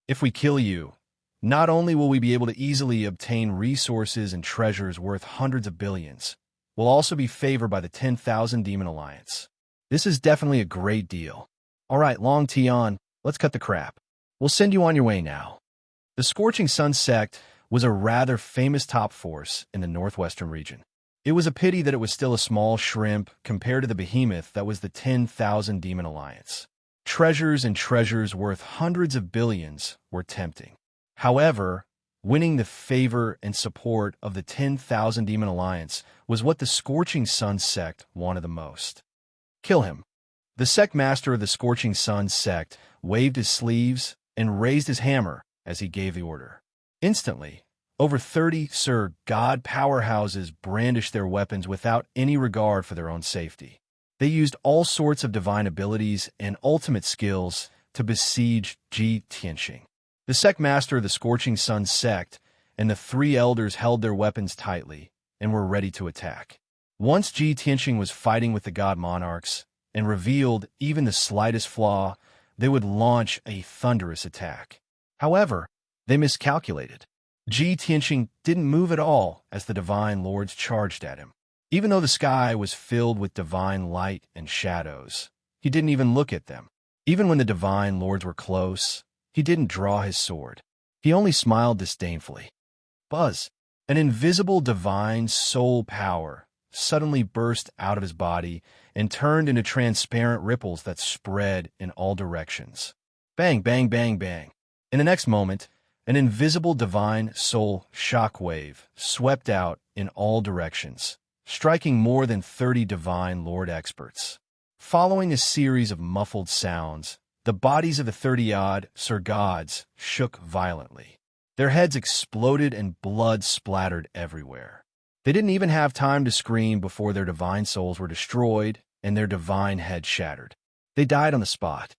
If we kill you, not only will we be able to easily obtain resources and treasures worth hundreds of billions, we'll also be favored by the 10,000 Demon Alliance. This is definitely a great deal. All right, Long Tian, let's cut the crap. We'll send you on your way now. The Scorching Sun sect was a rather famous top force in the northwestern region. It was a pity that it was still a small shrimp compared to the behemoth that was the 10,000 Demon Alliance. Treasures and treasures worth hundreds of billions were tempting. However, winning the favor and support of the 10,000 Demon Alliance was what the Scorching Sun sect wanted the most. Kill him. The sect master of the Scorching Sun sect waved his sleeves and raised his hammer as he gave the order. Instantly, over 30 Sir God powerhouses brandished their weapons without any regard for their own safety. They used all sorts of divine abilities and ultimate skills to besiege Ji Tianqing. The sect master of the Scorching Sun sect and the 3 elders held their weapons tightly and were ready to attack. Once Ji Tianqing was fighting with the god monarchs and revealed even the slightest flaw, they would launch a thunderous attack. However, they miscalculated. Ji Tianqing didn't move at all as the divine lords charged at him. Even though the sky was filled with divine light and shadows, he didn't even look at them. Even when the divine lords were close, he didn't draw his sword. He only smiled disdainfully. Buzz, an invisible divine soul power, suddenly burst out of his body and turned into transparent ripples that spread in all directions. Bang, bang, bang, bang. In the next moment, an invisible divine soul shockwave swept out in all directions, striking more than 30 divine lord experts. Following a series of muffled sounds, the bodies of the 30-odd Sir Gods shook violently. Their heads exploded and blood splattered everywhere. They didn't even have time to scream before their divine souls were destroyed and their divine heads shattered. They died on the spot.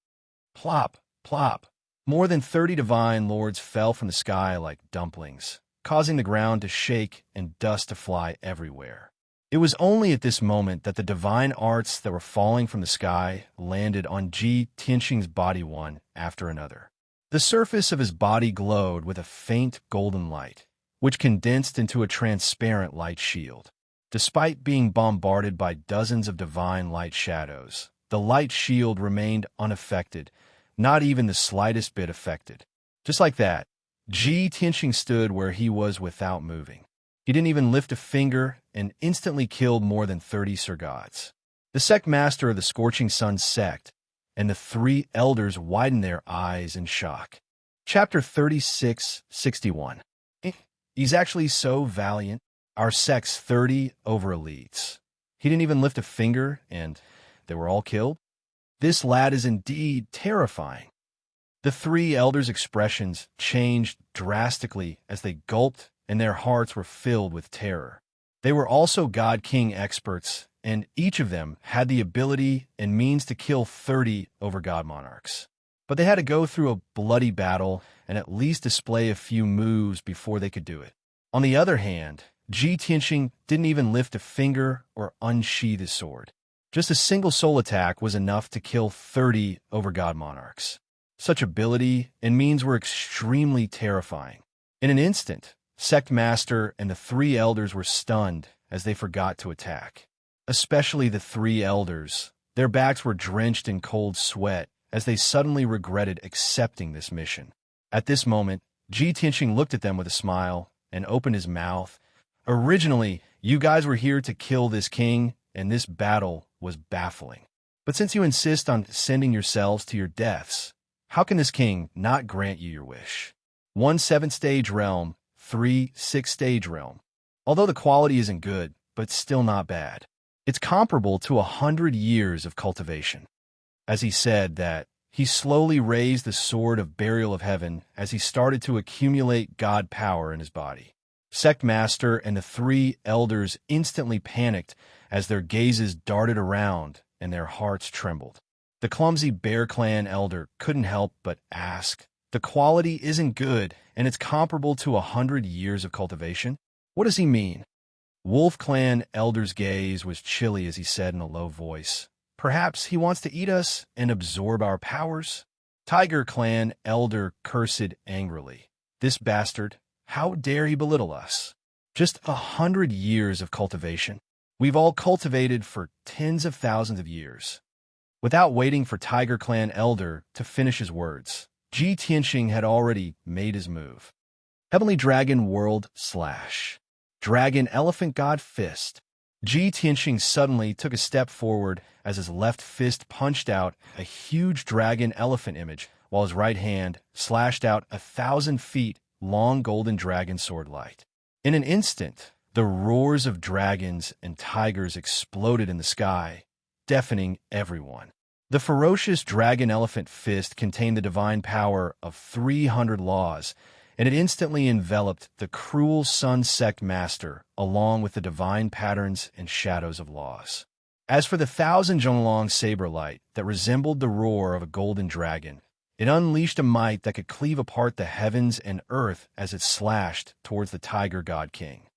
Plop, plop. More than 30 divine lords fell from the sky like dumplings, causing the ground to shake and dust to fly everywhere. It was only at this moment that the divine arts that were falling from the sky landed on Ji Tianqing's body one after another. The surface of his body glowed with a faint golden light, which condensed into a transparent light shield. Despite being bombarded by dozens of divine light shadows, the light shield remained unaffected, not even the slightest bit affected. Just like that, Ji Tianqing stood where he was without moving. He didn't even lift a finger and instantly killed more than 30 Sir Gods. The sect master of the Scorching Sun sect and the 3 elders widened their eyes in shock. Chapter 3661. He's actually so valiant. Our sect's 30 over elites. He didn't even lift a finger and they were all killed? This lad is indeed terrifying. The 3 elders' expressions changed drastically as they gulped and their hearts were filled with terror. They were also God King experts, and each of them had the ability and means to kill 30 over God monarchs. But they had to go through a bloody battle and at least display a few moves before they could do it. On the other hand, Ji Tianqing didn't even lift a finger or unsheath his sword. Just a single soul attack was enough to kill 30 over God monarchs. Such ability and means were extremely terrifying. In an instant, Sect Master and the 3 elders were stunned as they forgot to attack. Especially the 3 elders. Their backs were drenched in cold sweat as they suddenly regretted accepting this mission. At this moment, Ji Tianqing looked at them with a smile and opened his mouth. Originally, you guys were here to kill this king, and this battle was baffling. But since you insist on sending yourselves to your deaths, how can this king not grant you your wish? 1 7th-stage realm, 3 6th-stage realm. Although the quality isn't good, but still not bad. It's comparable to 100 years of cultivation. As he said that, he slowly raised the sword of burial of heaven as he started to accumulate God power in his body. Sect Master and the 3 elders instantly panicked as their gazes darted around and their hearts trembled. The clumsy Bear Clan elder couldn't help but ask, "The quality isn't good, and it's comparable to 100 years of cultivation? What does he mean?" Wolf Clan elder's gaze was chilly as he said in a low voice, "Perhaps he wants to eat us and absorb our powers?" Tiger Clan elder cursed angrily, "This bastard, how dare he belittle us? Just 100 years of cultivation. We've all cultivated for tens of thousands of years." Without waiting for Tiger Clan elder to finish his words, Ji Tianxing had already made his move. Heavenly Dragon World / Dragon Elephant God Fist. Ji Tianxing suddenly took a step forward as his left fist punched out a huge dragon elephant image, while his right hand slashed out 1,000 feet long golden dragon sword light. In an instant, the roars of dragons and tigers exploded in the sky, deafening everyone. The ferocious dragon elephant fist contained the divine power of 300 laws, and it instantly enveloped the cruel Sun Sect Master along with the divine patterns and shadows of laws. As for the 1,000 Zhonglong saber light that resembled the roar of a golden dragon, it unleashed a might that could cleave apart the heavens and earth as it slashed towards the Tiger God King.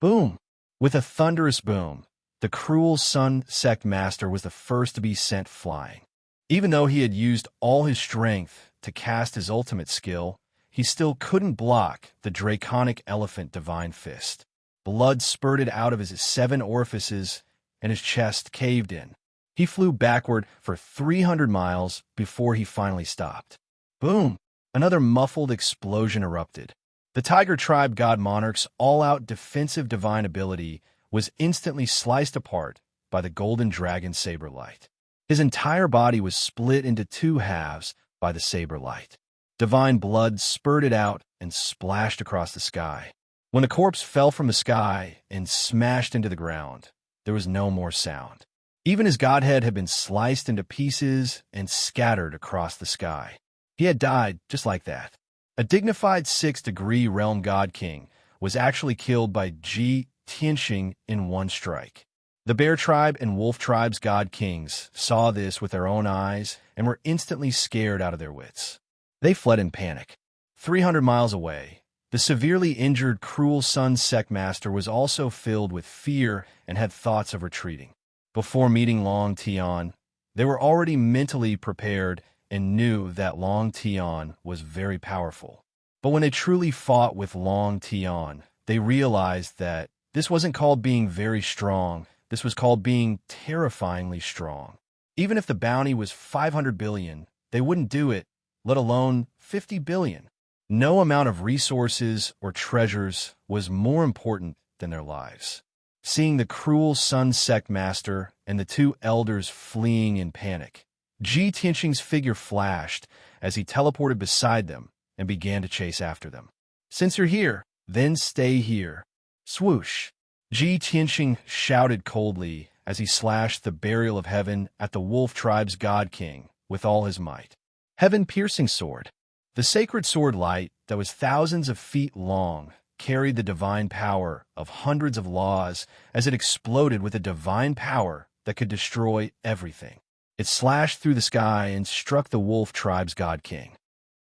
Boom! With a thunderous boom, the cruel Sun Sect Master was the first to be sent flying. Even though he had used all his strength to cast his ultimate skill, he still couldn't block the draconic elephant divine fist. Blood spurted out of his 7 orifices, and his chest caved in. He flew backward for 300 miles before he finally stopped. Boom! Another muffled explosion erupted. The Tiger Tribe God Monarch's all-out defensive divine ability was instantly sliced apart by the golden dragon saber light. His entire body was split into 2 halves by the saber light. Divine blood spurted out and splashed across the sky. When the corpse fell from the sky and smashed into the ground, there was no more sound. Even his godhead had been sliced into pieces and scattered across the sky. He had died just like that. A dignified 6th-degree realm god king was actually killed by Ji Tianxing in 1 strike. The Bear Tribe and Wolf Tribe's god kings saw this with their own eyes and were instantly scared out of their wits. They fled in panic. 300 miles away, the severely injured cruel Sun Sect Master was also filled with fear and had thoughts of retreating. Before meeting Long Tian, they were already mentally prepared and knew that Long Tian was very powerful. But when they truly fought with Long Tian, they realized that this wasn't called being very strong, this was called being terrifyingly strong. Even if the bounty was 500 billion, they wouldn't do it, let alone 50 billion. No amount of resources or treasures was more important than their lives. Seeing the cruel Sun Sect Master and the 2 elders fleeing in panic, Ji Tianxing's figure flashed as he teleported beside them and began to chase after them. "Since you're here, then stay here." Swoosh! Ji Tianxing shouted coldly as he slashed the burial of heaven at the Wolf Tribe's God King with all his might. Heaven-piercing sword. The sacred sword light that was thousands of feet long carried the divine power of hundreds of laws as it exploded with a divine power that could destroy everything. It slashed through the sky and struck the Wolf Tribe's God King.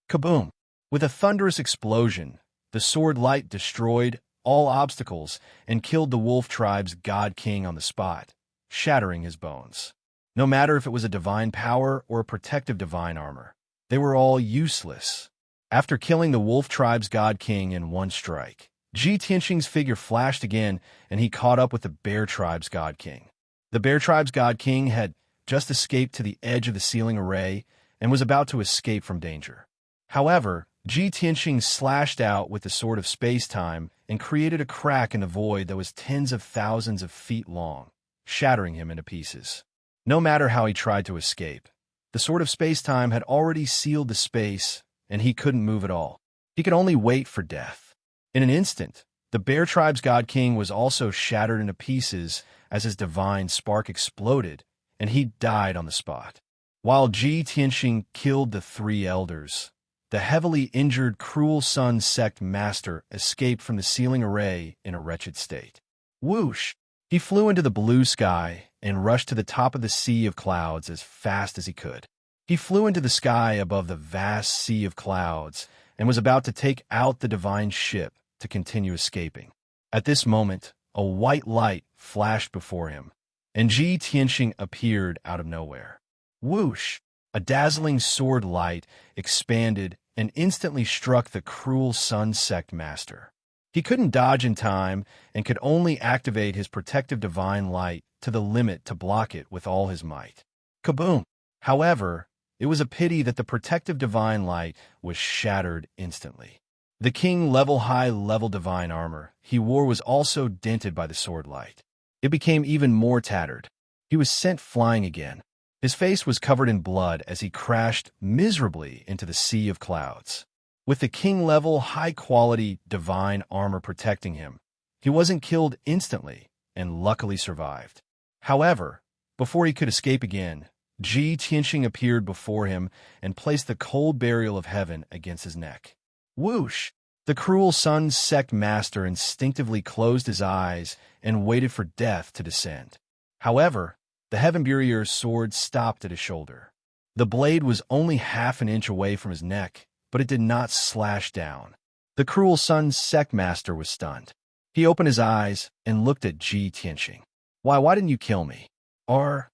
Kaboom! With a thunderous explosion, the sword light destroyed all obstacles and killed the Wolf Tribe's God King on the spot, shattering his bones. No matter if it was a divine power or a protective divine armor, they were all useless. After killing the Wolf Tribe's God King in 1 strike, Ji Tianxing's figure flashed again and he caught up with the Bear Tribe's God King. The Bear Tribe's God King had just escaped to the edge of the ceiling array and was about to escape from danger. However, Ji Tianxing slashed out with the sword of space-time and created a crack in the void that was tens of thousands of feet long, shattering him into pieces. No matter how he tried to escape, the sword of space-time had already sealed the space, and he couldn't move at all. He could only wait for death. In an instant, the Bear Tribe's God King was also shattered into pieces as his divine spark exploded, and he died on the spot. While Ji Tianxing killed the three elders, the heavily injured Cruel Sun sect master escaped from the sealing array in a wretched state. Whoosh! He flew into the blue sky and rushed to the top of the sea of clouds as fast as he could. He flew into the sky above the vast sea of clouds and was about to take out the divine ship to continue escaping. At this moment, a white light flashed before him, and Ji Tianxing appeared out of nowhere. Whoosh! A dazzling sword light expanded and instantly struck the Cruel Sun sect master. He couldn't dodge in time and could only activate his protective divine light to the limit to block it with all his might. Kaboom! However, it was a pity that the protective divine light was shattered instantly. The king high-level divine armor he wore was also dented by the sword light. It became even more tattered. He was sent flying again. His face was covered in blood as he crashed miserably into the sea of clouds. With the king-level, high-quality divine armor protecting him, he wasn't killed instantly and luckily survived. However, before he could escape again, Ji Tianxing appeared before him and placed the cold burial of heaven against his neck. Whoosh! The Cruel Sun sect master instinctively closed his eyes and waited for death to descend. However, the Heaven Barrier's sword stopped at his shoulder. The blade was only half an inch away from his neck, but it did not slash down. The Cruel Sun sect master was stunned. He opened his eyes and looked at Ji Tianxing. Why didn't you kill me? Are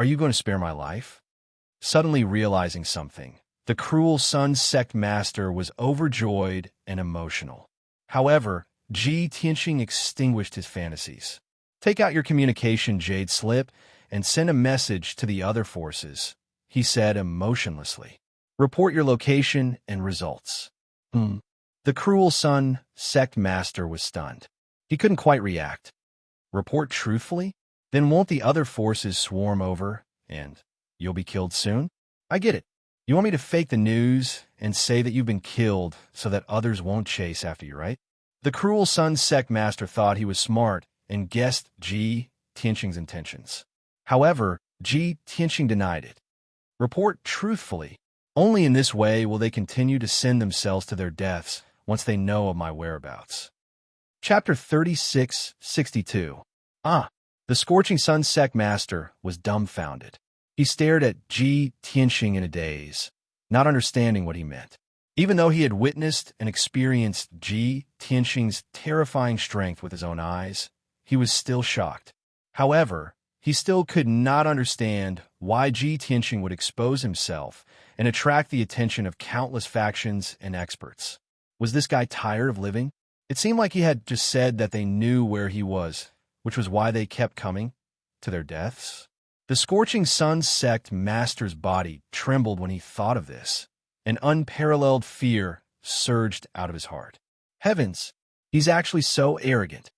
you going to spare my life? Suddenly realizing something, the Cruel Sun sect master was overjoyed and emotional. However, Ji Tianxing extinguished his fantasies. Take out your communication jade slip and send a message to the other forces, he said emotionlessly. Report your location and results. The Cruel Sun sect master was stunned. He couldn't quite react. Report truthfully? Then won't the other forces swarm over, and you'll be killed soon? I get it. You want me to fake the news and say that you've been killed so that others won't chase after you, right? The Cruel Sun sect master thought he was smart and guessed Ji Tianxing's intentions. However, Ji Tianxing denied it. Report truthfully. Only in this way will they continue to send themselves to their deaths once they know of my whereabouts. Chapter 3662. The Scorching Sun sect master was dumbfounded. He stared at Ji Tianxing in a daze, not understanding what he meant. Even though he had witnessed and experienced Ji Tianxing's terrifying strength with his own eyes, he was still shocked. However, he still could not understand why Ji Tianxing would expose himself and attract the attention of countless factions and experts. Was this guy tired of living? It seemed like he had just said that they knew where he was, which was why they kept coming to their deaths. The Scorching Sun sect master's body trembled when he thought of this. An unparalleled fear surged out of his heart. Heavens, he's actually so arrogant.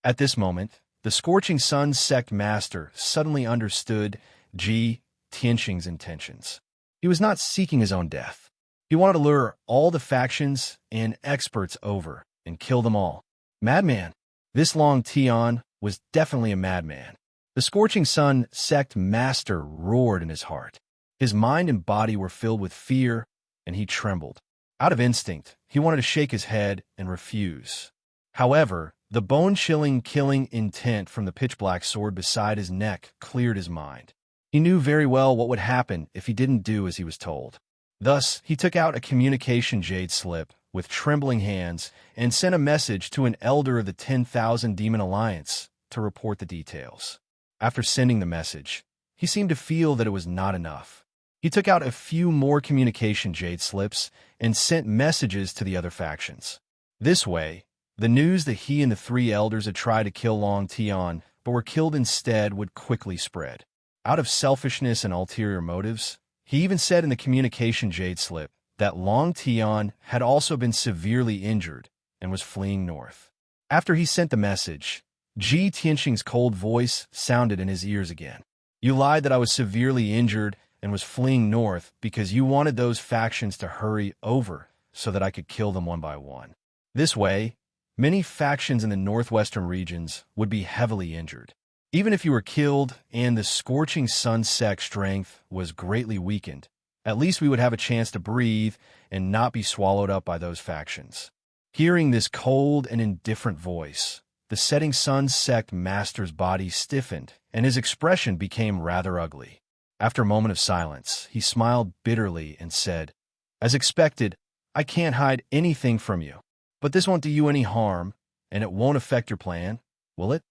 At this moment, the Scorching Sun sect master suddenly understood Ji Tianxing's intentions. He was not seeking his own death. He wanted to lure all the factions and experts over and kill them all. Madman. This Long Tian was definitely a madman. The Scorching Sun sect master roared in his heart. His mind and body were filled with fear, and he trembled. Out of instinct, he wanted to shake his head and refuse. However, the bone-chilling killing intent from the pitch-black sword beside his neck cleared his mind. He knew very well what would happen if he didn't do as he was told. Thus, he took out a communication jade slip with trembling hands and sent a message to an elder of the 10,000 Demon Alliance to report the details. After sending the message, he seemed to feel that it was not enough. He took out a few more communication jade slips and sent messages to the other factions. This way, the news that he and the three elders had tried to kill Long Tian but were killed instead would quickly spread. Out of selfishness and ulterior motives, he even said in the communication jade slip that Long Tian had also been severely injured and was fleeing north. After he sent the message, Ji Tianxing's cold voice sounded in his ears again. You lied that I was severely injured and was fleeing north because you wanted those factions to hurry over so that I could kill them one by one. This way, many factions in the northwestern regions would be heavily injured. Even if you were killed and the scorching sun sect strength was greatly weakened, at least we would have a chance to breathe and not be swallowed up by those factions. Hearing this cold and indifferent voice, the setting sun sect master's body stiffened and his expression became rather ugly. After a moment of silence, he smiled bitterly and said, As expected, I can't hide anything from you. But this won't do you any harm, and it won't affect your plan, will it?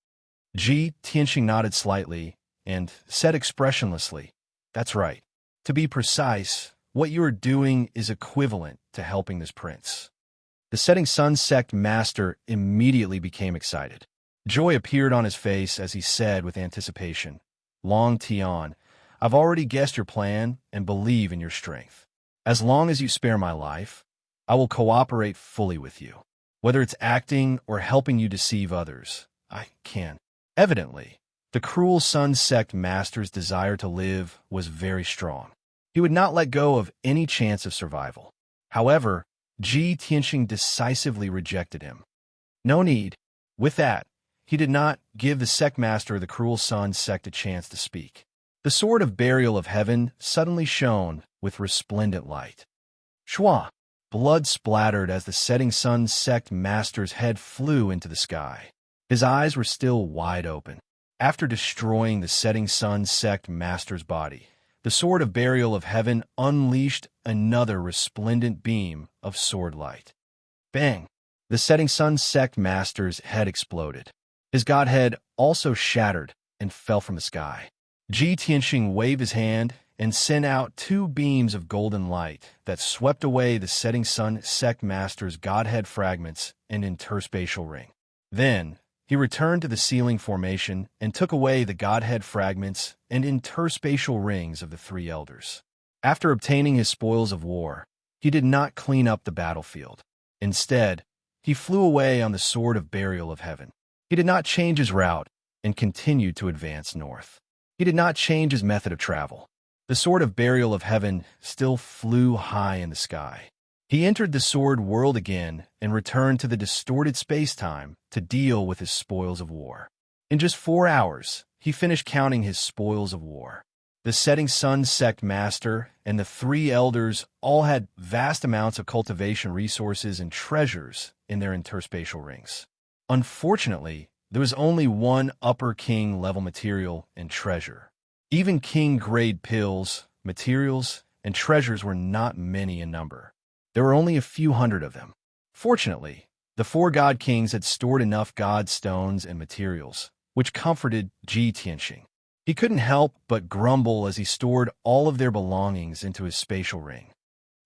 Ji Tianxing nodded slightly and said expressionlessly, That's right. To be precise, what you are doing is equivalent to helping this prince. The setting sun sect master immediately became excited. Joy appeared on his face as he said with anticipation, Long Tian, I've already guessed your plan and believe in your strength. As long as you spare my life, I will cooperate fully with you. Whether it's acting or helping you deceive others, I can. Evidently, the cruel sun sect master's desire to live was very strong. He would not let go of any chance of survival. However, Ji Tianxing decisively rejected him. No need. With that, he did not give the sect master of the cruel sun sect a chance to speak. The sword of burial of heaven suddenly shone with resplendent light. Shua! Blood splattered as the setting sun sect master's head flew into the sky. His eyes were still wide open. After destroying the setting sun sect master's body, the sword of burial of heaven unleashed another resplendent beam of sword light. Bang! The setting sun sect master's head exploded. His godhead also shattered and fell from the sky. Ji Tianxing waved his hand and sent out two beams of golden light that swept away the setting sun sect master's godhead fragments and interspatial ring. Then, he returned to the ceiling formation and took away the godhead fragments and interspatial rings of the three elders. After obtaining his spoils of war, he did not clean up the battlefield. Instead, he flew away on the sword of burial of heaven. He did not change his route and continued to advance north. He did not change his method of travel. The sword of burial of heaven still flew high in the sky. He entered the sword world again and returned to the distorted space-time to deal with his spoils of war. In just 4 hours, he finished counting his spoils of war. The setting sun sect master and the three elders all had vast amounts of cultivation resources and treasures in their interspatial rings. Unfortunately, there was only one upper king level material and treasure. Even king grade pills, materials, and treasures were not many in number. There were only a few hundred of them. Fortunately, the four god kings had stored enough god stones and materials, which comforted Ji Tianxing. He couldn't help but grumble as he stored all of their belongings into his spatial ring.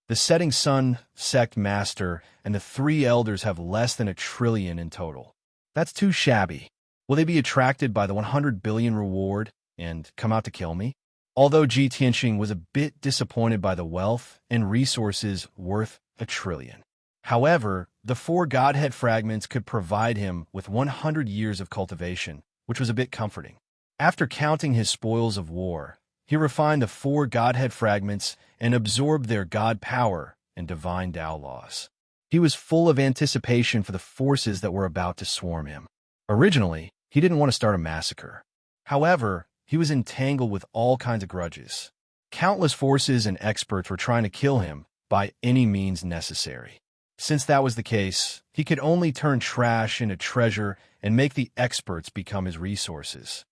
The setting sun sect master and the three elders have less than 1 trillion in total. That's too shabby. Will they be attracted by the 100 billion reward and come out to kill me? Although Ji Tianxing was a bit disappointed by the wealth and resources worth 1 trillion. However, the four godhead fragments could provide him with 100 years of cultivation, which was a bit comforting. After counting his spoils of war, he refined the four godhead fragments and absorbed their god power and divine Tao laws. He was full of anticipation for the forces that were about to swarm him. Originally, he didn't want to start a massacre. However, he was entangled with all kinds of grudges. Countless forces and experts were trying to kill him by any means necessary. Since that was the case, he could only turn trash into treasure and make the experts become his resources.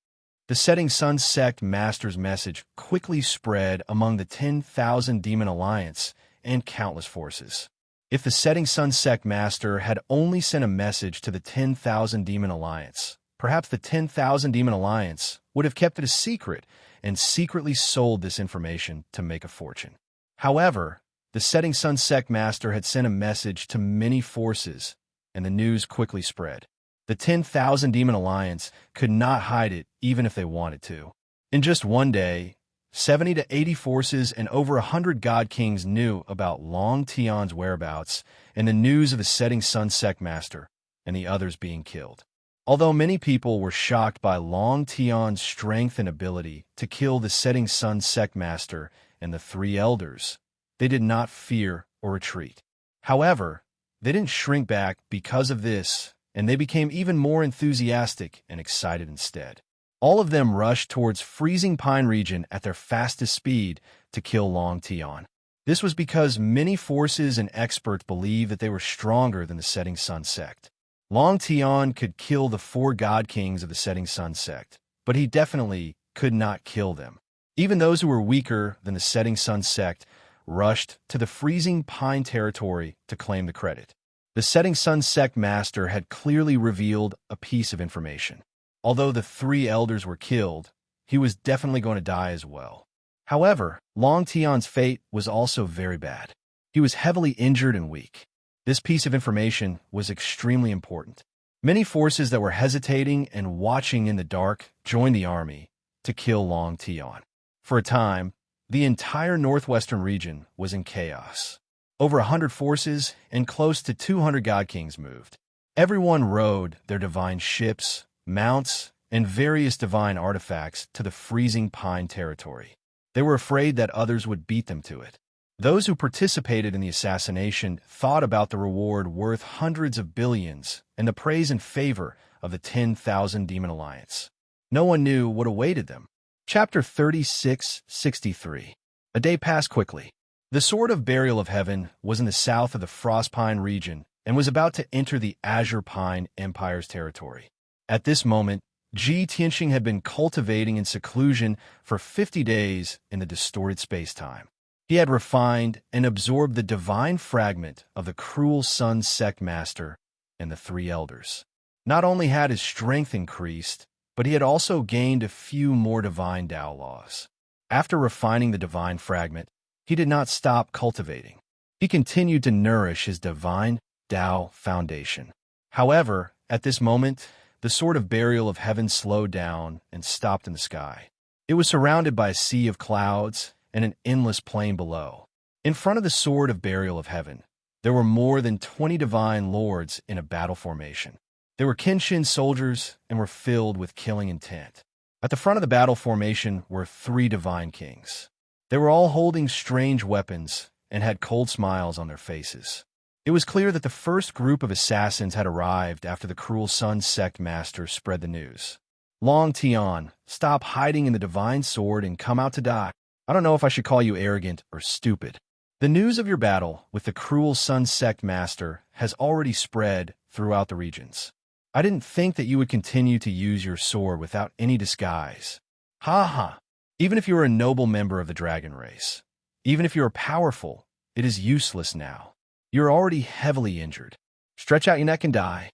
The setting sun sect master's message quickly spread among the 10,000 demon alliance and countless forces. If the setting sun sect master had only sent a message to the 10,000 demon alliance, perhaps the 10,000 demon alliance would have kept it a secret and secretly sold this information to make a fortune. However, the setting sun sect master had sent a message to many forces, and the news quickly spread. The 10,000 demon alliance could not hide it even if they wanted to. In just one day, 70 to 80 forces and over 100 god kings knew about Long Tian's whereabouts and the news of the setting sun sect master and the others being killed. Although many people were shocked by Long Tian's strength and ability to kill the setting sun sect master and the three elders, they did not fear or retreat. However, they didn't shrink back because of this, and they became even more enthusiastic and excited instead. All of them rushed towards Freezing Pine region at their fastest speed to kill Long Tian. This was because many forces and experts believed that they were stronger than the Setting Sun sect. Long Tian could kill the 4 god kings of the Setting Sun sect, but he definitely could not kill them. Even those who were weaker than the Setting Sun sect rushed to the Freezing Pine territory to claim the credit. The Setting Sun sect master had clearly revealed a piece of information. Although the 3 elders were killed, he was definitely going to die as well. However, Long Tian's fate was also very bad. He was heavily injured and weak. This piece of information was extremely important. Many forces that were hesitating and watching in the dark joined the army to kill Long Tian. For a time, the entire northwestern region was in chaos. Over 100 forces and close to 200 god kings moved. Everyone rode their divine ships, mounts, and various divine artifacts to the Freezing Pine territory. They were afraid that others would beat them to it. Those who participated in the assassination thought about the reward worth hundreds of billions and the praise and favor of the 10,000 Demon Alliance. No one knew what awaited them. Chapter 3663. A day passed quickly. The Sword of Burial of Heaven was in the south of the Frostpine region and was about to enter the Azure Pine Empire's territory. At this moment, Ji Tianxing had been cultivating in seclusion for 50 days in the distorted space-time. He had refined and absorbed the divine fragment of the cruel sun sect master and the 3 elders. Not only had his strength increased, but he had also gained a few more divine Tao laws. After refining the divine fragment, he did not stop cultivating. He continued to nourish his divine Tao foundation. However, at this moment, the Sword of Burial of Heaven slowed down and stopped in the sky. It was surrounded by a sea of clouds and an endless plain below. In front of the Sword of Burial of Heaven, there were more than 20 divine lords in a battle formation. They were Kenshin soldiers and were filled with killing intent. At the front of the battle formation were 3 divine kings. They were all holding strange weapons and had cold smiles on their faces. It was clear that the first group of assassins had arrived after the cruel sun sect master spread the news. Long Tian, stop hiding in the divine sword and come out to die. I don't know if I should call you arrogant or stupid. The news of your battle with the cruel sun sect master has already spread throughout the regions. I didn't think that you would continue to use your sword without any disguise. Ha ha! Even if you are a noble member of the dragon race, even if you are powerful, it is useless now. You're already heavily injured. Stretch out your neck and die.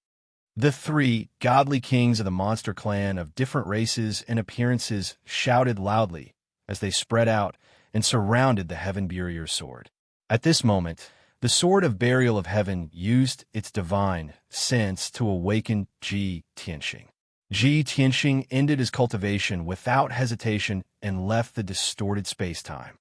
The 3 godly kings of the monster clan of different races and appearances shouted loudly as they spread out and surrounded the Heaven Barrier's sword. At this moment, the Sword of Burial of Heaven used its divine sense to awaken Ji Tianxing. Ji Tianxing ended his cultivation without hesitation and left the distorted space-time.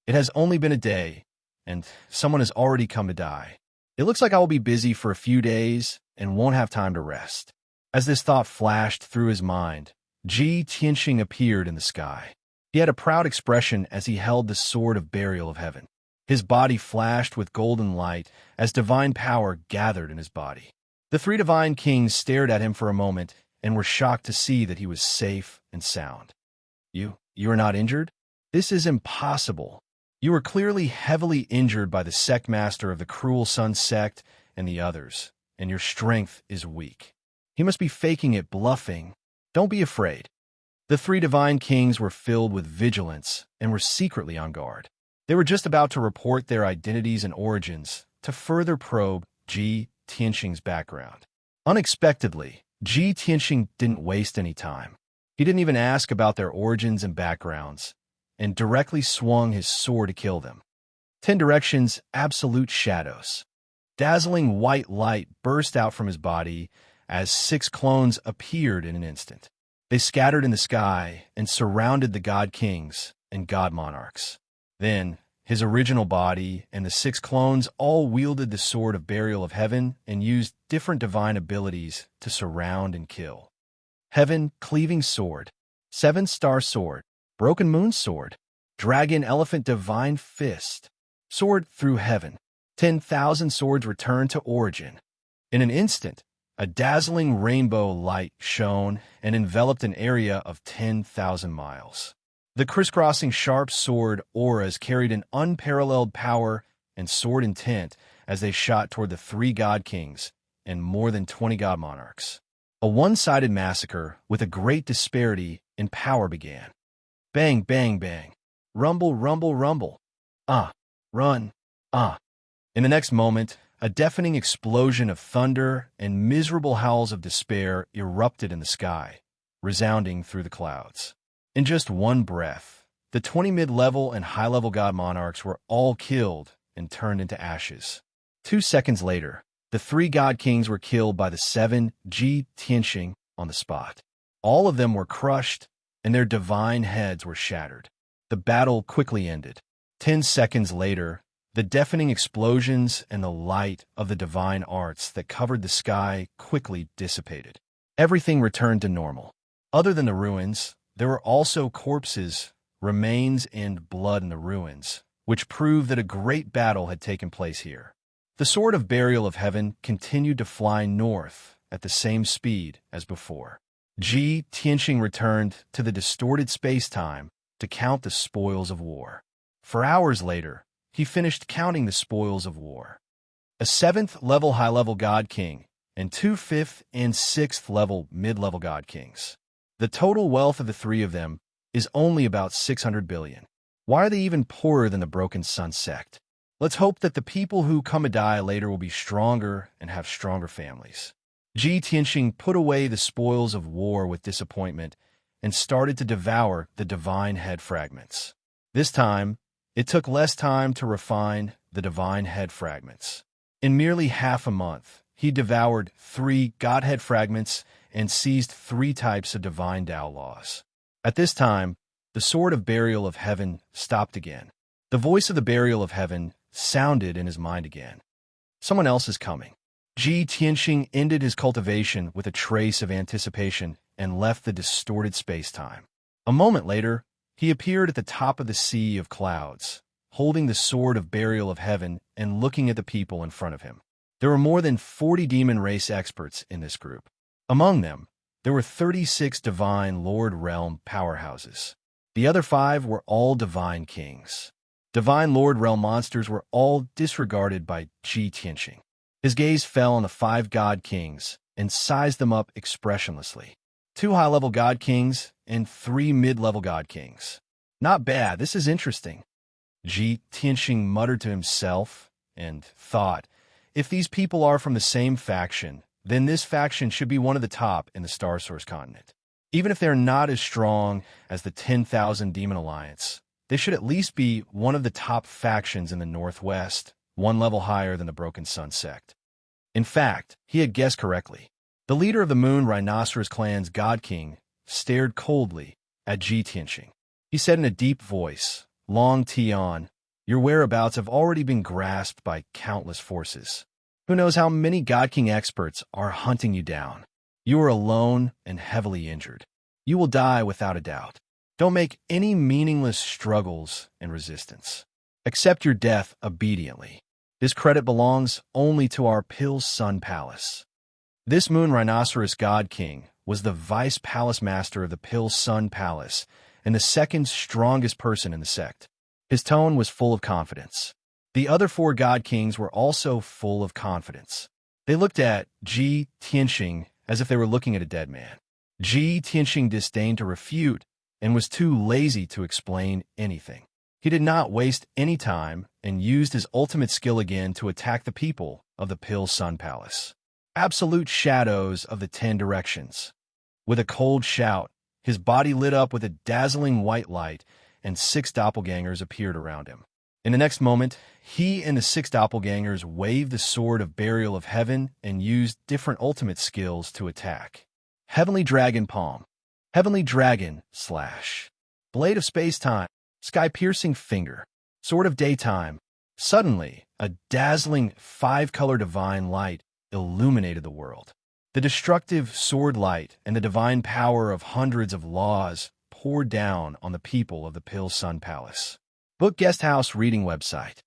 It has only been a day, and someone has already come to die. It looks like I will be busy for a few days and won't have time to rest. As this thought flashed through his mind, Ji Tianxing appeared in the sky. He had a proud expression as he held the Sword of Burial of Heaven. His body flashed with golden light as divine power gathered in his body. The 3 divine kings stared at him for a moment and were shocked to see that he was safe and sound. You are not injured? This is impossible. You are clearly heavily injured by the sect master of the cruel sun sect and the others, and your strength is weak. He must be faking it, bluffing. Don't be afraid. The 3 divine kings were filled with vigilance and were secretly on guard. They were just about to report their identities and origins to further probe Ji Tianxing's background. Unexpectedly, Ji Tianxing didn't waste any time. He didn't even ask about their origins and backgrounds, and directly swung his sword to kill them. 10 directions, absolute shadows. Dazzling white light burst out from his body as 6 clones appeared in an instant. They scattered in the sky and surrounded the god kings and god monarchs. Then, his original body and the 6 clones all wielded the Sword of Burial of Heaven and used different divine abilities to surround and kill. Heaven Cleaving Sword, 7-star Sword, Broken Moon Sword, Dragon Elephant Divine Fist, Sword Through Heaven. 10,000 swords returned to origin. In an instant, a dazzling rainbow light shone and enveloped an area of 10,000 miles. The crisscrossing sharp sword auras carried an unparalleled power and sword intent as they shot toward the 3 god kings and more than 20 god monarchs. A one-sided massacre with a great disparity in power began. Bang, bang, bang. Rumble, rumble, rumble. Run. In the next moment, a deafening explosion of thunder and miserable howls of despair erupted in the sky, resounding through the clouds. In just one breath, the 20 mid-level and high-level god monarchs were all killed and turned into ashes. 2 seconds later, the 3 god kings were killed by the 7 Ji Tianxing on the spot. All of them were crushed, and their divine heads were shattered. The battle quickly ended. 10 seconds later, the deafening explosions and the light of the divine arts that covered the sky quickly dissipated. Everything returned to normal. Other than the ruins, there were also corpses, remains, and blood in the ruins, which proved that a great battle had taken place here. The Sword of Burial of Heaven continued to fly north at the same speed as before. Ji Tianxing returned to the distorted space-time to count the spoils of war. For hours later, he finished counting the spoils of war. A 7th level high-level god king and 2 5th and 6th level mid-level god kings. The total wealth of the 3 of them is only about 600 billion. Why are they even poorer than the Broken Sun sect? Let's hope that the people who come to die later will be stronger and have stronger families. Ji Tianxing put away the spoils of war with disappointment and started to devour the divine head fragments. This time, it took less time to refine the divine head fragments. In merely half a month, he devoured 3 godhead fragments and seized 3 types of divine Tao laws. At this time, the Sword of Burial of Heaven stopped again. The voice of the Burial of Heaven sounded in his mind again. Someone else is coming. Ji Tianxing ended his cultivation with a trace of anticipation and left the distorted space-time. A moment later, he appeared at the top of the sea of clouds, holding the Sword of Burial of Heaven and looking at the people in front of him. There were more than 40 demon race experts in this group. Among them, there were 36 divine Lord Realm powerhouses. The other 5 were all divine kings. Divine Lord Realm monsters were all disregarded by Ji Tianxing. His gaze fell on the 5 god kings and sized them up expressionlessly. 2 high-level god kings and 3 mid-level god kings. Not bad, this is interesting. Ji Tianxing muttered to himself and thought, if these people are from the same faction, then this faction should be one of the top in the Star Source continent. Even if they're not as strong as the 10,000 Demon Alliance, they should at least be one of the top factions in the Northwest, 1 level higher than the Broken Sun sect. In fact, he had guessed correctly. The leader of the Moon Rhinoceros clan's God King stared coldly at Ji Tianxing. He said in a deep voice, Long Tian, your whereabouts have already been grasped by countless forces. Who knows how many God King experts are hunting you down? You are alone and heavily injured. You will die without a doubt. Don't make any meaningless struggles and resistance. Accept your death obediently. This credit belongs only to our Pill Sun Palace. This Moon Rhinoceros God King was the Vice Palace Master of the Pill Sun Palace and the second strongest person in the sect. His tone was full of confidence. The other 4 God Kings were also full of confidence. They looked at Ji Tianxing as if they were looking at a dead man. Ji Tianxing disdained to refute and was too lazy to explain anything. He did not waste any time and used his ultimate skill again to attack the people of the Pill Sun Palace. Absolute shadows of the 10 directions. With a cold shout, his body lit up with a dazzling white light, and 6 doppelgangers appeared around him. In the next moment, he and the 6 doppelgangers waved the Sword of Burial of Heaven and used different ultimate skills to attack. Heavenly Dragon Palm, Heavenly Dragon / Blade of Space-Time, sky-piercing finger, sword of daytime. Suddenly, a dazzling five-color divine light illuminated the world. The destructive sword light and the divine power of hundreds of laws poured down on the people of the Pill Sun Palace. Book Guesthouse Reading Website.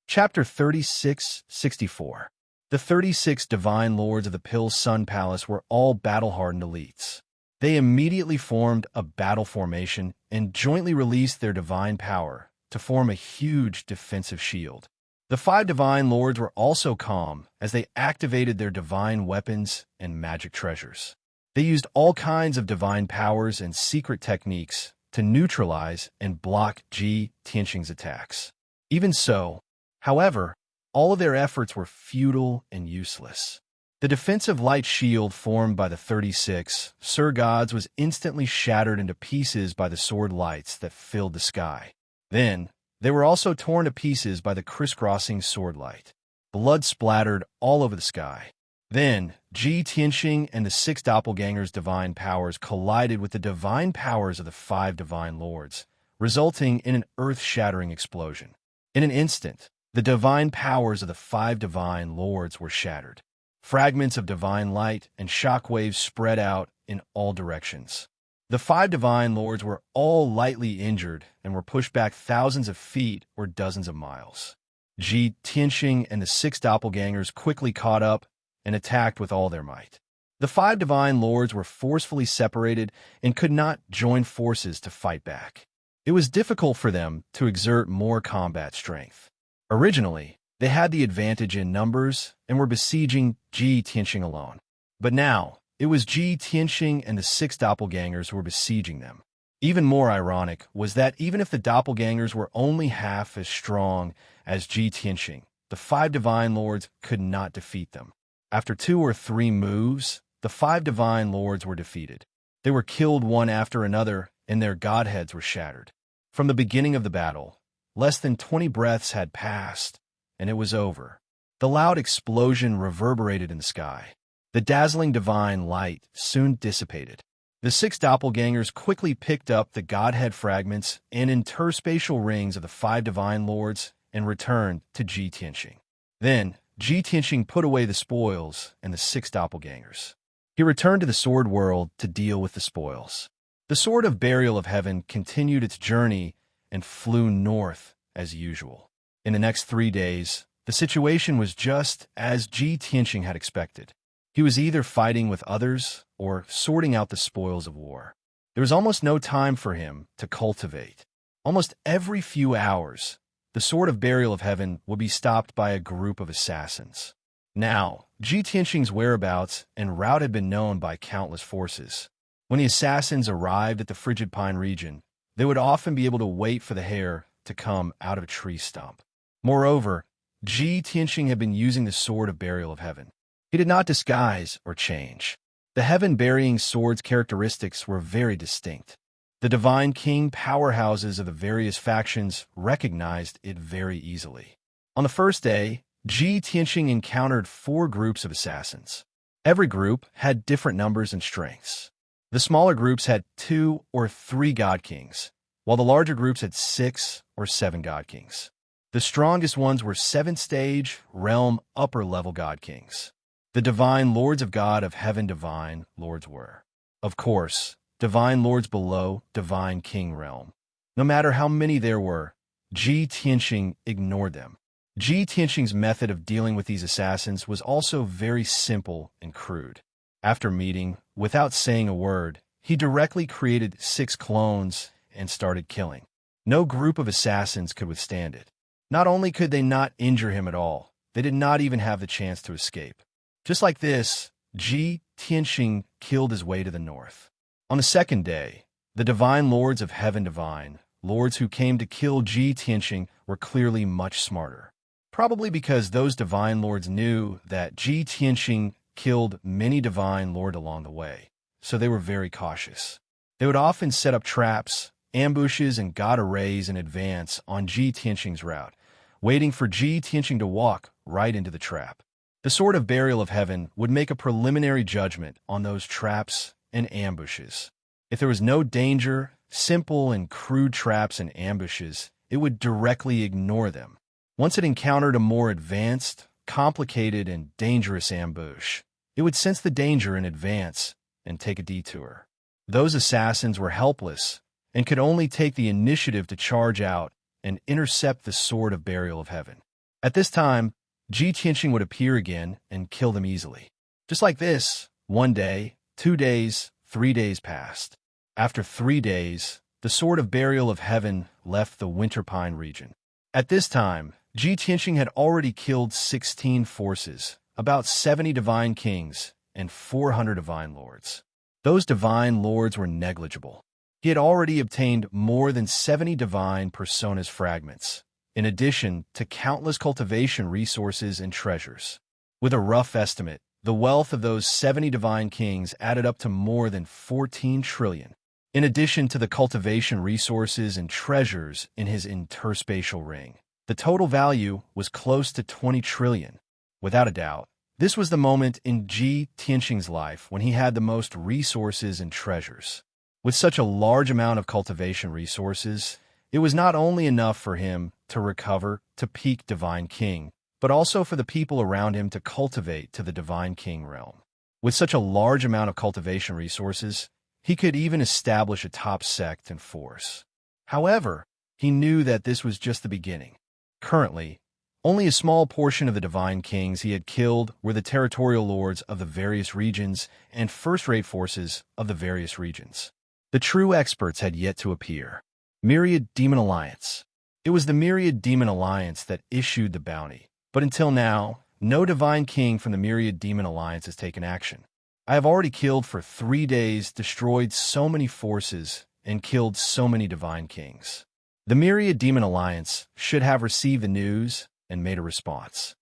Chapter 3664. The 36 divine lords of the Pill Sun Palace were all battle-hardened elites. They immediately formed a battle formation and jointly released their divine power to form a huge defensive shield. The 5 divine lords were also calm as they activated their divine weapons and magic treasures. They used all kinds of divine powers and secret techniques to neutralize and block Ji Tianxing's attacks. Even so, however, all of their efforts were futile and useless. The defensive light shield formed by the 36 Sir Gods was instantly shattered into pieces by the sword lights that filled the sky. Then, they were also torn to pieces by the crisscrossing sword light. Blood splattered all over the sky. Then, Ji Tianxing and the 6 doppelgangers' divine powers collided with the divine powers of the 5 divine lords, resulting in an earth-shattering explosion. In an instant, the divine powers of the 5 divine lords were shattered. Fragments of divine light and shockwaves spread out in all directions. The 5 divine lords were all lightly injured and were pushed back thousands of feet or dozens of miles. Ji Tianxing and the 6 doppelgangers quickly caught up and attacked with all their might. The 5 divine lords were forcefully separated and could not join forces to fight back. It was difficult for them to exert more combat strength. Originally, they had the advantage in numbers and were besieging Ji Tianxing alone. But now, it was Ji Tianxing and the 6 doppelgangers who were besieging them. Even more ironic was that even if the doppelgangers were only half as strong as Ji Tianxing, the 5 divine lords could not defeat them. After 2 or 3 moves, the 5 divine lords were defeated. They were killed one after another, and their godheads were shattered. From the beginning of the battle, less than 20 breaths had passed, and it was over. The loud explosion reverberated in the sky. The dazzling divine light soon dissipated. The 6 doppelgangers quickly picked up the godhead fragments and interspatial rings of the 5 divine lords and returned to Ji Tianxing. Then, Ji Tianxing put away the spoils and the 6 doppelgangers. He returned to the sword world to deal with the spoils. The sword of burial of heaven continued its journey and flew north as usual. In the next 3 days, the situation was just as Ji Tianxing had expected. He was either fighting with others or sorting out the spoils of war. There was almost no time for him to cultivate. Almost every few hours, the sword of burial of heaven would be stopped by a group of assassins. Now, Ji Tianxing's whereabouts and route had been known by countless forces. When the assassins arrived at the Frigid Pine region, they would often be able to wait for the hare to come out of a tree stump. Moreover, Ji Tianxing had been using the sword of burial of heaven. He did not disguise or change. The heaven-burying sword's characteristics were very distinct. The divine king powerhouses of the various factions recognized it very easily. On the first day, Ji Tianxing encountered 4 groups of assassins. Every group had different numbers and strengths. The smaller groups had 2 or 3 god kings, while the larger groups had 6 or 7 god kings. The strongest ones were 7th-stage, realm, upper-level god kings. The divine lords of God of heaven divine lords were, of course, divine lords below divine king realm. No matter how many there were, Ji Tianxing ignored them. Ji Tianxing's method of dealing with these assassins was also very simple and crude. After meeting, without saying a word, he directly created 6 clones and started killing. No group of assassins could withstand it. Not only could they not injure him at all, they did not even have the chance to escape. Just like this, Ji Tianxing killed his way to the north. On the second day, the divine lords of heaven divine, lords who came to kill Ji Tianxing, were clearly much smarter. Probably because those divine lords knew that Ji Tianxing killed many divine lords along the way, so they were very cautious. They would often set up traps, ambushes, and god arrays in advance on Ji Tianxing's route, waiting for Ji Tianxing to walk right into the trap. The sword of burial of heaven would make a preliminary judgment on those traps and ambushes. If there was no danger, simple and crude traps and ambushes, it would directly ignore them. Once it encountered a more advanced, complicated, and dangerous ambush, it would sense the danger in advance and take a detour. Those assassins were helpless and could only take the initiative to charge out and intercept the sword of burial of heaven. At this time, Ji Tianqing would appear again and kill them easily. Just like this, 1 day, 2 days, 3 days passed. After 3 days, the sword of burial of heaven left the Winter Pine region. At this time, Ji Tianqing had already killed 16 forces, about 70 divine kings, and 400 divine lords. Those divine lords were negligible. He had already obtained more than 70 divine personas fragments, in addition to countless cultivation resources and treasures. With a rough estimate, the wealth of those 70 divine kings added up to more than 14 trillion. In addition to the cultivation resources and treasures in his interspatial ring, the total value was close to 20 trillion. Without a doubt, this was the moment in Ji Tianqing's life when he had the most resources and treasures. With such a large amount of cultivation resources, it was not only enough for him to recover to peak Divine King, but also for the people around him to cultivate to the Divine King realm. With such a large amount of cultivation resources, he could even establish a top sect and force. However, he knew that this was just the beginning. Currently, only a small portion of the divine kings he had killed were the territorial lords of the various regions and first-rate forces of the various regions. The true experts had yet to appear. Myriad Demon Alliance. It was the Myriad Demon Alliance that issued the bounty, but until now, no divine king from the Myriad Demon Alliance has taken action. I have already killed for 3 days, destroyed so many forces, and killed so many divine kings. The Myriad Demon Alliance should have received the news and made a response.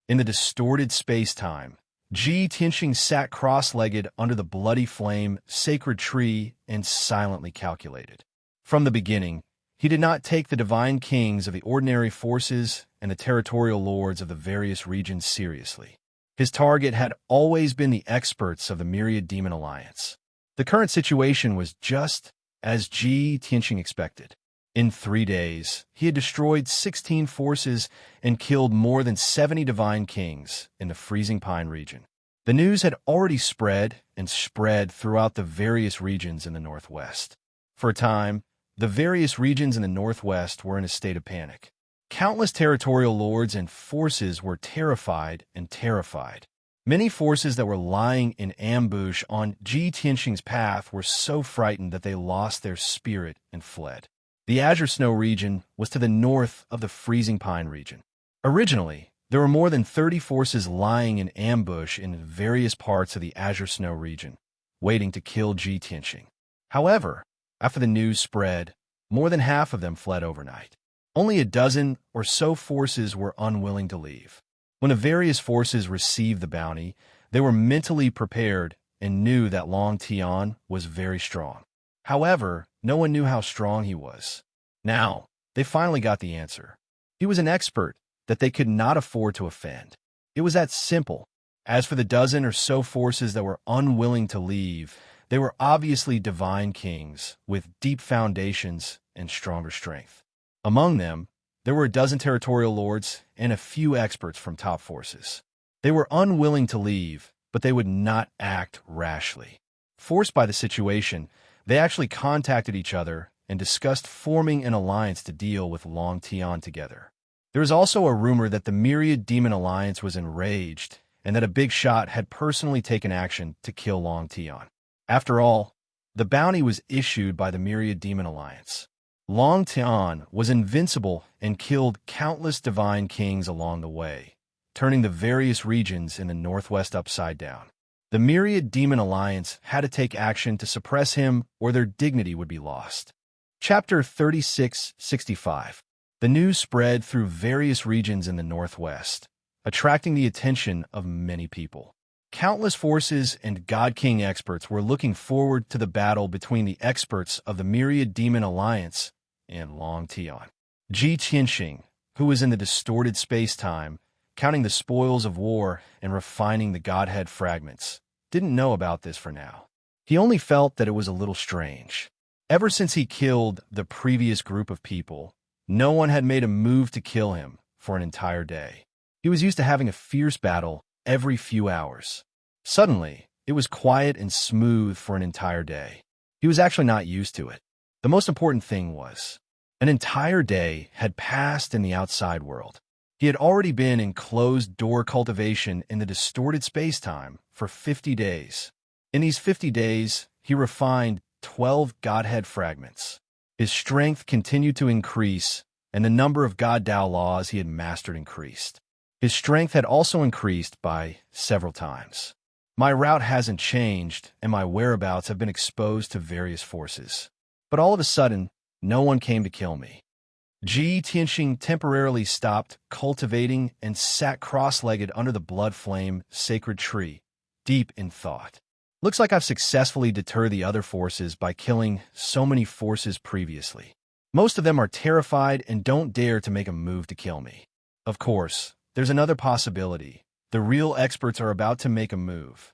In the distorted space-time, Ji Tianqing sat cross-legged under the bloody flame, sacred tree, and silently calculated. From the beginning, he did not take the divine kings of the ordinary forces and the territorial lords of the various regions seriously. His target had always been the experts of the Myriad Demon Alliance. The current situation was just as Ji Tianqing expected. In 3 days, he had destroyed 16 forces and killed more than 70 divine kings in the Freezing Pine region. The news had already spread and spread throughout the various regions in the Northwest. For a time, the various regions in the Northwest were in a state of panic. Countless territorial lords and forces were terrified. Many forces that were lying in ambush on Ji Tianqing's path were so frightened that they lost their spirit and fled. The Azure Snow region was to the north of the Freezing Pine region. Originally, there were more than 30 forces lying in ambush in various parts of the Azure Snow region, waiting to kill Ji Tianqing. However, after the news spread, more than half of them fled overnight. Only a dozen or so forces were unwilling to leave. When the various forces received the bounty, they were mentally prepared and knew that Long Tian was very strong. However, no one knew how strong he was. Now, they finally got the answer. He was an expert that they could not afford to offend. It was that simple. As for the dozen or so forces that were unwilling to leave, they were obviously divine kings with deep foundations and stronger strength. Among them, there were a dozen territorial lords and a few experts from top forces. They were unwilling to leave, but they would not act rashly. Forced by the situation, they actually contacted each other and discussed forming an alliance to deal with Long Tian together. There is also a rumor that the Myriad Demon Alliance was enraged and that a big shot had personally taken action to kill Long Tian. After all, the bounty was issued by the Myriad Demon Alliance. Long Tian was invincible and killed countless divine kings along the way, turning the various regions in the Northwest upside down. The Myriad Demon Alliance had to take action to suppress him or their dignity would be lost. Chapter 3665. The news spread through various regions in the Northwest, attracting the attention of many people. Countless forces and God King experts were looking forward to the battle between the experts of the Myriad Demon Alliance and Long Tian. Ji Tianqing, who was in the distorted space-time, counting the spoils of war and refining the Godhead fragments, didn't know about this for now. He only felt that it was a little strange. Ever since he killed the previous group of people, no one had made a move to kill him for an entire day. He was used to having a fierce battle every few hours. Suddenly, it was quiet and smooth for an entire day. He was actually not used to it. The most important thing was, an entire day had passed in the outside world. He had already been in closed-door cultivation in the distorted space-time for 50 days. In these 50 days, he refined 12 Godhead fragments. His strength continued to increase, and the number of God Tao laws he had mastered increased. His strength had also increased by several times. My route hasn't changed, and my whereabouts have been exposed to various forces. But all of a sudden, no one came to kill me. Ji Tianxing temporarily stopped cultivating and sat cross-legged under the blood flame sacred tree, deep in thought. Looks like I've successfully deterred the other forces by killing so many forces previously. Most of them are terrified and don't dare to make a move to kill me. Of course, there's another possibility. The real experts are about to make a move.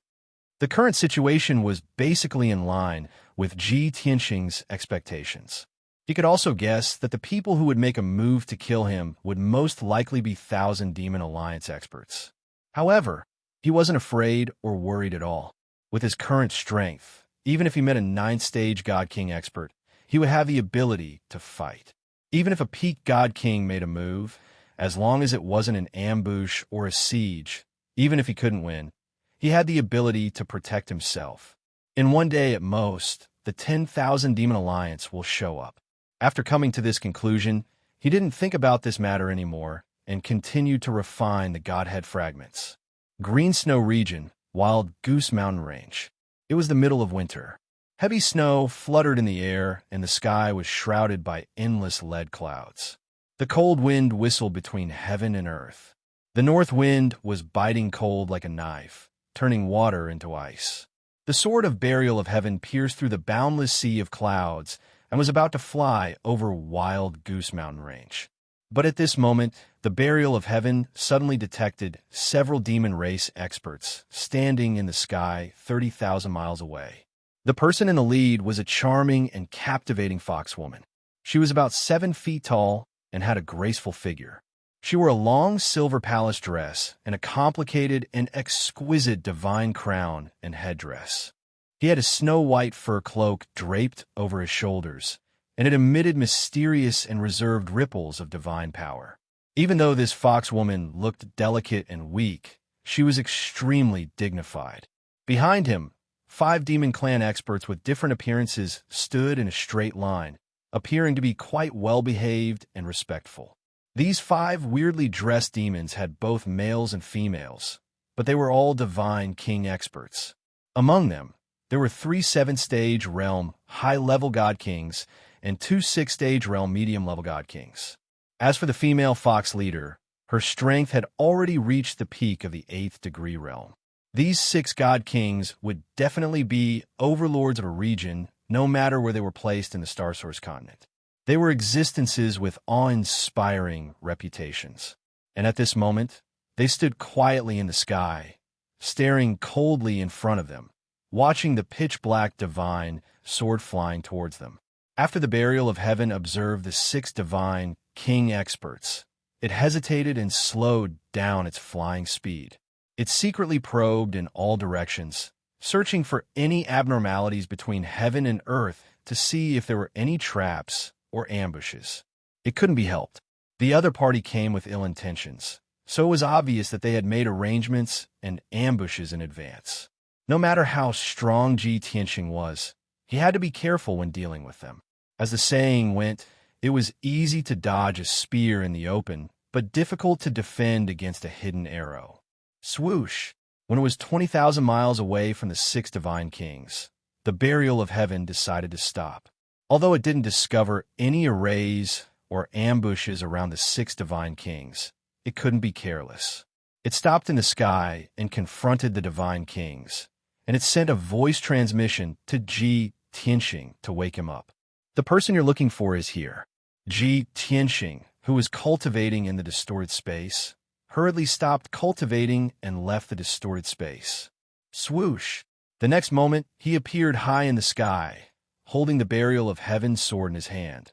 The current situation was basically in line with Ji Tianxing's expectations. He could also guess that the people who would make a move to kill him would most likely be Thousand Demon Alliance experts. However, he wasn't afraid or worried at all. With his current strength, even if he met a 9th-stage God King expert, he would have the ability to fight. Even if a peak God King made a move, as long as it wasn't an ambush or a siege, even if he couldn't win, he had the ability to protect himself. In one day at most, the 10,000 Demon Alliance will show up. After coming to this conclusion, he didn't think about this matter anymore and continued to refine the Godhead fragments. Green Snow Region, Wild Goose Mountain Range. It was the middle of winter. Heavy snow fluttered in the air, and the sky was shrouded by endless lead clouds. The cold wind whistled between heaven and earth. The north wind was biting cold like a knife, turning water into ice. The sword of burial of heaven pierced through the boundless sea of clouds and was about to fly over Wild Goose Mountain Range. But at this moment, the burial of heaven suddenly detected several demon race experts standing in the sky 30,000 miles away. The person in the lead was a charming and captivating foxwoman. She was about 7 feet tall and had a graceful figure. She wore a long silver palace dress and a complicated and exquisite divine crown and headdress. He had a snow-white fur cloak draped over his shoulders, and it emitted mysterious and reserved ripples of divine power. Even though this foxwoman looked delicate and weak, she was extremely dignified. Behind him, 5 Demon Clan experts with different appearances stood in a straight line, appearing to be quite well-behaved and respectful. These 5 weirdly dressed demons had both males and females, but they were all Divine King experts. Among them, there were 3 7th-stage realm high-level God Kings and 2 6th-stage realm medium-level God Kings. As for the female fox leader, her strength had already reached the peak of the 8th degree realm. These 6 God Kings would definitely be overlords of a region, no matter where they were placed in the Star Source continent. They were existences with awe-inspiring reputations. And at this moment, they stood quietly in the sky, staring coldly in front of them, watching the pitch-black divine sword flying towards them. After the burial of heaven observed the 6 divine king experts, it hesitated and slowed down its flying speed. It secretly probed in all directions, searching for any abnormalities between heaven and earth to see if there were any traps or ambushes. It couldn't be helped. The other party came with ill intentions, so it was obvious that they had made arrangements and ambushes in advance. No matter how strong Ji Tianxing was, he had to be careful when dealing with them. As the saying went, it was easy to dodge a spear in the open, but difficult to defend against a hidden arrow. Swoosh! When it was 20,000 miles away from the 6 divine kings, the burial of heaven decided to stop. Although it didn't discover any arrays or ambushes around the 6 divine kings, it couldn't be careless. It stopped in the sky and confronted the divine kings, and it sent a voice transmission to Ji Tianxing to wake him up. The person you're looking for is here. Ji Tianxing, who was cultivating in the distorted space, hurriedly stopped cultivating and left the distorted space. Swoosh! The next moment, he appeared high in the sky, holding the burial of heaven's sword in his hand,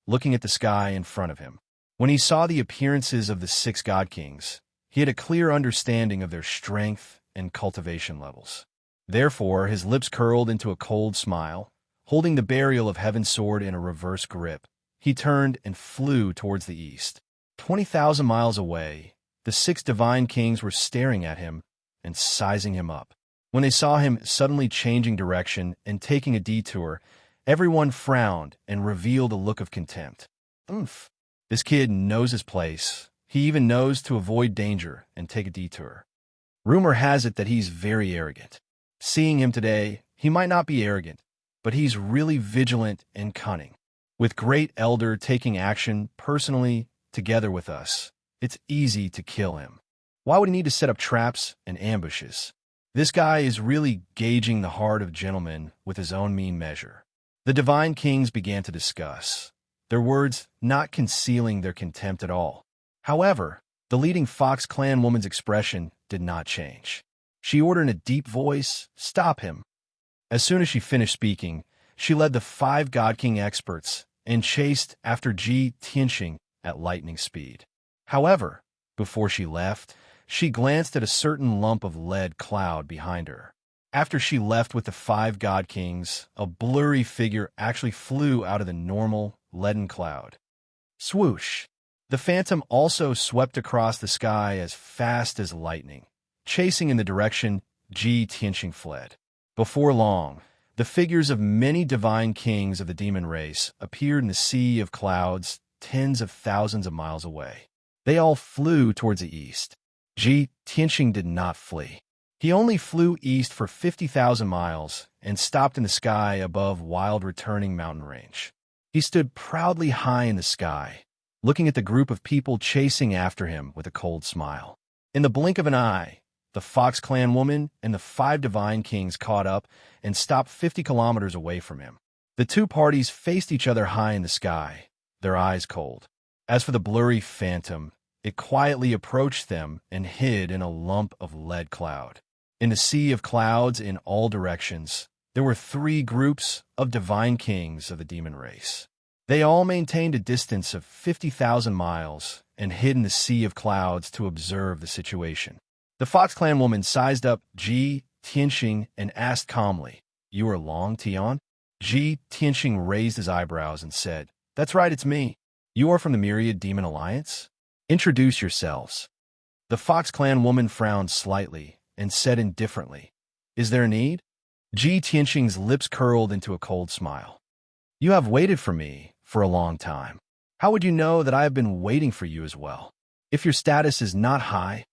looking at the sky in front of him. When he saw the appearances of the 6 god kings, he had a clear understanding of their strength and cultivation levels. Therefore, his lips curled into a cold smile. Holding the burial of heaven's sword in a reverse grip, he turned and flew towards the east. 20,000 miles away, the 6 divine kings were staring at him and sizing him up. When they saw him suddenly changing direction and taking a detour, everyone frowned and revealed a look of contempt. Oomph. This kid knows his place. He even knows to avoid danger and take a detour. Rumor has it that he's very arrogant. Seeing him today, he might not be arrogant, but he's really vigilant and cunning. With great elder taking action personally together with us, it's easy to kill him. Why would he need to set up traps and ambushes? This guy is really gauging the heart of gentlemen with his own mean measure. The divine kings began to discuss, their words not concealing their contempt at all. However, the leading Fox clan woman's expression did not change. She ordered in a deep voice, "Stop him." As soon as she finished speaking, she led the 5 God King experts and chased after Ji Tianxing at lightning speed. However, before she left, she glanced at a certain lump of lead cloud behind her. After she left with the 5 God Kings, a blurry figure actually flew out of the normal, leaden cloud. Swoosh! The phantom also swept across the sky as fast as lightning, chasing in the direction Ji Tianxing fled. Before long, the figures of many divine kings of the demon race appeared in the sea of clouds tens of thousands of miles away. They all flew towards the east. Ji Tianxing did not flee. He only flew east for 50,000 miles and stopped in the sky above wild returning mountain range. He stood proudly high in the sky, looking at the group of people chasing after him with a cold smile. In the blink of an eye, the Fox clan woman and the 5 divine kings caught up and stopped 50 kilometers away from him. The 2 parties faced each other high in the sky, their eyes cold. As for the blurry phantom, it quietly approached them and hid in a lump of lead cloud. In the sea of clouds in all directions, there were 3 groups of divine kings of the demon race. They all maintained a distance of 50,000 miles and hid in the sea of clouds to observe the situation. The Fox clan woman sized up Ji Tianxing and asked calmly, "You are Long Tian?" Ji Tianxing raised his eyebrows and said, "That's right, it's me. You are from the Myriad Demon Alliance? Introduce yourselves." The Fox clan woman frowned slightly and said indifferently, "Is there a need?" Ji Tianxing's lips curled into a cold smile. "You have waited for me for a long time. How would you know that I have been waiting for you as well? If your status is not high,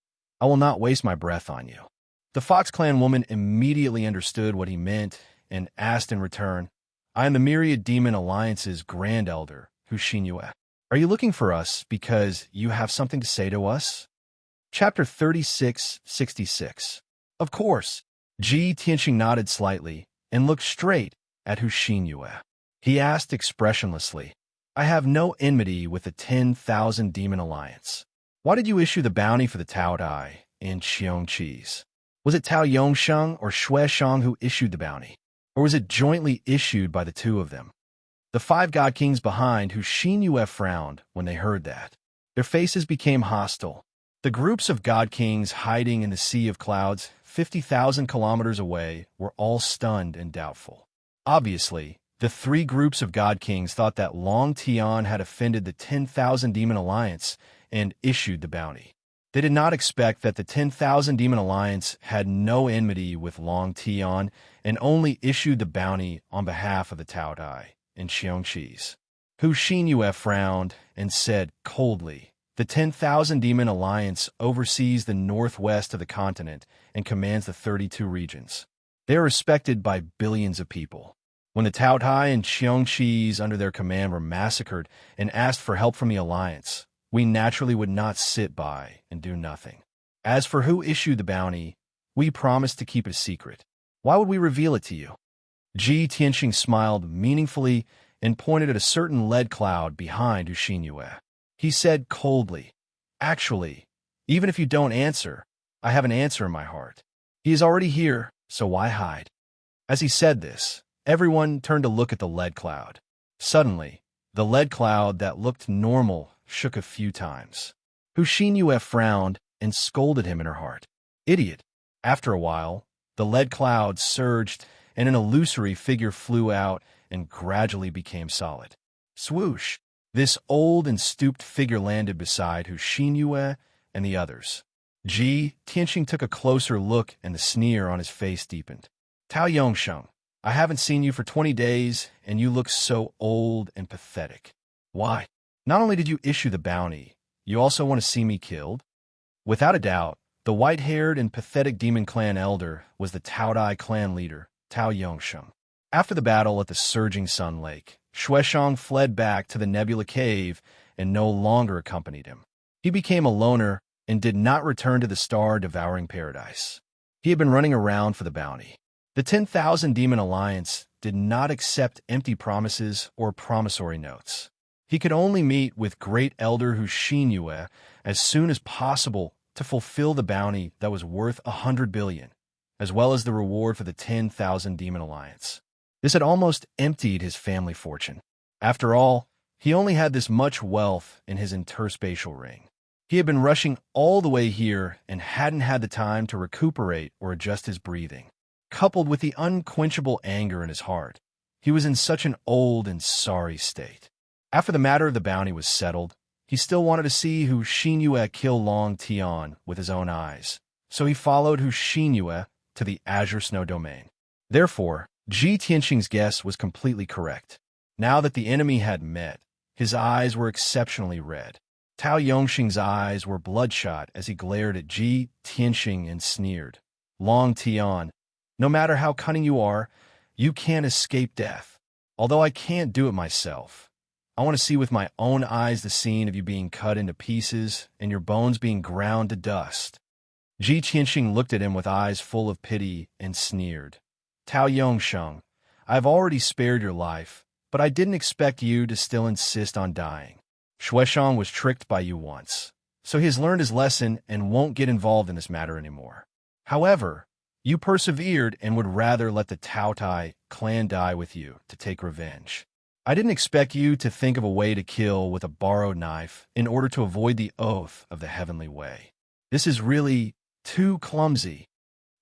I will not waste my breath on you." The Fox clan woman immediately understood what he meant and asked in return, "I am the Myriad Demon Alliance's Grand Elder, Huxin Yue. Are you looking for us because you have something to say to us?" Chapter 3666. Of course. Ji Tianxing nodded slightly and looked straight at Huxin Yue. He asked expressionlessly, "I have no enmity with the 10,000 Demon Alliance. Why did you issue the bounty for the Tao Dai and Xiongqis? Was it Tao Yongsheng or Shui Shang who issued the bounty? Or was it jointly issued by the 2 of them?" The 5 God Kings behind Huxin Yue frowned when they heard that. Their faces became hostile. The groups of God Kings hiding in the sea of clouds 50,000 kilometers away were all stunned and doubtful. Obviously, the 3 groups of God Kings thought that Long Tian had offended the 10,000 Demon Alliance and issued the bounty. They did not expect that the 10,000 Demon Alliance had no enmity with Long Tian and only issued the bounty on behalf of the Tao Dai and Xiongqis. Huxin Yue frowned and said coldly, "The 10,000 Demon Alliance oversees the northwest of the continent and commands the 32 regions. They are respected by billions of people. When the Tao Dai and Xiongqis under their command were massacred and asked for help from the Alliance, we naturally would not sit by and do nothing. As for who issued the bounty, we promised to keep it a secret. Why would we reveal it to you?" Ji Tianxing smiled meaningfully and pointed at a certain lead cloud behind Huxin Yue. He said coldly, "Actually, even if you don't answer, I have an answer in my heart. He is already here, so why hide?" As he said this, Everyone turned to look at the lead cloud. Suddenly, the lead cloud that looked normal shook a few times. Yue frowned and scolded him in her heart. Idiot! After a while, the lead cloud surged and an illusory figure flew out and gradually became solid. Swoosh! This old and stooped figure landed beside Yue and the others. Tianxing took a closer look and the sneer on his face deepened. Tao Yongsheng, I haven't seen you for 20 days and you look so old and pathetic. Why? Not only did you issue the bounty, you also want to see me killed? Without a doubt, the white-haired and pathetic demon clan elder was the Taodai clan leader, Tao Yongsheng. After the battle at the surging Sun Lake, Shueshang fled back to the Nebula Cave and no longer accompanied him. He became a loner and did not return to the star-devouring paradise. He had been running around for the bounty. The 10,000 Demon Alliance did not accept empty promises or promissory notes. He could only meet with Great Elder Yue as soon as possible to fulfill the bounty that was worth 100 billion, as well as the reward for the 10,000 Demon Alliance. This had almost emptied his family fortune. After all, he only had this much wealth in his interspatial ring. He had been rushing all the way here and hadn't had the time to recuperate or adjust his breathing. Coupled with the unquenchable anger in his heart, he was in such an old and sorry state. After the matter of the bounty was settled, he still wanted to see Yue kill Long Tian with his own eyes, so he followed Yue to the Azure Snow Domain. Therefore, Tianxing's guess was completely correct. Now that the enemy had met, his eyes were exceptionally red. Tao Yongxing's eyes were bloodshot as he glared at Tianxing and sneered. Long Tian, no matter how cunning you are, you can't escape death. Although I can't do it myself, I want to see with my own eyes the scene of you being cut into pieces and your bones being ground to dust. Tianxing looked at him with eyes full of pity and sneered. Tao Yongsheng, I have already spared your life, but I didn't expect you to still insist on dying. Shueshang was tricked by you once, so he has learned his lesson and won't get involved in this matter anymore. However, you persevered and would rather let the Taotai clan die with you to take revenge. I didn't expect you to think of a way to kill with a borrowed knife in order to avoid the oath of the heavenly way. This is really too clumsy.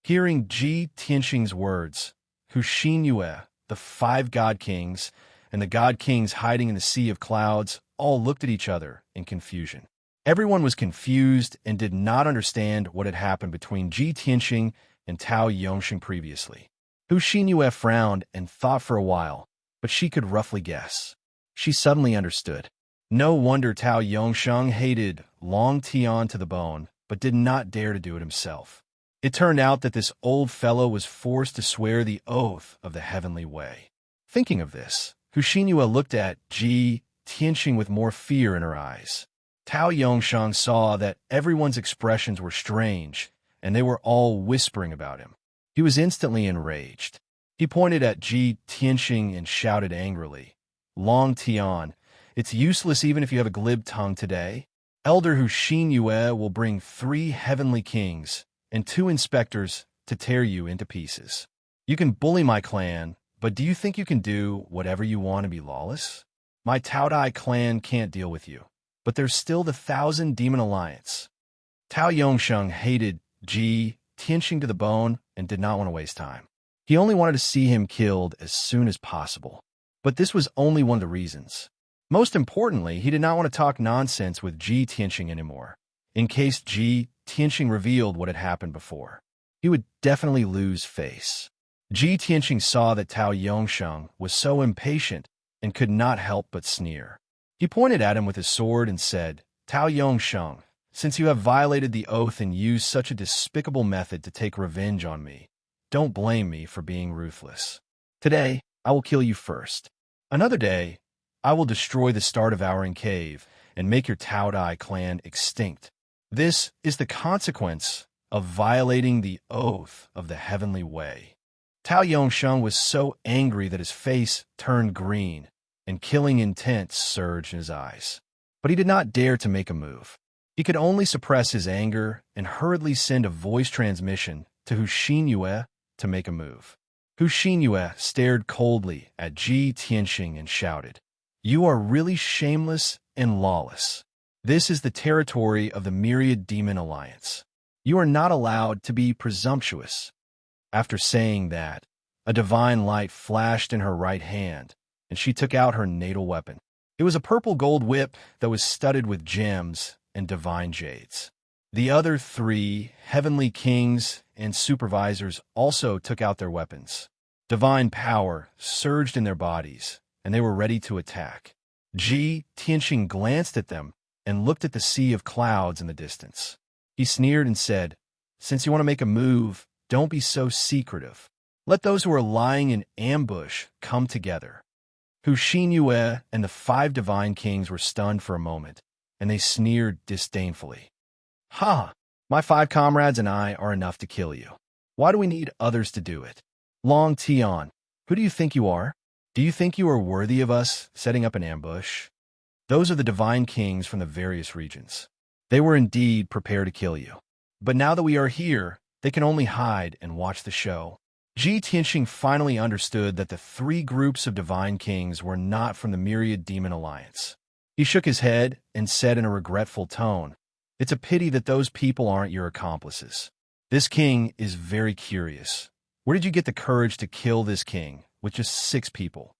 Hearing Tianxing's words, Yue, the 5 god kings, and the god kings hiding in the sea of clouds all looked at each other in confusion. Everyone was confused and did not understand what had happened between Tianxing and Tao Yongsheng previously. Yue frowned and thought for a while, but she could roughly guess. She suddenly understood. No wonder Tao Yongsheng hated Long Tian to the bone, but did not dare to do it himself. It turned out that this old fellow was forced to swear the oath of the heavenly way. Thinking of this, Yue looked at Tianxing with more fear in her eyes. Tao Yongsheng saw that everyone's expressions were strange, and they were all whispering about him. He was instantly enraged. He pointed at Tianxing and shouted angrily, Long Tian, it's useless even if you have a glib tongue today. Elder Yue will bring 3 heavenly kings and 2 inspectors to tear you into pieces. You can bully my clan, but do you think you can do whatever you want to be lawless? My Taodai clan can't deal with you, but there's still the 1,000 Demon Alliance. Tao Yongsheng hated Tianxing to the bone and did not want to waste time. He only wanted to see him killed as soon as possible. But this was only one of the reasons. Most importantly, he did not want to talk nonsense with Tianxing anymore, in case Tianxing revealed what had happened before. He would definitely lose face. Tianxing saw that Tao Yongsheng was so impatient and could not help but sneer. He pointed at him with his sword and said, Tao Yongsheng, since you have violated the oath and used such a despicable method to take revenge on me, don't blame me for being ruthless. Today, I will kill you first. Another day, I will destroy the star-devouring cave and make your Taodai clan extinct. This is the consequence of violating the oath of the heavenly way. Tao Yongsheng was so angry that his face turned green, and killing intent surged in his eyes. But he did not dare to make a move. He could only suppress his anger and hurriedly send a voice transmission to Yue to make a move. Hu Xinyue stared coldly at Ji Tianxing and shouted, "You are really shameless and lawless. This is the territory of the Myriad Demon Alliance. You are not allowed to be presumptuous." After saying that, a divine light flashed in her right hand, and she took out her natal weapon. It was a purple gold whip that was studded with gems and divine jades. The other three heavenly kings and supervisors also took out their weapons. Divine power surged in their bodies, and they were ready to attack. Ji Tianxing glanced at them and looked at the sea of clouds in the distance. He sneered and said, "Since you want to make a move, don't be so secretive. Let those who are lying in ambush come together." Hu Xinyue and the 5 divine kings were stunned for a moment, and they sneered disdainfully. "Ha! My 5 comrades and I are enough to kill you. Why do we need others to do it? Long Tian, who do you think you are? Do you think you are worthy of us setting up an ambush?" Those are the divine kings from the various regions. They were indeed prepared to kill you. But now that we are here, they can only hide and watch the show. Ji Tianxing finally understood that the 3 groups of divine kings were not from the Myriad Demon Alliance. He shook his head and said in a regretful tone, "It's a pity that those people aren't your accomplices. This king is very curious. Where did you get the courage to kill this king with just 6 people?"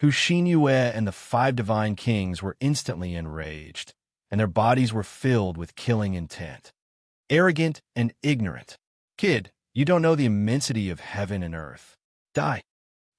Hu Xinyue and the 5 divine kings were instantly enraged, and their bodies were filled with killing intent. "Arrogant and ignorant. Kid, you don't know the immensity of heaven and earth. Die."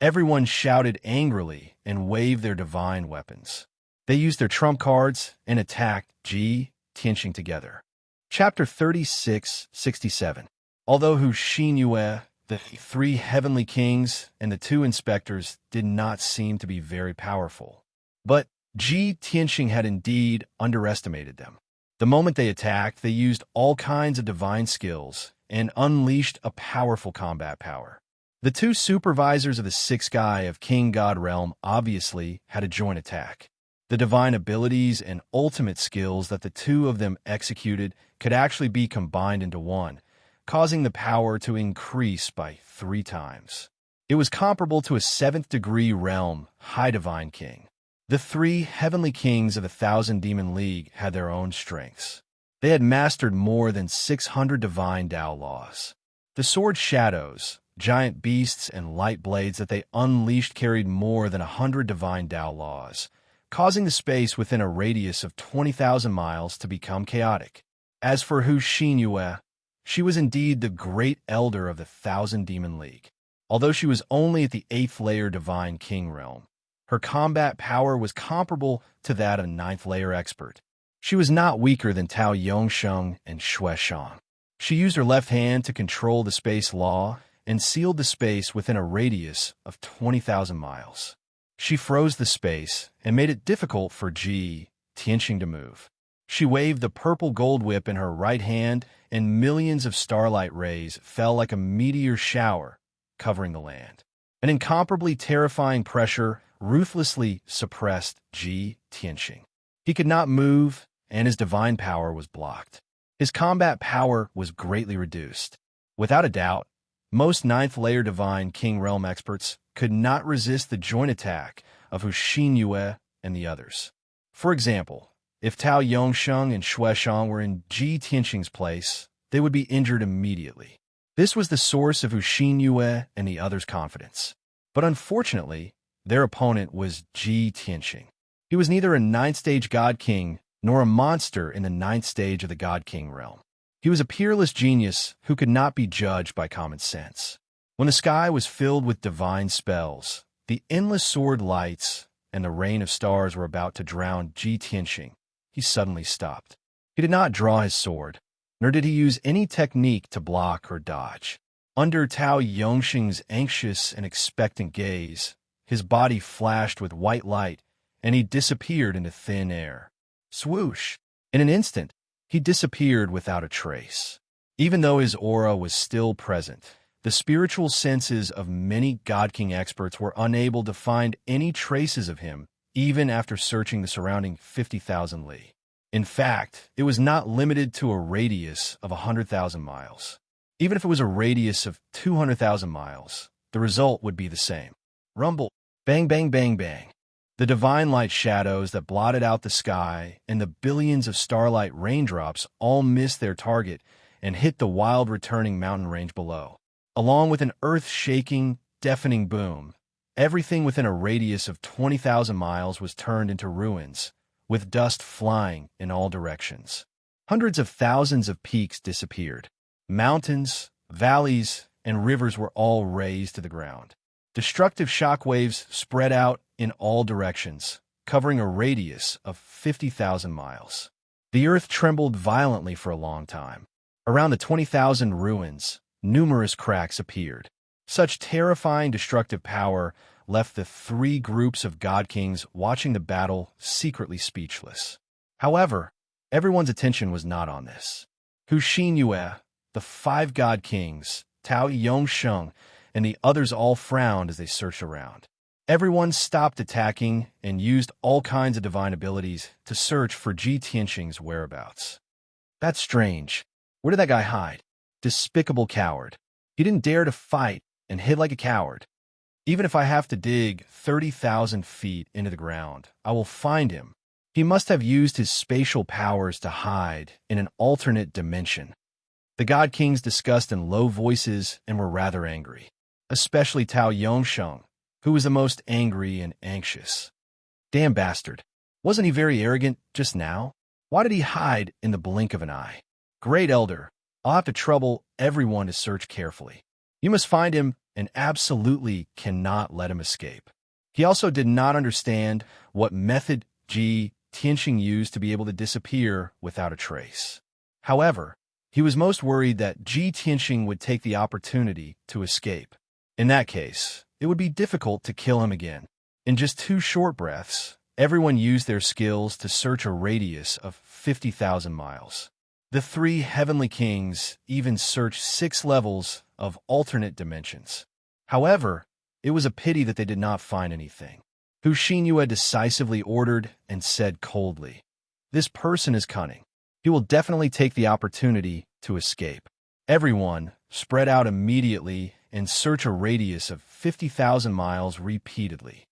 Everyone shouted angrily and waved their divine weapons. They used their trump cards and attacked Ji Tianxing together. Chapter 36-67. Although Hu Xinyue, the 3 heavenly kings, and the 2 inspectors did not seem to be very powerful, but Ji Tianxing had indeed underestimated them. The moment they attacked, they used all kinds of divine skills and unleashed a powerful combat power. The 2 supervisors of the 6th sky of King God Realm obviously had a joint attack. The divine abilities and ultimate skills that the 2 of them executed could actually be combined into one, causing the power to increase by 3 times. It was comparable to a 7th degree realm high divine king. The 3 heavenly kings of the 1,000 Demon League had their own strengths. They had mastered more than 600 divine Tao laws. The sword shadows, giant beasts, and light blades that they unleashed carried more than 100 divine Tao laws, causing the space within a radius of 20,000 miles to become chaotic. As for Hu Xinyue, she was indeed the great elder of the 1,000 Demon League. Although she was only at the 8th layer divine king realm, her combat power was comparable to that of a 9th layer expert. She was not weaker than Tao Yongsheng and Shueshang. She used her left hand to control the space law and sealed the space within a radius of 20,000 miles. She froze the space and made it difficult for Ji Tianxing to move. She waved the purple gold whip in her right hand, and millions of starlight rays fell like a meteor shower, covering the land. An incomparably terrifying pressure ruthlessly suppressed Ji Tianxing. He could not move, and his divine power was blocked. His combat power was greatly reduced. Without a doubt, most 9th layer divine king realm experts could not resist the joint attack of Hu Xinyue and the others. For example, if Tao Yongsheng and Shueshang were in Ji Tianxing's place, they would be injured immediately. This was the source of Hu Xinyue and the others' confidence. But unfortunately, their opponent was Ji Tianxing. He was neither a 9th stage God King nor a monster in the 9th stage of the God King realm. He was a peerless genius who could not be judged by common sense. When the sky was filled with divine spells, the endless sword lights, and the rain of stars were about to drown Ji Tianxing, he suddenly stopped. He did not draw his sword, nor did he use any technique to block or dodge. Under Tao Yongxing's anxious and expectant gaze, his body flashed with white light, and he disappeared into thin air. Swoosh! In an instant, he disappeared without a trace. Even though his aura was still present, the spiritual senses of many God King experts were unable to find any traces of him, even after searching the surrounding 50,000 li. In fact, it was not limited to a radius of 100,000 miles. Even if it was a radius of 200,000 miles, the result would be the same. Rumble, bang, bang, bang, bang. The divine light shadows that blotted out the sky and the billions of starlight raindrops all missed their target and hit the wild returning mountain range below. Along with an earth-shaking, deafening boom, everything within a radius of 20,000 miles was turned into ruins, with dust flying in all directions. Hundreds of thousands of peaks disappeared. Mountains, valleys, and rivers were all razed to the ground. Destructive shockwaves spread out in all directions, covering a radius of 50,000 miles. The earth trembled violently for a long time. Around the 20,000 ruins, numerous cracks appeared. Such terrifying destructive power left the three groups of god kings watching the battle secretly speechless. However, everyone's attention was not on this. Hu Xinyue, the five god kings, Tao Yongsheng, and the others all frowned as they searched around. Everyone stopped attacking and used all kinds of divine abilities to search for Ji Tianxing's whereabouts. That's strange. Where did that guy hide? Despicable coward. He didn't dare to fight and hid like a coward. Even if I have to dig 30,000 feet into the ground, I will find him. He must have used his spatial powers to hide in an alternate dimension. The god kings discussed in low voices and were rather angry, especially Tao Yongsheng, who was the most angry and anxious. Damn bastard. Wasn't he very arrogant just now? Why did he hide in the blink of an eye? Great Elder, I'll have to trouble everyone to search carefully. You must find him and absolutely cannot let him escape. He also did not understand what method Ji Tianxing used to be able to disappear without a trace. However, he was most worried that Ji Tianxing would take the opportunity to escape. In that case, it would be difficult to kill him again. In just 2 short breaths, everyone used their skills to search a radius of 50,000 miles. The 3 heavenly kings even searched 6 levels of alternate dimensions. However, it was a pity that they did not find anything. Hu Xinyue decisively ordered and said coldly, "This person is cunning. He will definitely take the opportunity to escape." Everyone spread out immediately and search a radius of 50,000 miles repeatedly.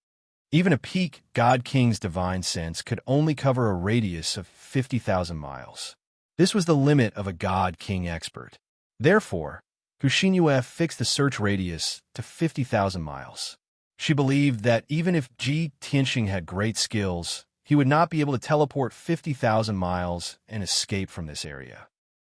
Even a peak god king's divine sense could only cover a radius of 50,000 miles. This was the limit of a god king expert. Therefore, Hu Xinyue fixed the search radius to 50,000 miles. She believed that even if Ji Tianxing had great skills, he would not be able to teleport 50,000 miles and escape from this area.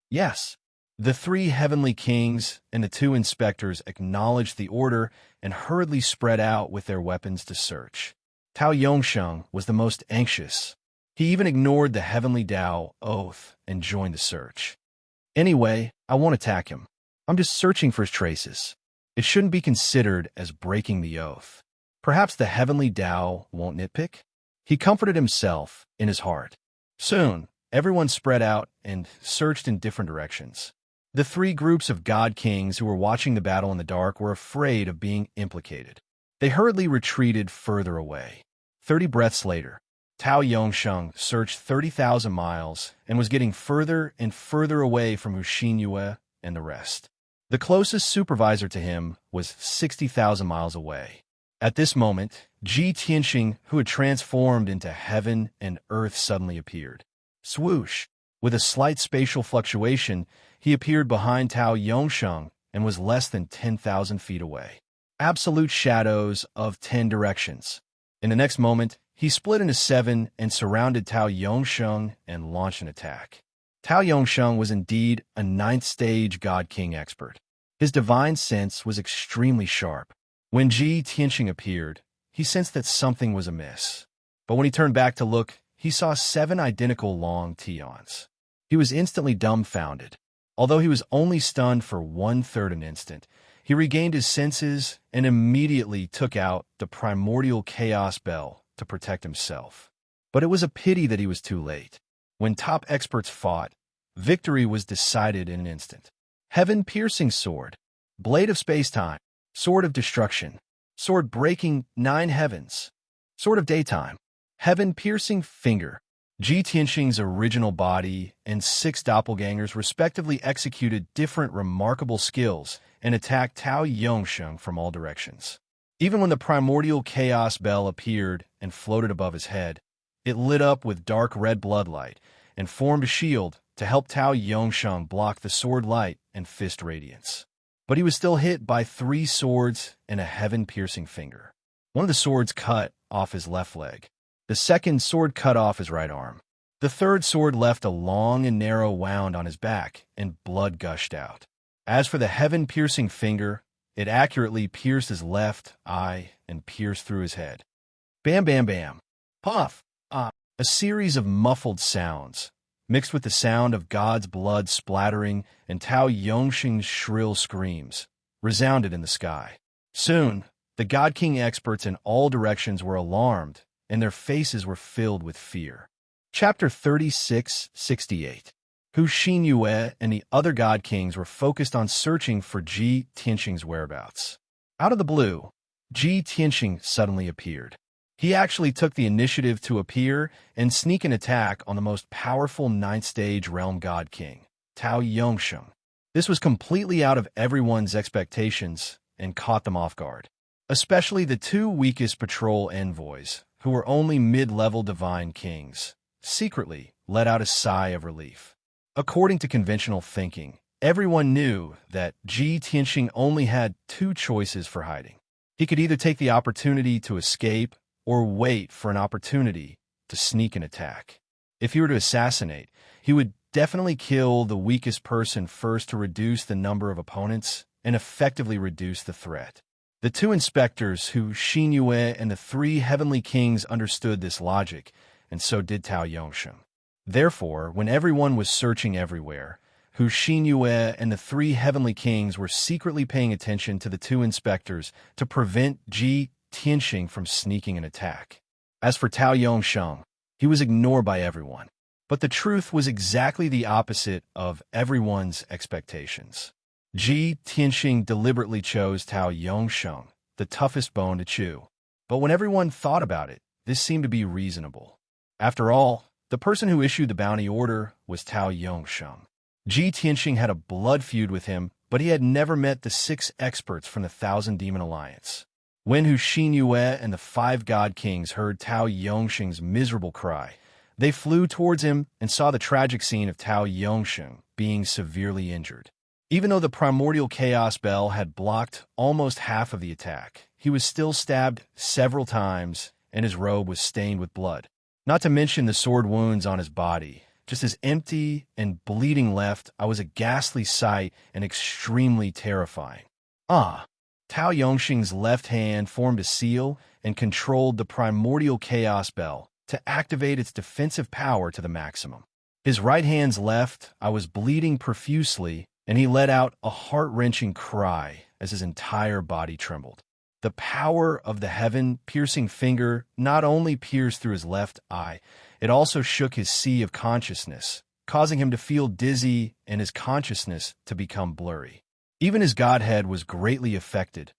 Yes, the 3 heavenly kings and the 2 inspectors acknowledged the order and hurriedly spread out with their weapons to search. Tao Yongsheng was the most anxious. He even ignored the heavenly Tao oath and joined the search. Anyway, I won't attack him. I'm just searching for his traces. It shouldn't be considered as breaking the oath. Perhaps the heavenly Tao won't nitpick? He comforted himself in his heart. Soon, everyone spread out and searched in different directions. The 3 groups of god kings who were watching the battle in the dark were afraid of being implicated. They hurriedly retreated further away. 30 breaths later, Tao Yongsheng searched 30,000 miles and was getting further and further away from Hu Xinyue and the rest. The closest supervisor to him was 60,000 miles away. At this moment, Ji Tianxing, who had transformed into heaven and earth, suddenly appeared. Swoosh! With a slight spatial fluctuation, he appeared behind Tao Yongsheng and was less than 10,000 feet away. Absolute shadows of 10 directions. In the next moment, he split into 7 and surrounded Tao Yongsheng and launched an attack. Tao Yongsheng was indeed a 9th stage God King expert. His divine sense was extremely sharp. When Ji Tianxing appeared, he sensed that something was amiss. But when he turned back to look, he saw 7 identical long Tians. He was instantly dumbfounded. Although he was only stunned for 1/3 an instant, he regained his senses and immediately took out the primordial chaos bell to protect himself. But it was a pity that he was too late. When top experts fought, victory was decided in an instant. Heaven-piercing sword, blade of space-time, sword of destruction, sword breaking 9 heavens, sword of daytime, heaven-piercing finger, Ji Tianxing's original body and 6 doppelgangers respectively executed different remarkable skills and attacked Tao Yongsheng from all directions. Even when the primordial chaos bell appeared and floated above his head, it lit up with dark red bloodlight and formed a shield to help Tao Yongsheng block the sword light and fist radiance. But he was still hit by 3 swords and a heaven-piercing finger. One of the swords cut off his left leg. The second sword cut off his right arm. The third sword left a long and narrow wound on his back, and blood gushed out. As for the heaven-piercing finger, it accurately pierced his left eye and pierced through his head. Bam, bam, bam. Puff! Ah! A series of muffled sounds, mixed with the sound of God's blood splattering and Tao Yongxing's shrill screams, resounded in the sky. Soon, the God King experts in all directions were alarmed, and their faces were filled with fear. Chapter 36:68. Hu Xinyue and the other God Kings were focused on searching for Ji Tianxing's whereabouts. Out of the blue, Ji Tianxing suddenly appeared. He actually took the initiative to appear and sneak an attack on the most powerful 9th-stage realm God King, Tao Yongsheng. This was completely out of everyone's expectations and caught them off guard. Especially the 2 weakest patrol envoys, who were only mid-level divine kings, secretly let out a sigh of relief. According to conventional thinking, everyone knew that Ji Tianxing only had 2 choices for hiding. He could either take the opportunity to escape or wait for an opportunity to sneak an attack. If he were to assassinate, he would definitely kill the weakest person first to reduce the number of opponents and effectively reduce the threat. The 2 inspectors, Hu Xinyue and the 3 heavenly kings, understood this logic, and so did Tao Yongsheng. Therefore, when everyone was searching everywhere, Hu Xinyue and the 3 heavenly kings were secretly paying attention to the 2 inspectors to prevent Ji Tianxing from sneaking an attack. As for Tao Yongsheng, he was ignored by everyone. But the truth was exactly the opposite of everyone's expectations. Ji Tianxing deliberately chose Tao Yongsheng, the toughest bone to chew. But when everyone thought about it, this seemed to be reasonable. After all, the person who issued the bounty order was Tao Yongsheng. Ji Tianxing had a blood feud with him, but he had never met the 6 experts from the Thousand Demon Alliance. When Hu Xinyue and the 5 God Kings heard Tao Yongsheng's miserable cry, they flew towards him and saw the tragic scene of Tao Yongsheng being severely injured. Even though the primordial chaos bell had blocked almost half of the attack, he was still stabbed several times, and his robe was stained with blood. Not to mention the sword wounds on his body. Just as empty and bleeding left, I was a ghastly sight and extremely terrifying. Tao Yongxing's left hand formed a seal and controlled the primordial chaos bell to activate its defensive power to the maximum. His right hand's left, I was bleeding profusely, and he let out a heart-wrenching cry as his entire body trembled. The power of the heaven-piercing finger not only pierced through his left eye, it also shook his sea of consciousness, causing him to feel dizzy and his consciousness to become blurry. Even his godhead was greatly affected,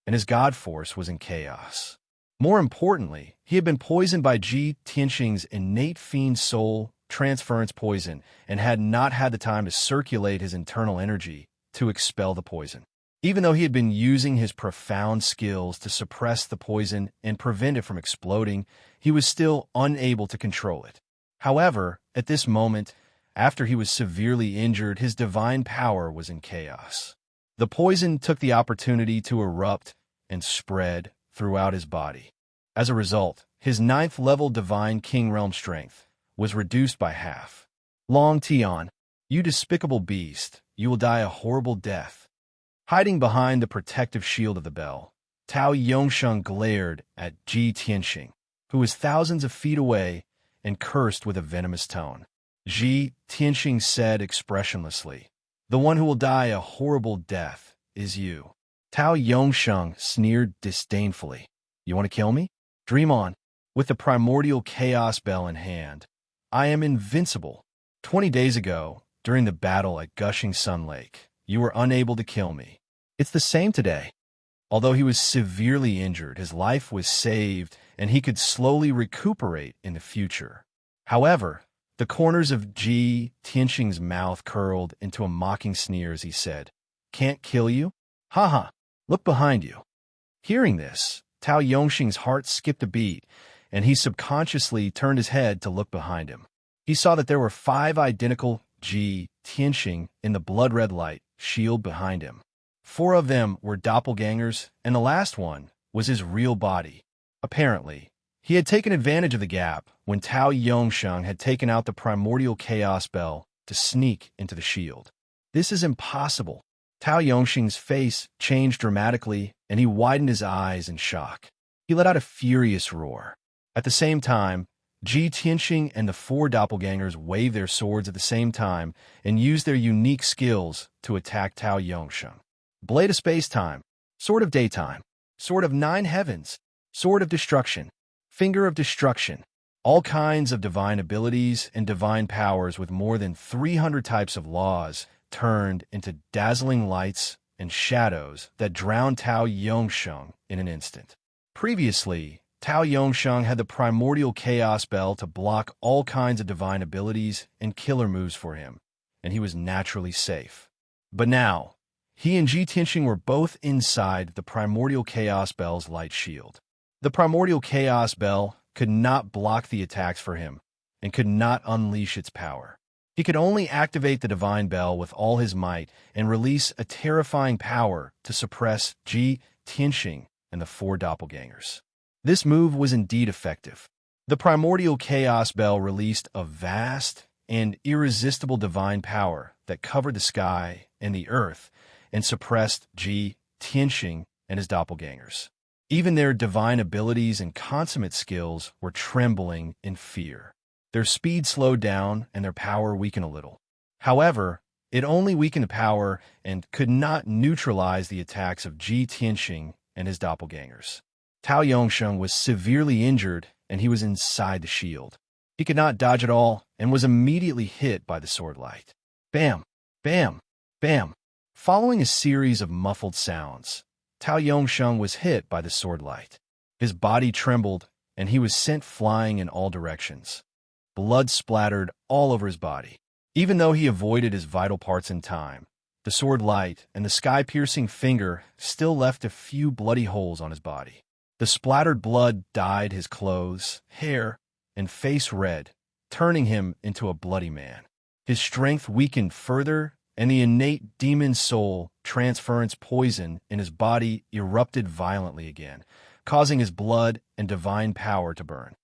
and his god force was in chaos. More importantly, he had been poisoned by Ji Tianxing's innate fiend soul transference poison and had not had the time to circulate his internal energy to expel the poison. Even though he had been using his profound skills to suppress the poison and prevent it from exploding, he was still unable to control it. However, at this moment, after he was severely injured, his divine power was in chaos. The poison took the opportunity to erupt and spread throughout his body. As a result, his 9th-level divine king realm strength was reduced by half. Long Tian, you despicable beast, you will die a horrible death. Hiding behind the protective shield of the bell, Tao Yongsheng glared at Ji Tianxing, who was thousands of feet away, and cursed with a venomous tone. Ji Tianxing said expressionlessly, "The one who will die a horrible death is you." Tao Yongsheng sneered disdainfully. "You want to kill me? Dream on." With the primordial chaos bell in hand, "I am invincible. 20 days ago, during the battle at Gushing Sun Lake, you were unable to kill me. It's the same today." Although he was severely injured, his life was saved, and he could slowly recuperate in the future. However, the corners of Ji Tianxing's mouth curled into a mocking sneer as he said, "Can't kill you? Ha! Look behind you." Hearing this, Tao Yongxing's heart skipped a beat, and he subconsciously turned his head to look behind him. He saw that there were 5 identical Ji Tianxing in the blood-red light shield behind him. 4 of them were doppelgangers, and the last one was his real body. Apparently, he had taken advantage of the gap when Tao Yongsheng had taken out the primordial chaos bell to sneak into the shield. "This is impossible." Tao Yongxing's face changed dramatically, and he widened his eyes in shock. He let out a furious roar. At the same time, Ji Tianxing and the 4 doppelgangers waved their swords at the same time and used their unique skills to attack Tao Yongsheng. Blade of Space-Time, Sword of Daytime, Sword of 9 Heavens, Sword of Destruction, Finger of Destruction, all kinds of divine abilities and divine powers with more than 300 types of laws turned into dazzling lights and shadows that drowned Tao Yongsheng in an instant. Previously, Tao Yongsheng had the primordial chaos bell to block all kinds of divine abilities and killer moves for him, and he was naturally safe. But now, he and Ji Tianxing were both inside the primordial chaos bell's light shield. The primordial chaos bell could not block the attacks for him and could not unleash its power. He could only activate the divine bell with all his might and release a terrifying power to suppress Ji Tianxing and the 4 doppelgangers. This move was indeed effective. The primordial chaos bell released a vast and irresistible divine power that covered the sky and the earth and suppressed Ji Tianxing and his doppelgangers. Even their divine abilities and consummate skills were trembling in fear. Their speed slowed down and their power weakened a little. However, it only weakened the power and could not neutralize the attacks of Ji Tianxing and his doppelgangers. Tao Yongsheng was severely injured and he was inside the shield. He could not dodge at all and was immediately hit by the sword light. Bam! Bam! Bam! Following a series of muffled sounds, Tao Yongsheng was hit by the sword light. His body trembled and he was sent flying in all directions. Blood splattered all over his body. Even though he avoided his vital parts in time, the sword light and the sky-piercing finger still left a few bloody holes on his body. The splattered blood dyed his clothes, hair, and face red, turning him into a bloody man. His strength weakened further, and the innate demon soul transference poison in his body erupted violently again, causing his blood and divine power to burn.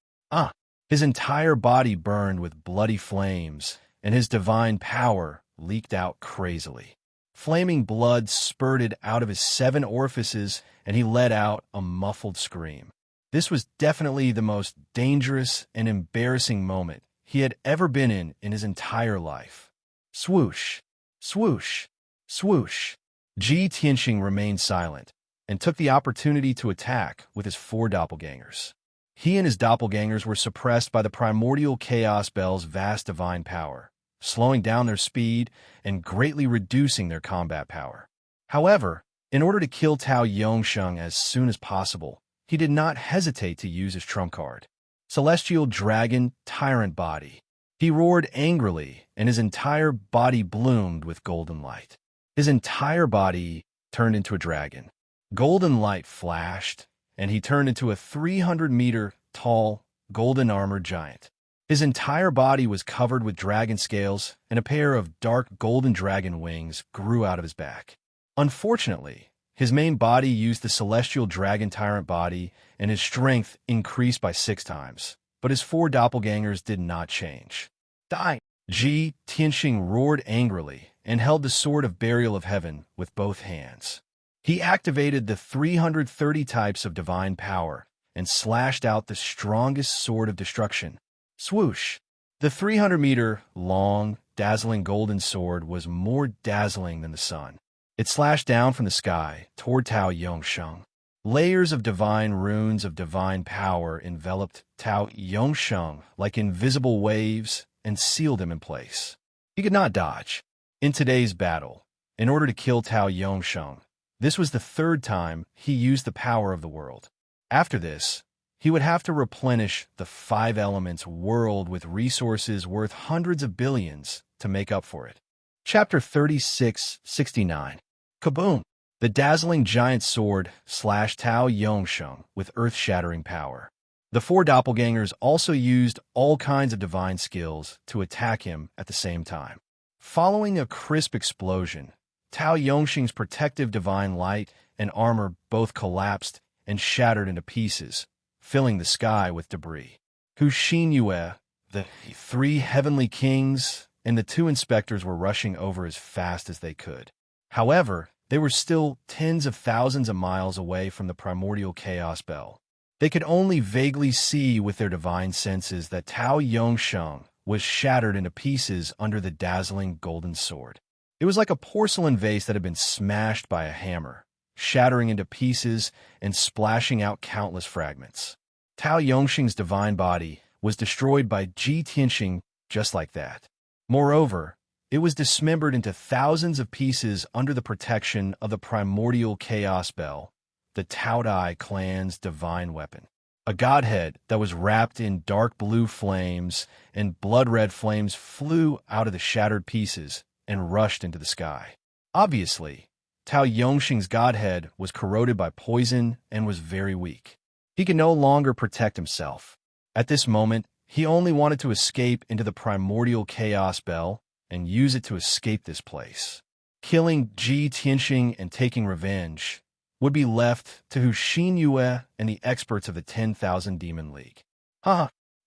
His entire body burned with bloody flames, and his divine power leaked out crazily. Flaming blood spurted out of his 7 orifices, and he let out a muffled scream. This was definitely the most dangerous and embarrassing moment he had ever been in his entire life. Swoosh, swoosh, swoosh. Ji Tianxing remained silent and took the opportunity to attack with his 4 doppelgangers. He and his doppelgangers were suppressed by the primordial chaos bell's vast divine power, slowing down their speed and greatly reducing their combat power. However, in order to kill Tao Yongsheng as soon as possible, he did not hesitate to use his trump card, Celestial Dragon Tyrant Body. He roared angrily, and his entire body bloomed with golden light. His entire body turned into a dragon. Golden light flashed, and he turned into a 300-meter-tall, golden-armored giant. His entire body was covered with dragon scales, and a pair of dark golden dragon wings grew out of his back. Unfortunately, his main body used the Celestial Dragon Tyrant Body, and his strength increased by 6 times. But his 4 doppelgangers did not change. Die! Ji Tianxing roared angrily and held the Sword of Burial of Heaven with both hands. He activated the 330 types of divine power and slashed out the strongest sword of destruction. Swoosh! The 300-meter-long, dazzling golden sword was more dazzling than the sun. It slashed down from the sky toward Tao Yongsheng. Layers of divine runes of divine power enveloped Tao Yongsheng like invisible waves and sealed him in place. He could not dodge. In today's battle, in order to kill Tao Yongsheng, this was the 3rd time he used the power of the world. After this, he would have to replenish the five elements world with resources worth hundreds of billions to make up for it. Chapter 3669. Kaboom! The dazzling giant sword slashed Tao Yongsheng with earth-shattering power. The four doppelgangers also used all kinds of divine skills to attack him at the same time. Following a crisp explosion, Tao Yongsheng's protective divine light and armor both collapsed and shattered into pieces, filling the sky with debris. Hu Xinyue, the three heavenly kings, and the two inspectors were rushing over as fast as they could. However, they were still tens of thousands of miles away from the primordial chaos bell. They could only vaguely see with their divine senses that Tao Yongsheng was shattered into pieces under the dazzling golden sword. It was like a porcelain vase that had been smashed by a hammer, shattering into pieces and splashing out countless fragments. Tao Yongsheng's divine body was destroyed by Ji Tianxing just like that. Moreover, it was dismembered into thousands of pieces under the protection of the primordial chaos bell, the Tao Dai clan's divine weapon. A godhead that was wrapped in dark blue flames and blood-red flames flew out of the shattered pieces and rushed into the sky. Obviously, Tao Yongsheng's godhead was corroded by poison and was very weak. He could no longer protect himself. At this moment, he only wanted to escape into the primordial chaos bell and use it to escape this place. Killing Ji Tianxing and taking revenge would be left to Hu Xinyue and the experts of the 10,000 Demon League.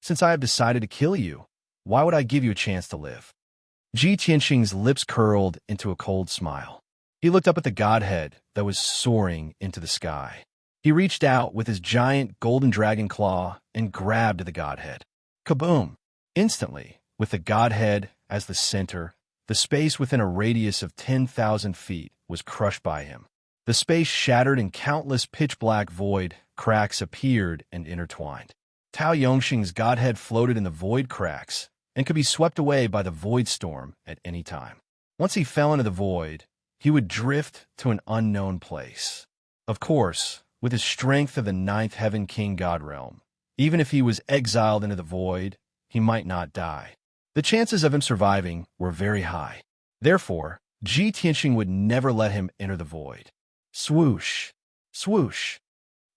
Since I have decided to kill you, why would I give you a chance to live? Ji Tianxing's lips curled into a cold smile. He looked up at the godhead that was soaring into the sky. He reached out with his giant golden dragon claw and grabbed the godhead. Kaboom! Instantly, with the godhead as the center, the space within a radius of 10,000 feet was crushed by him. The space shattered and countless pitch-black void cracks appeared and intertwined. Tao Yongsheng's godhead floated in the void cracks and could be swept away by the void storm at any time. Once he fell into the void, he would drift to an unknown place. Of course, with his strength of the ninth heaven king god realm, even if he was exiled into the void, he might not die. The chances of him surviving were very high. Therefore, Ji Tianxing would never let him enter the void. Swoosh! Swoosh!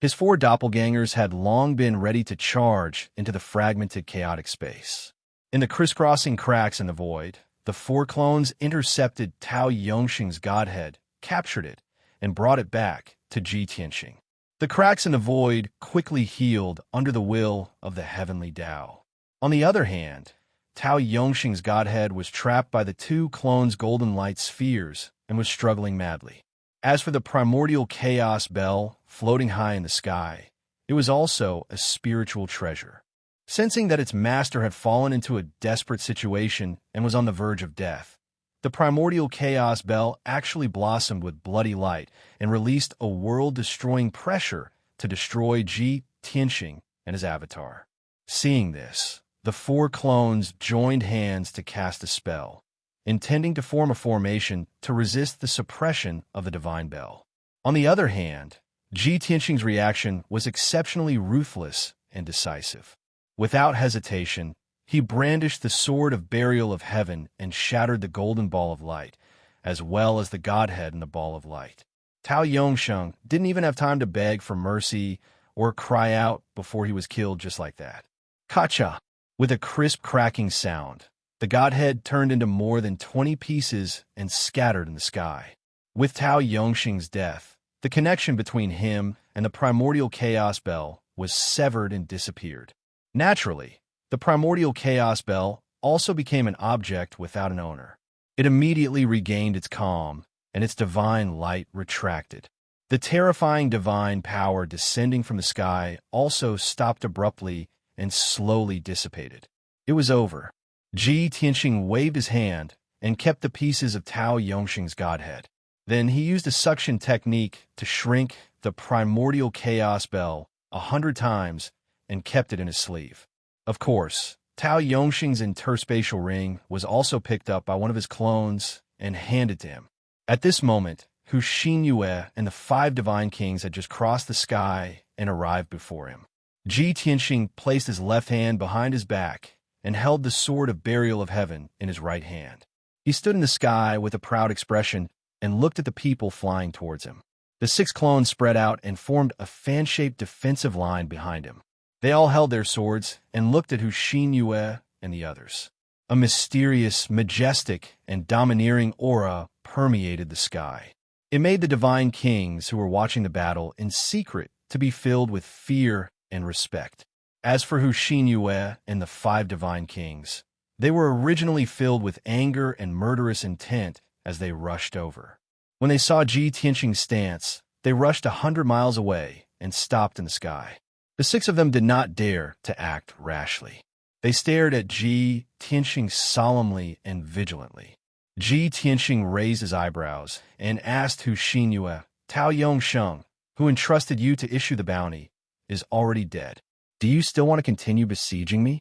His four doppelgangers had long been ready to charge into the fragmented chaotic space. In the crisscrossing cracks in the void, the four clones intercepted Tao Yongsheng's godhead, captured it, and brought it back to Ji Tianxing. The cracks in the void quickly healed under the will of the heavenly Tao. On the other hand, Tao Yongsheng's godhead was trapped by the two clones' golden light spheres and was struggling madly. As for the primordial chaos bell floating high in the sky, it was also a spiritual treasure. Sensing that its master had fallen into a desperate situation and was on the verge of death, the primordial chaos bell actually blossomed with bloody light and released a world-destroying pressure to destroy Ji Tianxing and his avatar. Seeing this, the four clones joined hands to cast a spell, intending to form a formation to resist the suppression of the divine bell. On the other hand, Ji Tianxing's reaction was exceptionally ruthless and decisive. Without hesitation, he brandished the sword of burial of heaven and shattered the golden ball of light, as well as the godhead in the ball of light. Tao Yongsheng didn't even have time to beg for mercy or cry out before he was killed just like that. Kacha! With a crisp cracking sound, the godhead turned into more than 20 pieces and scattered in the sky. With Tao Yongsheng's death, the connection between him and the primordial chaos bell was severed and disappeared. Naturally, the primordial chaos bell also became an object without an owner. It immediately regained its calm, and its divine light retracted. The terrifying divine power descending from the sky also stopped abruptly and slowly dissipated. It was over. Ji Tianxing waved his hand and kept the pieces of Tao Yongsheng's godhead. Then he used a suction technique to shrink the primordial chaos bell 100 times and kept it in his sleeve. Of course, Tao Yongsheng's interspatial ring was also picked up by one of his clones and handed to him. At this moment, Hu Xinyue and the 5 divine kings had just crossed the sky and arrived before him. Ji Tianxing placed his left hand behind his back and held the sword of burial of heaven in his right hand. He stood in the sky with a proud expression and looked at the people flying towards him. The 6 clones spread out and formed a fan-shaped defensive line behind him. They all held their swords and looked at Hu Xinyue and the others. A mysterious, majestic, and domineering aura permeated the sky. It made the divine kings who were watching the battle in secret to be filled with fear and respect. As for Hu Xinyue and the 5 divine kings, they were originally filled with anger and murderous intent as they rushed over. When they saw Ji Tianxing's stance, they rushed 100 miles away and stopped in the sky. The 6 of them did not dare to act rashly. They stared at Ji Tianxing solemnly and vigilantly. Ji Tianxing raised his eyebrows and asked Hu Xinyue, "Tao Yongsheng, who entrusted you to issue the bounty, is already dead. Do you still want to continue besieging me?"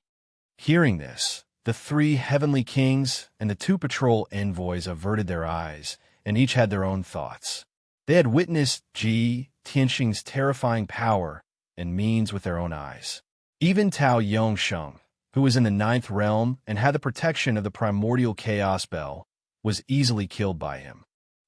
Hearing this, the 3 heavenly kings and the 2 patrol envoys averted their eyes, and each had their own thoughts. They had witnessed Ji Tianxing's terrifying power and means with their own eyes. Even Tao Yongsheng, who was in the 9th realm and had the protection of the primordial chaos bell, was easily killed by him.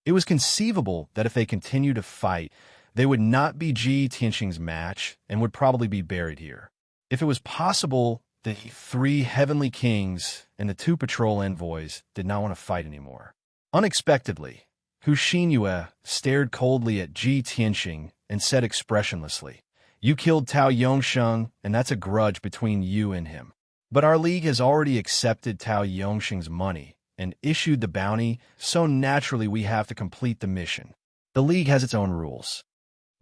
It was conceivable that if they continued to fight, they would not be Ji Tianxing's match and would probably be buried here. If it was possible, the 3 heavenly kings and the 2 patrol envoys did not want to fight anymore. Unexpectedly, Hu Xinyue stared coldly at Ji Tianxing and said expressionlessly, "You killed Tao Yongsheng, and that's a grudge between you and him. But our league has already accepted Tao Yongsheng's money and issued the bounty, so naturally we have to complete the mission. The league has its own rules."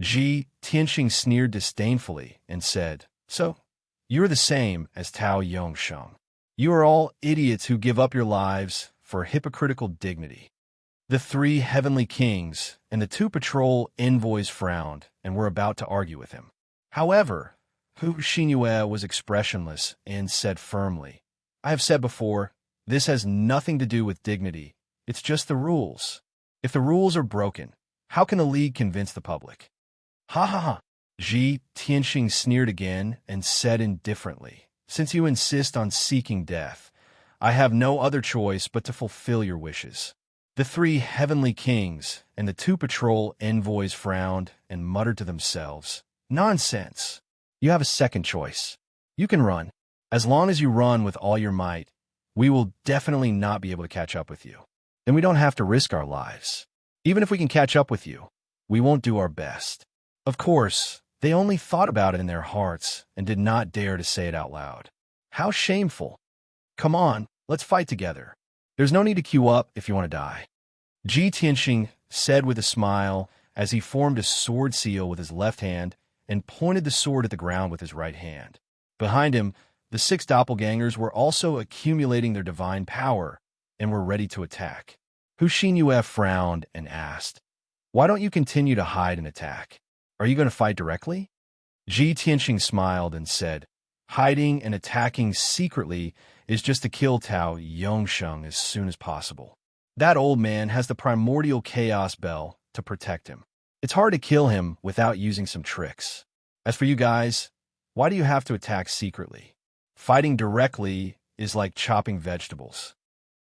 Ji Tianxing sneered disdainfully and said, "So, you're the same as Tao Yongsheng. You are all idiots who give up your lives for hypocritical dignity." The 3 heavenly kings and the 2 patrol envoys frowned and were about to argue with him. However, Hu Xinyue was expressionless and said firmly, "I have said before, this has nothing to do with dignity. It's just the rules. If the rules are broken, how can the league convince the public?" "Ha ha ha." Ji Tianxing sneered again and said indifferently, "Since you insist on seeking death, I have no other choice but to fulfill your wishes." The 3 heavenly kings and the 2 patrol envoys frowned and muttered to themselves, "Nonsense. You have a second choice. You can run. As long as you run with all your might, we will definitely not be able to catch up with you. Then we don't have to risk our lives. Even if we can catch up with you, we won't do our best." Of course, they only thought about it in their hearts and did not dare to say it out loud. How shameful. "Come on, let's fight together. There's no need to queue up if you want to die," Ji Tianxing said with a smile as he formed a sword seal with his left hand and pointed the sword at the ground with his right hand. Behind him, the 6 doppelgangers were also accumulating their divine power and were ready to attack. Hu Xinyue frowned and asked, "Why don't you continue to hide and attack? Are you going to fight directly?" Ji Tianxing smiled and said, "Hiding and attacking secretly is just to kill Tao Yongsheng as soon as possible. That old man has the primordial chaos bell to protect him. It's hard to kill him without using some tricks. As for you guys, why do you have to attack secretly? Fighting directly is like chopping vegetables."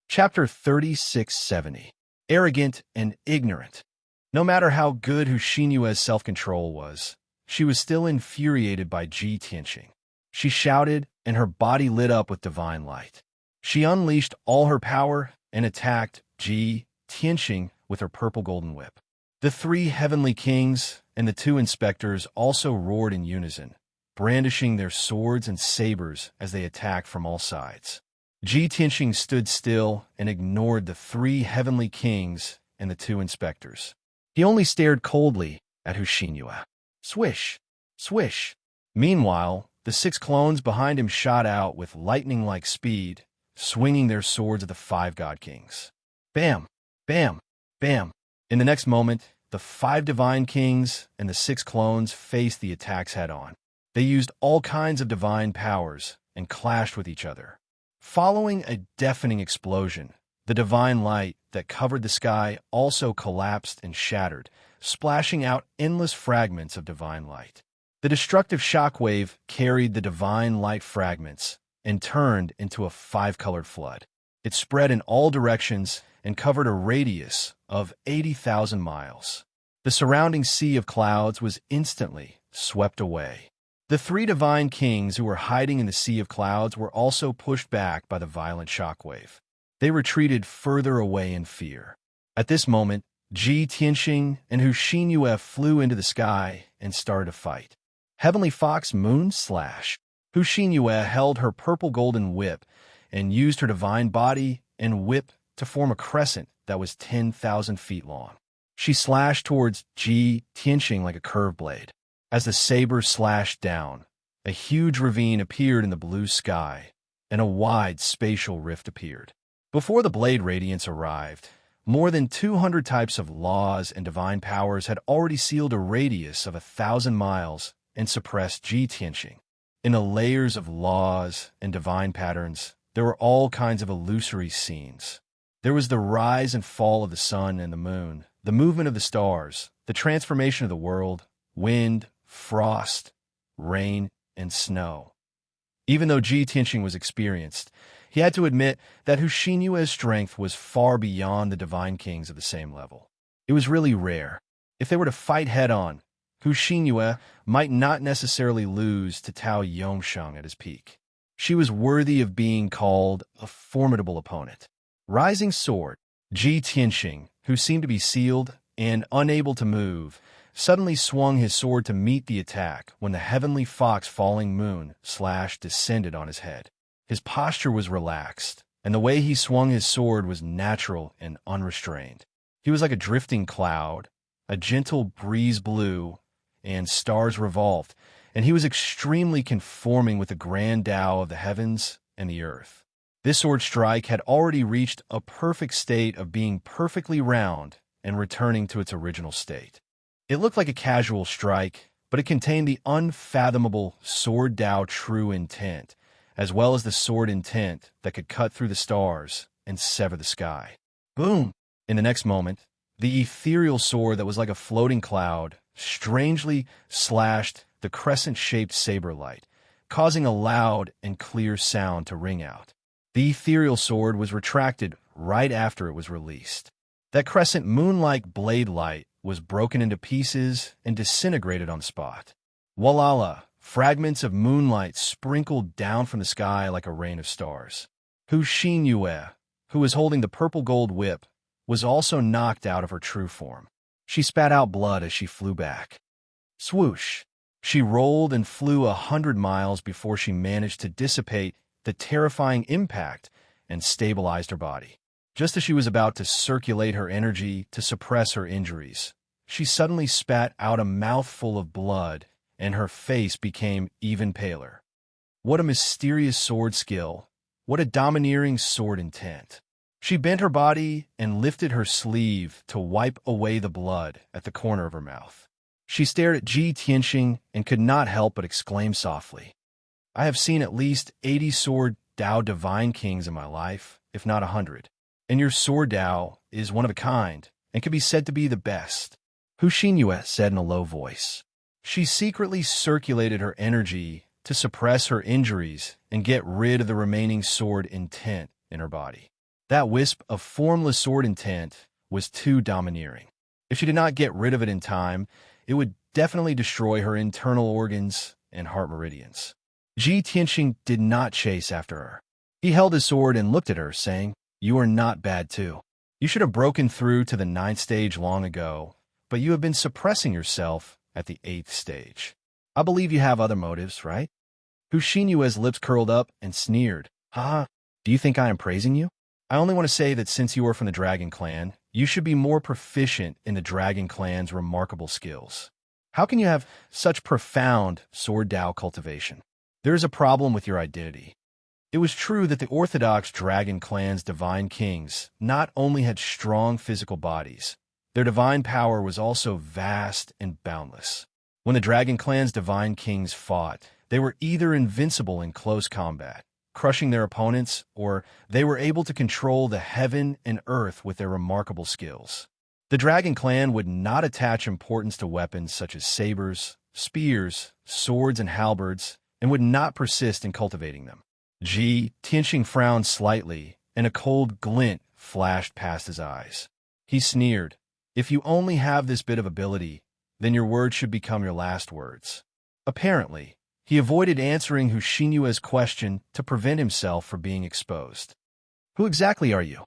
Chapter 3670. Arrogant and ignorant. No matter how good Hu Xinyue's self-control was, she was still infuriated by Ji Tianxing. She shouted, and her body lit up with divine light. She unleashed all her power and attacked Ji Tianxing with her purple golden whip. The 3 heavenly kings and the 2 inspectors also roared in unison, brandishing their swords and sabers as they attacked from all sides. Ji Tianxing stood still and ignored the 3 heavenly kings and the 2 inspectors. He only stared coldly at Hu Xinyue. Swish! Swish! Meanwhile, the 6 clones behind him shot out with lightning-like speed, swinging their swords at the 5 god kings. Bam! Bam! Bam! In the next moment, the 5 divine kings and the 6 clones faced the attacks head-on. They used all kinds of divine powers and clashed with each other. Following a deafening explosion, the divine light that covered the sky also collapsed and shattered, splashing out endless fragments of divine light. The destructive shockwave carried the divine light fragments and turned into a five-colored flood. It spread in all directions and covered a radius of 80,000 miles. The surrounding sea of clouds was instantly swept away. The three divine kings who were hiding in the sea of clouds were also pushed back by the violent shockwave. They retreated further away in fear. At this moment, Ji Tianxing and Hu Xinyue flew into the sky and started a fight. Heavenly Fox Moon Slash. Hu Xinyue held her purple golden whip and used her divine body and whip to form a crescent that was 10,000 feet long. She slashed towards Ji Tianxing like a curved blade. As the saber slashed down, a huge ravine appeared in the blue sky, and a wide spatial rift appeared. Before the blade radiance arrived, more than 200 types of laws and divine powers had already sealed a radius of 1,000 miles and suppressed Ji Tianxing. In the layers of laws and divine patterns, there were all kinds of illusory scenes. There was the rise and fall of the sun and the moon, the movement of the stars, the transformation of the world, wind, frost, rain, and snow. Even though Ji Tianxing was experienced, he had to admit that Hu Xinyue's strength was far beyond the divine kings of the same level. It was really rare. If they were to fight head-on, Hu Xinyue might not necessarily lose to Tao Yongsheng at his peak. She was worthy of being called a formidable opponent. Rising Sword. Ji Tianxing, who seemed to be sealed and unable to move, suddenly swung his sword to meet the attack when the heavenly fox Falling Moon Slash descended on his head. His posture was relaxed, and the way he swung his sword was natural and unrestrained. He was like a drifting cloud, a gentle breeze blew, and stars revolved, and he was extremely conforming with the grand Tao of the heavens and the earth. This sword strike had already reached a perfect state of being perfectly round and returning to its original state. It looked like a casual strike, but it contained the unfathomable sword Tao true intent, as well as the sword intent that could cut through the stars and sever the sky. Boom! In the next moment, the ethereal sword that was like a floating cloud strangely slashed the crescent-shaped saber light, causing a loud and clear sound to ring out. The ethereal sword was retracted right after it was released. That crescent moon-like blade light was broken into pieces and disintegrated on the spot. Walala, fragments of moonlight sprinkled down from the sky like a rain of stars. Hu Xinyue, who was holding the purple gold whip, was also knocked out of her true form. She spat out blood as she flew back. Swoosh! She rolled and flew 100 miles before she managed to dissipate the terrifying impact and stabilized her body. Just as she was about to circulate her energy to suppress her injuries, she suddenly spat out a mouthful of blood, and her face became even paler. What a mysterious sword skill! What a domineering sword intent! She bent her body and lifted her sleeve to wipe away the blood at the corner of her mouth. She stared at Ji Tianxing and could not help but exclaim softly, "I have seen at least 80 sword Tao divine kings in my life, if not 100. And your sword Tao is one of a kind and can be said to be the best," Hu Xinyue said in a low voice. She secretly circulated her energy to suppress her injuries and get rid of the remaining sword intent in her body. That wisp of formless sword intent was too domineering. If she did not get rid of it in time, it would definitely destroy her internal organs and heart meridians. Ji Tianxing did not chase after her. He held his sword and looked at her, saying, "You are not bad too. You should have broken through to the 9th stage long ago, but you have been suppressing yourself at the 8th stage. I believe you have other motives, right?" Hu Xinyue's lips curled up and sneered. "Haha, do you think I am praising you? I only want to say that since you are from the Dragon Clan, you should be more proficient in the Dragon Clan's remarkable skills. How can you have such profound sword Tao cultivation? There is a problem with your identity." It was true that the Orthodox Dragon Clan's divine kings not only had strong physical bodies, their divine power was also vast and boundless. When the Dragon Clan's divine kings fought, they were either invincible in close combat, crushing their opponents, or they were able to control the heaven and earth with their remarkable skills. The Dragon Clan would not attach importance to weapons such as sabers, spears, swords, and halberds, and would not persist in cultivating them. Ji Tianxing frowned slightly, and a cold glint flashed past his eyes. He sneered, "If you only have this bit of ability, then your words should become your last words." Apparently, he avoided answering Hu Xinyue's question to prevent himself from being exposed. "Who exactly are you?"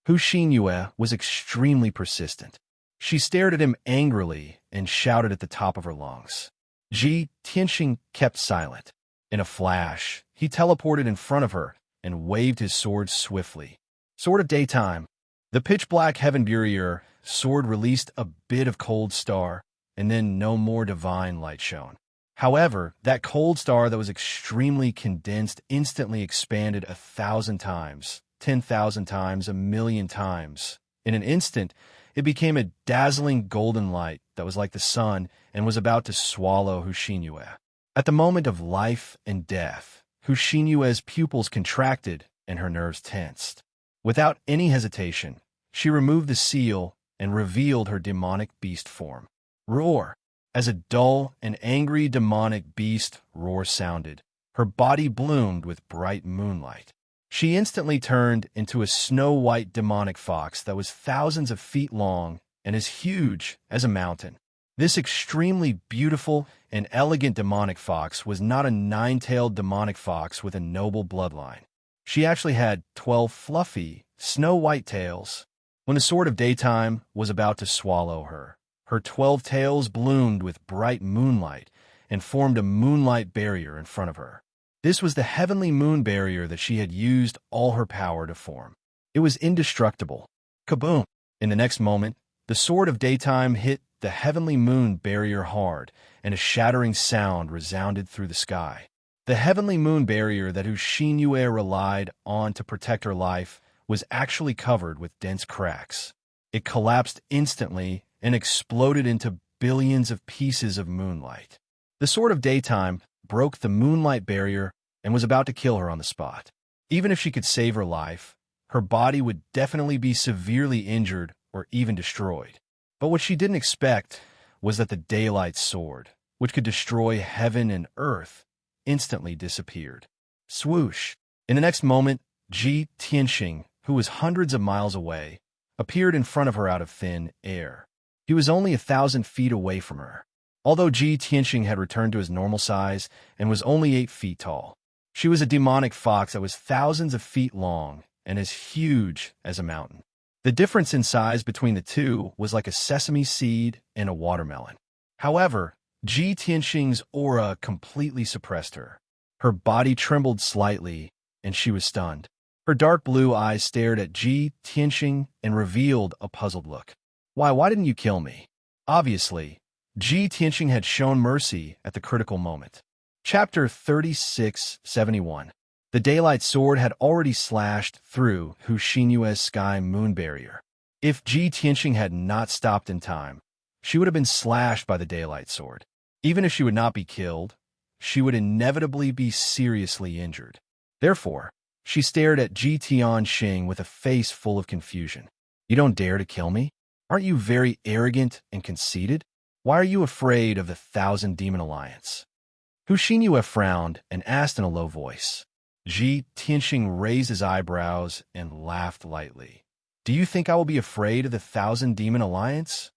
Hu Xinyue was extremely persistent. She stared at him angrily and shouted at the top of her lungs. Ji Tianxing kept silent. In a flash, he teleported in front of her and waved his sword swiftly. Sword of Daytime. The pitch-black heaven barrier sword released a bit of cold star, and then no more divine light shone. However, that cold star that was extremely condensed instantly expanded 1,000 times, 10,000 times, 1,000,000 times. In an instant, it became a dazzling golden light that was like the sun and was about to swallow Hu Xinyue. At the moment of life and death, Hu Xinyue's pupils contracted and her nerves tensed. Without any hesitation, she removed the seal and revealed her demonic beast form. Roar! As a dull and angry demonic beast roar sounded, her body bloomed with bright moonlight. She instantly turned into a snow-white demonic fox that was thousands of feet long and as huge as a mountain. This extremely beautiful and elegant demonic fox was not a nine-tailed demonic fox with a noble bloodline. She actually had 12 fluffy, snow-white tails. When the Sword of Daytime was about to swallow her, her 12 tails bloomed with bright moonlight and formed a moonlight barrier in front of her. This was the heavenly moon barrier that she had used all her power to form. It was indestructible. Kaboom! In the next moment, the Sword of Daytime hit the heavenly moon barrier hard, and a shattering sound resounded through the sky. The heavenly moon barrier that Hu Xinyue relied on to protect her life was actually covered with dense cracks. It collapsed instantly and exploded into billions of pieces of moonlight. The Sword of Daytime broke the moonlight barrier and was about to kill her on the spot. Even if she could save her life, her body would definitely be severely injured or even destroyed. But what she didn't expect was that the daylight sword, which could destroy heaven and earth, instantly disappeared. Swoosh! In the next moment, Ji Tianxing, who was hundreds of miles away, appeared in front of her out of thin air. He was only 1,000 feet away from her. Although Ji Tianxing had returned to his normal size and was only 8 feet tall, she was a demonic fox that was thousands of feet long and as huge as a mountain. The difference in size between the two was like a sesame seed and a watermelon. However, Ji Tianxing's aura completely suppressed her. Her body trembled slightly, and she was stunned. Her dark blue eyes stared at Ji Tianxing and revealed a puzzled look. Why didn't you kill me?" Obviously, Ji Tianxing had shown mercy at the critical moment. Chapter 3671. The daylight sword had already slashed through Hu Xinyue's sky moon barrier. If Ji Tianxing had not stopped in time, she would have been slashed by the daylight sword. Even if she would not be killed, she would inevitably be seriously injured. Therefore, she stared at Ji Tianxing with a face full of confusion. "You don't dare to kill me? Aren't you very arrogant and conceited? Why are you afraid of the 1,000 Demon Alliance?" Hu Xinyue frowned and asked in a low voice. Ji Tianxing raised his eyebrows and laughed lightly. "Do you think I will be afraid of the 1,000 Demon Alliance?"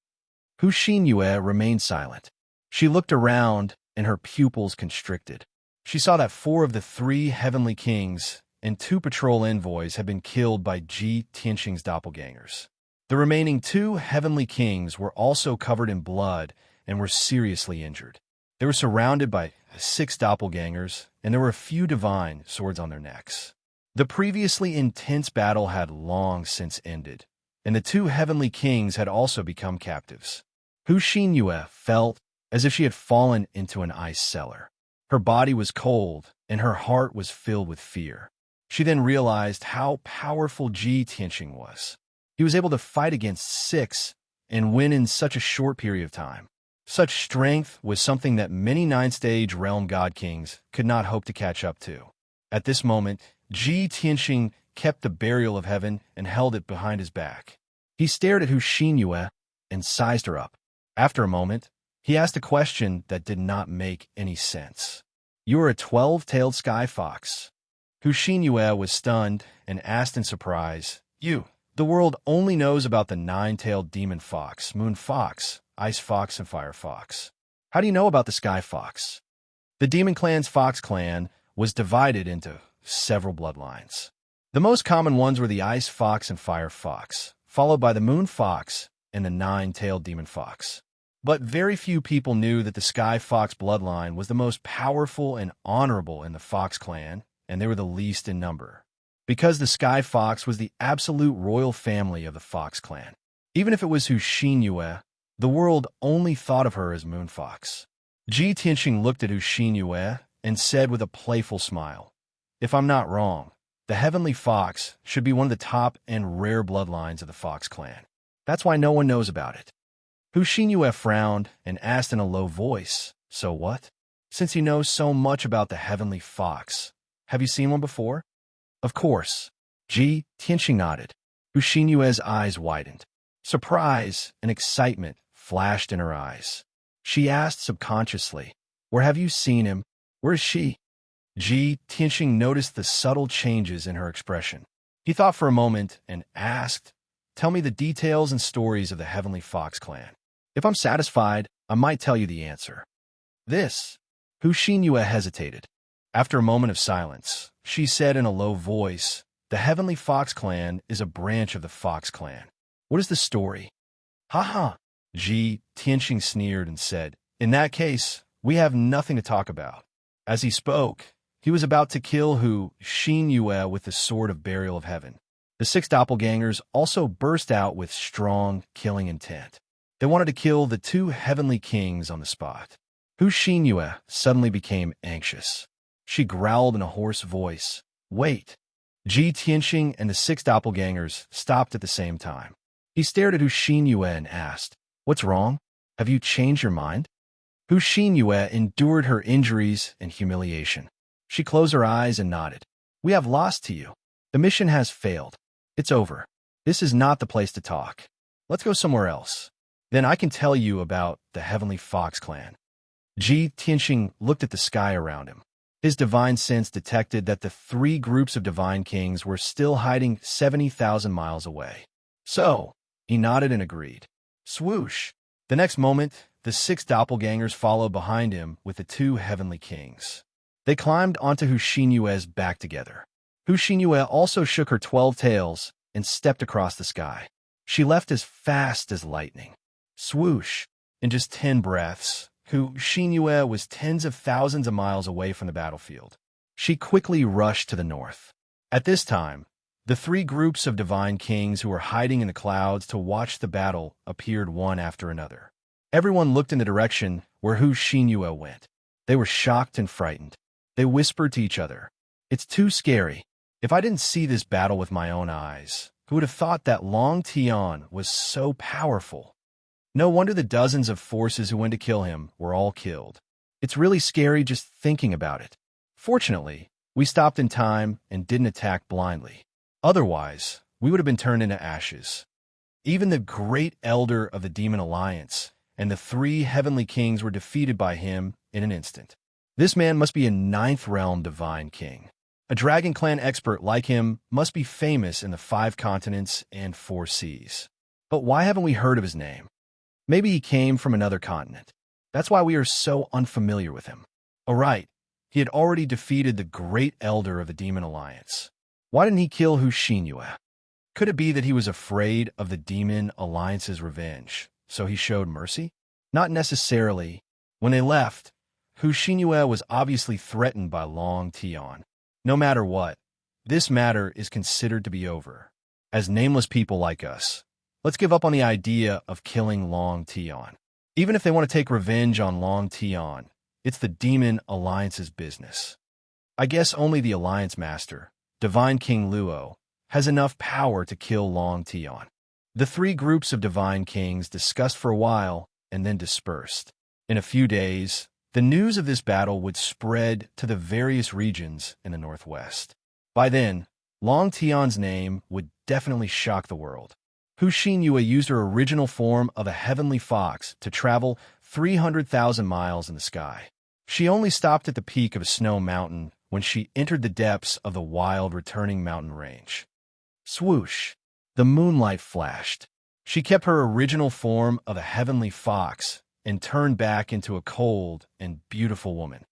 Hu Xinyue remained silent. She looked around, and her pupils constricted. She saw that 4 of the 3 heavenly kings and 2 patrol envoys had been killed by Ji Tianxing's doppelgangers. The remaining 2 heavenly kings were also covered in blood and were seriously injured. They were surrounded by 6 doppelgangers, and there were a few divine swords on their necks. The previously intense battle had long since ended, and the 2 heavenly kings had also become captives. Hu Xinyue felt as if she had fallen into an ice cellar. Her body was cold, and her heart was filled with fear. She then realized how powerful Ji Tianxing was. He was able to fight against 6 and win in such a short period of time. Such strength was something that many 9th-stage realm god kings could not hope to catch up to. At this moment, Ji Tianxing kept the burial of heaven and held it behind his back. He stared at Hu Xinyue and sized her up. After a moment, He asked a question that did not make any sense. "You are a 12-tailed sky fox." Hushinyue was stunned and asked in surprise, "You? The world only knows about the 9-tailed demon fox, moon fox, ice fox, and fire fox. How do you know about the sky fox?" The demon clan's fox clan was divided into several bloodlines. The most common ones were the ice fox and fire fox, followed by the moon fox and the 9-tailed demon fox. But very few people knew that the sky fox bloodline was the most powerful and honorable in the fox clan, and they were the least in number. Because the sky fox was the absolute royal family of the fox clan. Even if it was Hushinyue, the world only thought of her as moon fox. Ji Tianxing looked at Hushinyue and said with a playful smile, "If I'm not wrong, the heavenly fox should be one of the top and rare bloodlines of the fox clan. That's why no one knows about it." Hushinyue frowned and asked in a low voice, "So what? Since you know so much about the heavenly fox, have you seen one before?" "Of course." Ji Tianxing nodded. Hushinyue's eyes widened. Surprise and excitement flashed in her eyes. She asked subconsciously, "Where have you seen him? Where is she?" Ji Tianxing noticed the subtle changes in her expression. He thought for a moment and asked, "Tell me the details and stories of the Heavenly Fox clan. If I'm satisfied, I might tell you the answer." "This." Hushinyue hesitated. After a moment of silence, she said in a low voice, "The Heavenly Fox clan is a branch of the Fox clan. What is the story?" "Ha ha." Ji Tianxing sneered and said, "In that case, we have nothing to talk about." As he spoke, he was about to kill Hushinyue with the sword of burial of heaven. The 6 doppelgangers also burst out with strong killing intent. They wanted to kill the 2 heavenly kings on the spot. Hushinyue suddenly became anxious. She growled in a hoarse voice, "Wait." Ji Tianxing and the 6 doppelgangers stopped at the same time. He stared at Hushinyue and asked, "What's wrong? Have you changed your mind?" Hushinyue endured her injuries and humiliation. She closed her eyes and nodded. "We have lost to you. The mission has failed. It's over. This is not the place to talk. Let's go somewhere else. Then I can tell you about the Heavenly Fox clan." Ji Tianxing looked at the sky around him. His divine sense detected that the 3 groups of divine kings were still hiding 70,000 miles away. "So," he nodded and agreed. Swoosh! The next moment, the 6 doppelgangers followed behind him with the 2 heavenly kings. They climbed onto Hushinyue's back together. Hushinyue also shook her 12 tails and stepped across the sky. She left as fast as lightning. Swoosh! In just 10 breaths, Hushinyue was tens of thousands of miles away from the battlefield. She quickly rushed to the north. At this time, the 3 groups of divine kings who were hiding in the clouds to watch the battle appeared one after another. Everyone looked in the direction where Hushinyue went. They were shocked and frightened. They whispered to each other, "It's too scary. If I didn't see this battle with my own eyes, who would have thought that Long Tian was so powerful? No wonder the dozens of forces who went to kill him were all killed. It's really scary just thinking about it. Fortunately, we stopped in time and didn't attack blindly. Otherwise, we would have been turned into ashes." Even the great elder of the Demon Alliance and the 3 heavenly kings were defeated by him in an instant. This man must be a 9th realm divine king. A dragon clan expert like him must be famous in the 5 continents and 4 seas. But why haven't we heard of his name? Maybe he came from another continent. That's why we are so unfamiliar with him. Oh, right. He had already defeated the great elder of the Demon Alliance. Why didn't he kill Hushinyue? Could it be that he was afraid of the Demon Alliance's revenge, so he showed mercy? Not necessarily. When they left, Hushinyue was obviously threatened by Long Tian. No matter what, this matter is considered to be over. As nameless people like us, let's give up on the idea of killing Long Tian. Even if they want to take revenge on Long Tian, it's the Demon Alliance's business. I guess only the Alliance Master, Divine King Luo, has enough power to kill Long Tian. The 3 groups of divine kings discussed for a while and then dispersed. In a few days, the news of this battle would spread to the various regions in the northwest. By then, Long Tian's name would definitely shock the world. Hu Xinyue used her original form of a heavenly fox to travel 300,000 miles in the sky. She only stopped at the peak of a snow mountain when she entered the depths of the wild returning mountain range. Swoosh! The moonlight flashed. She kept her original form of a heavenly fox and turned back into a cold and beautiful woman.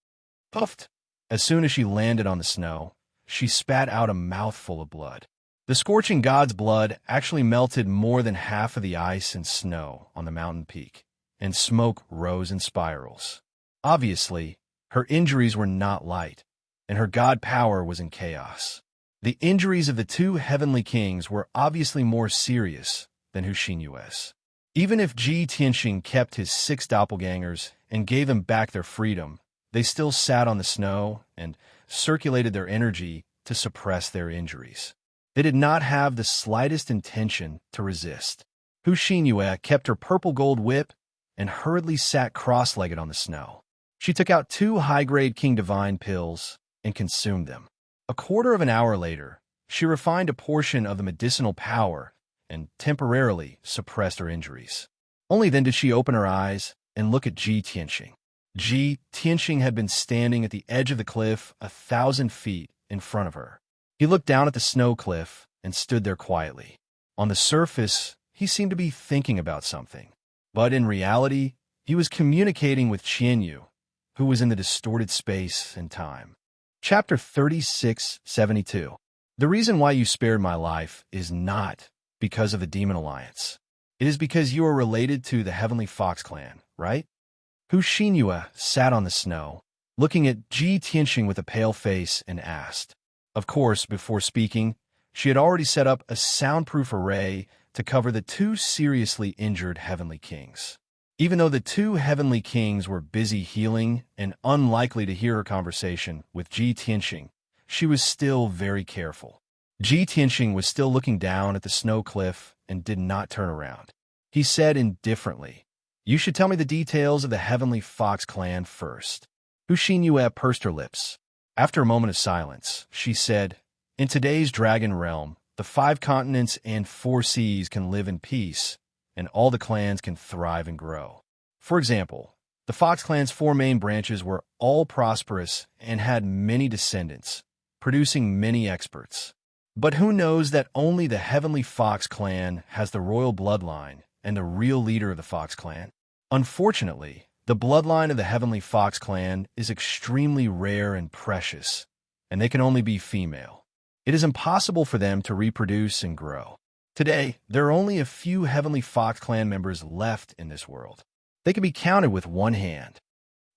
Puffed! As soon as she landed on the snow, she spat out a mouthful of blood. The scorching god's blood actually melted more than half of the ice and snow on the mountain peak, and smoke rose in spirals. Obviously, her injuries were not light, and her god power was in chaos. The injuries of the two heavenly kings were obviously more serious than Hu Xinyue's. Even if Ji Tianxing kept his 6 doppelgangers and gave them back their freedom, they still sat on the snow and circulated their energy to suppress their injuries. They did not have the slightest intention to resist. Hu Xinyue kept her purple gold whip and hurriedly sat cross-legged on the snow. She took out 2 high-grade King Divine pills and consumed them. A quarter of an hour later, she refined a portion of the medicinal power and temporarily suppressed her injuries. Only then did she open her eyes and look at Ji Tianxing. Ji Tianxing had been standing at the edge of the cliff 1,000 feet in front of her. He looked down at the snow cliff and stood there quietly. On the surface, he seemed to be thinking about something. But in reality, he was communicating with Qianyu, who was in the distorted space and time. Chapter 3672. The reason why you spared my life is not because of the Demon Alliance. It is because you are related to the Heavenly Fox clan, right? Hu Xinyue sat on the snow, looking at Ji Tianxing with a pale face, and asked. Of course, before speaking, she had already set up a soundproof array to cover the 2 seriously injured heavenly kings. Even though the 2 heavenly kings were busy healing and unlikely to hear her conversation with Ji Tianxing, she was still very careful. Ji Tianxing was still looking down at the snow cliff and did not turn around. He said indifferently, "You should tell me the details of the Heavenly Fox clan first." Hu Xinyue pursed her lips. After a moment of silence, she said, "In today's dragon realm, the 5 continents and 4 seas can live in peace, and all the clans can thrive and grow. For example, the Fox clan's 4 main branches were all prosperous and had many descendants, producing many experts. But who knows that only the Heavenly Fox clan has the royal bloodline and the real leader of the Fox clan? Unfortunately, the bloodline of the Heavenly Fox clan is extremely rare and precious, and they can only be female. It is impossible for them to reproduce and grow. Today, there are only a few Heavenly Fox clan members left in this world. They can be counted with one hand."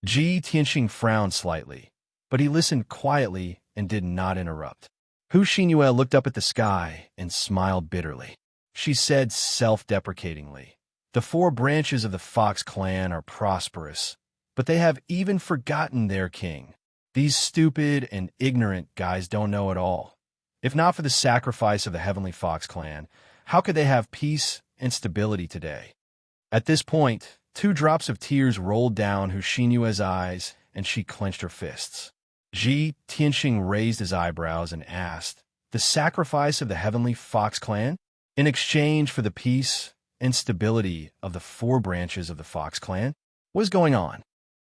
Ji Tianxing frowned slightly, but he listened quietly and did not interrupt. Hu Xinyue looked up at the sky and smiled bitterly. She said self-deprecatingly, "The 4 branches of the Fox clan are prosperous, but they have even forgotten their king. These stupid and ignorant guys don't know it all. If not for the sacrifice of the Heavenly Fox clan, how could they have peace and stability today?" At this point, 2 drops of tears rolled down Hu Xinyue's eyes, and she clenched her fists. Ji Tianxing raised his eyebrows and asked, "The sacrifice of the Heavenly Fox clan? In exchange for the peace and stability of the 4 branches of the Fox clan? What is going on?"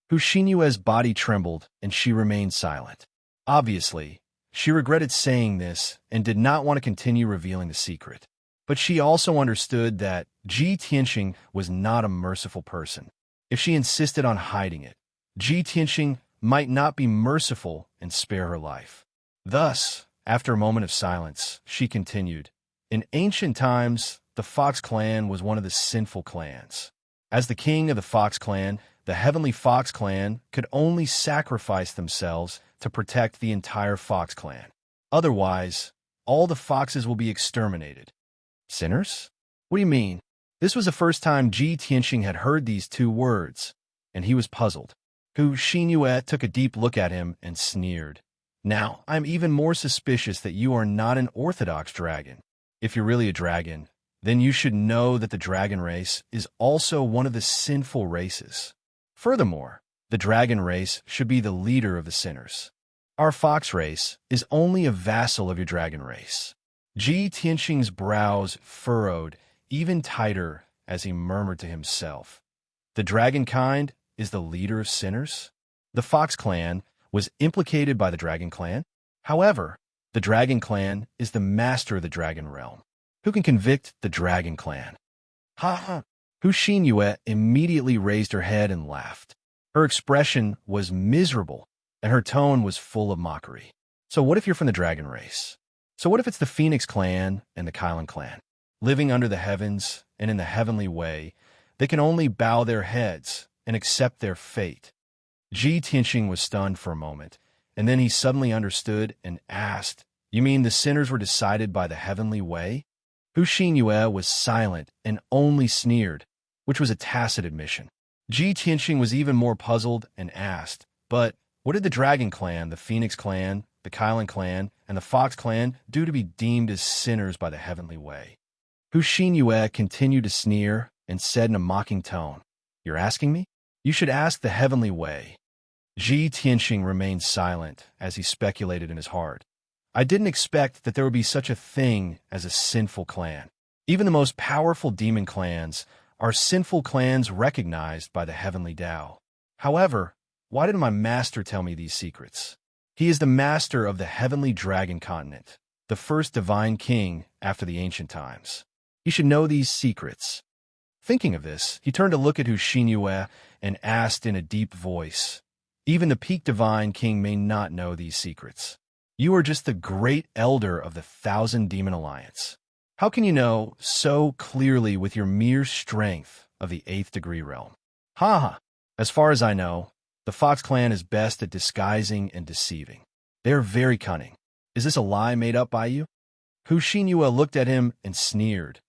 Hu Xinyue's body trembled, and she remained silent. Obviously, she regretted saying this and did not want to continue revealing the secret. But she also understood that Ji Tianxing was not a merciful person. If she insisted on hiding it, Ji Tianxing might not be merciful and spare her life. Thus, after a moment of silence, she continued, "In ancient times, the Fox clan was one of the sinful clans. As the king of the Fox clan, the Heavenly Fox clan could only sacrifice themselves to protect the entire Fox clan. Otherwise, all the foxes will be exterminated." Sinners? What do you mean? This was the first time Ji Tianxing had heard these 2 words, and he was puzzled. Hu Xinyue took a deep look at him and sneered. "Now, I'm even more suspicious that you are not an orthodox dragon. If you're really a dragon, then you should know that the dragon race is also one of the sinful races. Furthermore, the dragon race should be the leader of the sinners. Our fox race is only a vassal of your dragon race." Ji Tianxing's brows furrowed, even tighter as he murmured to himself, "The dragon kind is the leader of sinners?" The Fox clan was implicated by the Dragon clan. However, the Dragon clan is the master of the Dragon realm. Who can convict the Dragon clan? Ha ha! Hu Xinyue immediately raised her head and laughed. Her expression was miserable, and her tone was full of mockery. So what if you're from the dragon race? So what if it's the Phoenix clan and the Kylan clan? Living under the heavens and in the heavenly way, they can only bow their heads and accept their fate. Ji Tianxing was stunned for a moment, and then he suddenly understood and asked, "You mean the sinners were decided by the heavenly way?" Hu Xinyue was silent and only sneered, which was a tacit admission. Ji Tianxing was even more puzzled and asked, "But what did the Dragon clan, the Phoenix clan, the Kylan clan, and the Fox clan do to be deemed as sinners by the heavenly way?" Hu Xinyue continued to sneer and said in a mocking tone, "You're asking me? You should ask the heavenly way." Ji Tianxing remained silent as he speculated in his heart. "I didn't expect that there would be such a thing as a sinful clan. Even the most powerful demon clans are sinful clans recognized by the heavenly Tao. However, why did my master tell me these secrets? He is the master of the heavenly dragon continent, the first divine king after the ancient times. He should know these secrets." Thinking of this, he turned to look at Hu Xinyue and asked in a deep voice, "Even the peak divine king may not know these secrets. You are just the great elder of the Thousand Demon Alliance. How can you know so clearly with your mere strength of the 8th degree realm?" "Ha ha! As far as I know, the Fox clan is best at disguising and deceiving. They are very cunning. Is this a lie made up by you?" Hu Xinyue looked at him and sneered.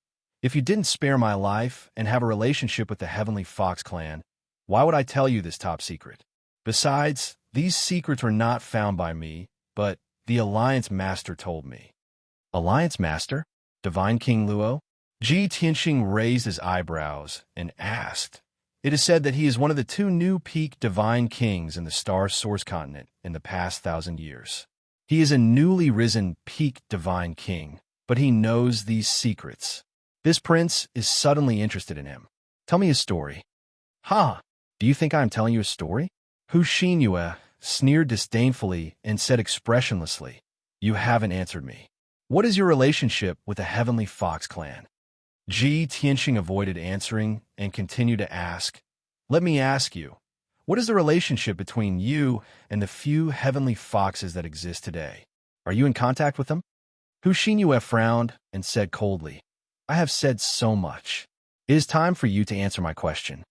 "If you didn't spare my life and have a relationship with the Heavenly Fox clan, why would I tell you this top secret? Besides, these secrets were not found by me, but the Alliance Master told me." "Alliance Master? Divine King Luo?" Ji Tianxing raised his eyebrows and asked. "It is said that he is one of the 2 new peak divine kings in the Star Source continent in the past 1,000 years. He is a newly risen peak divine king, but he knows these secrets. This prince is suddenly interested in him. Tell me his story." "Ha! Do you think I am telling you a story?" Hu Xinyue sneered disdainfully and said expressionlessly, "You haven't answered me. What is your relationship with the Heavenly Fox clan?" Ji Tianxing avoided answering and continued to ask, "Let me ask you, what is the relationship between you and the few Heavenly Foxes that exist today? Are you in contact with them?" Hu Xinyue frowned and said coldly, "I have said so much. It is time for you to answer my question.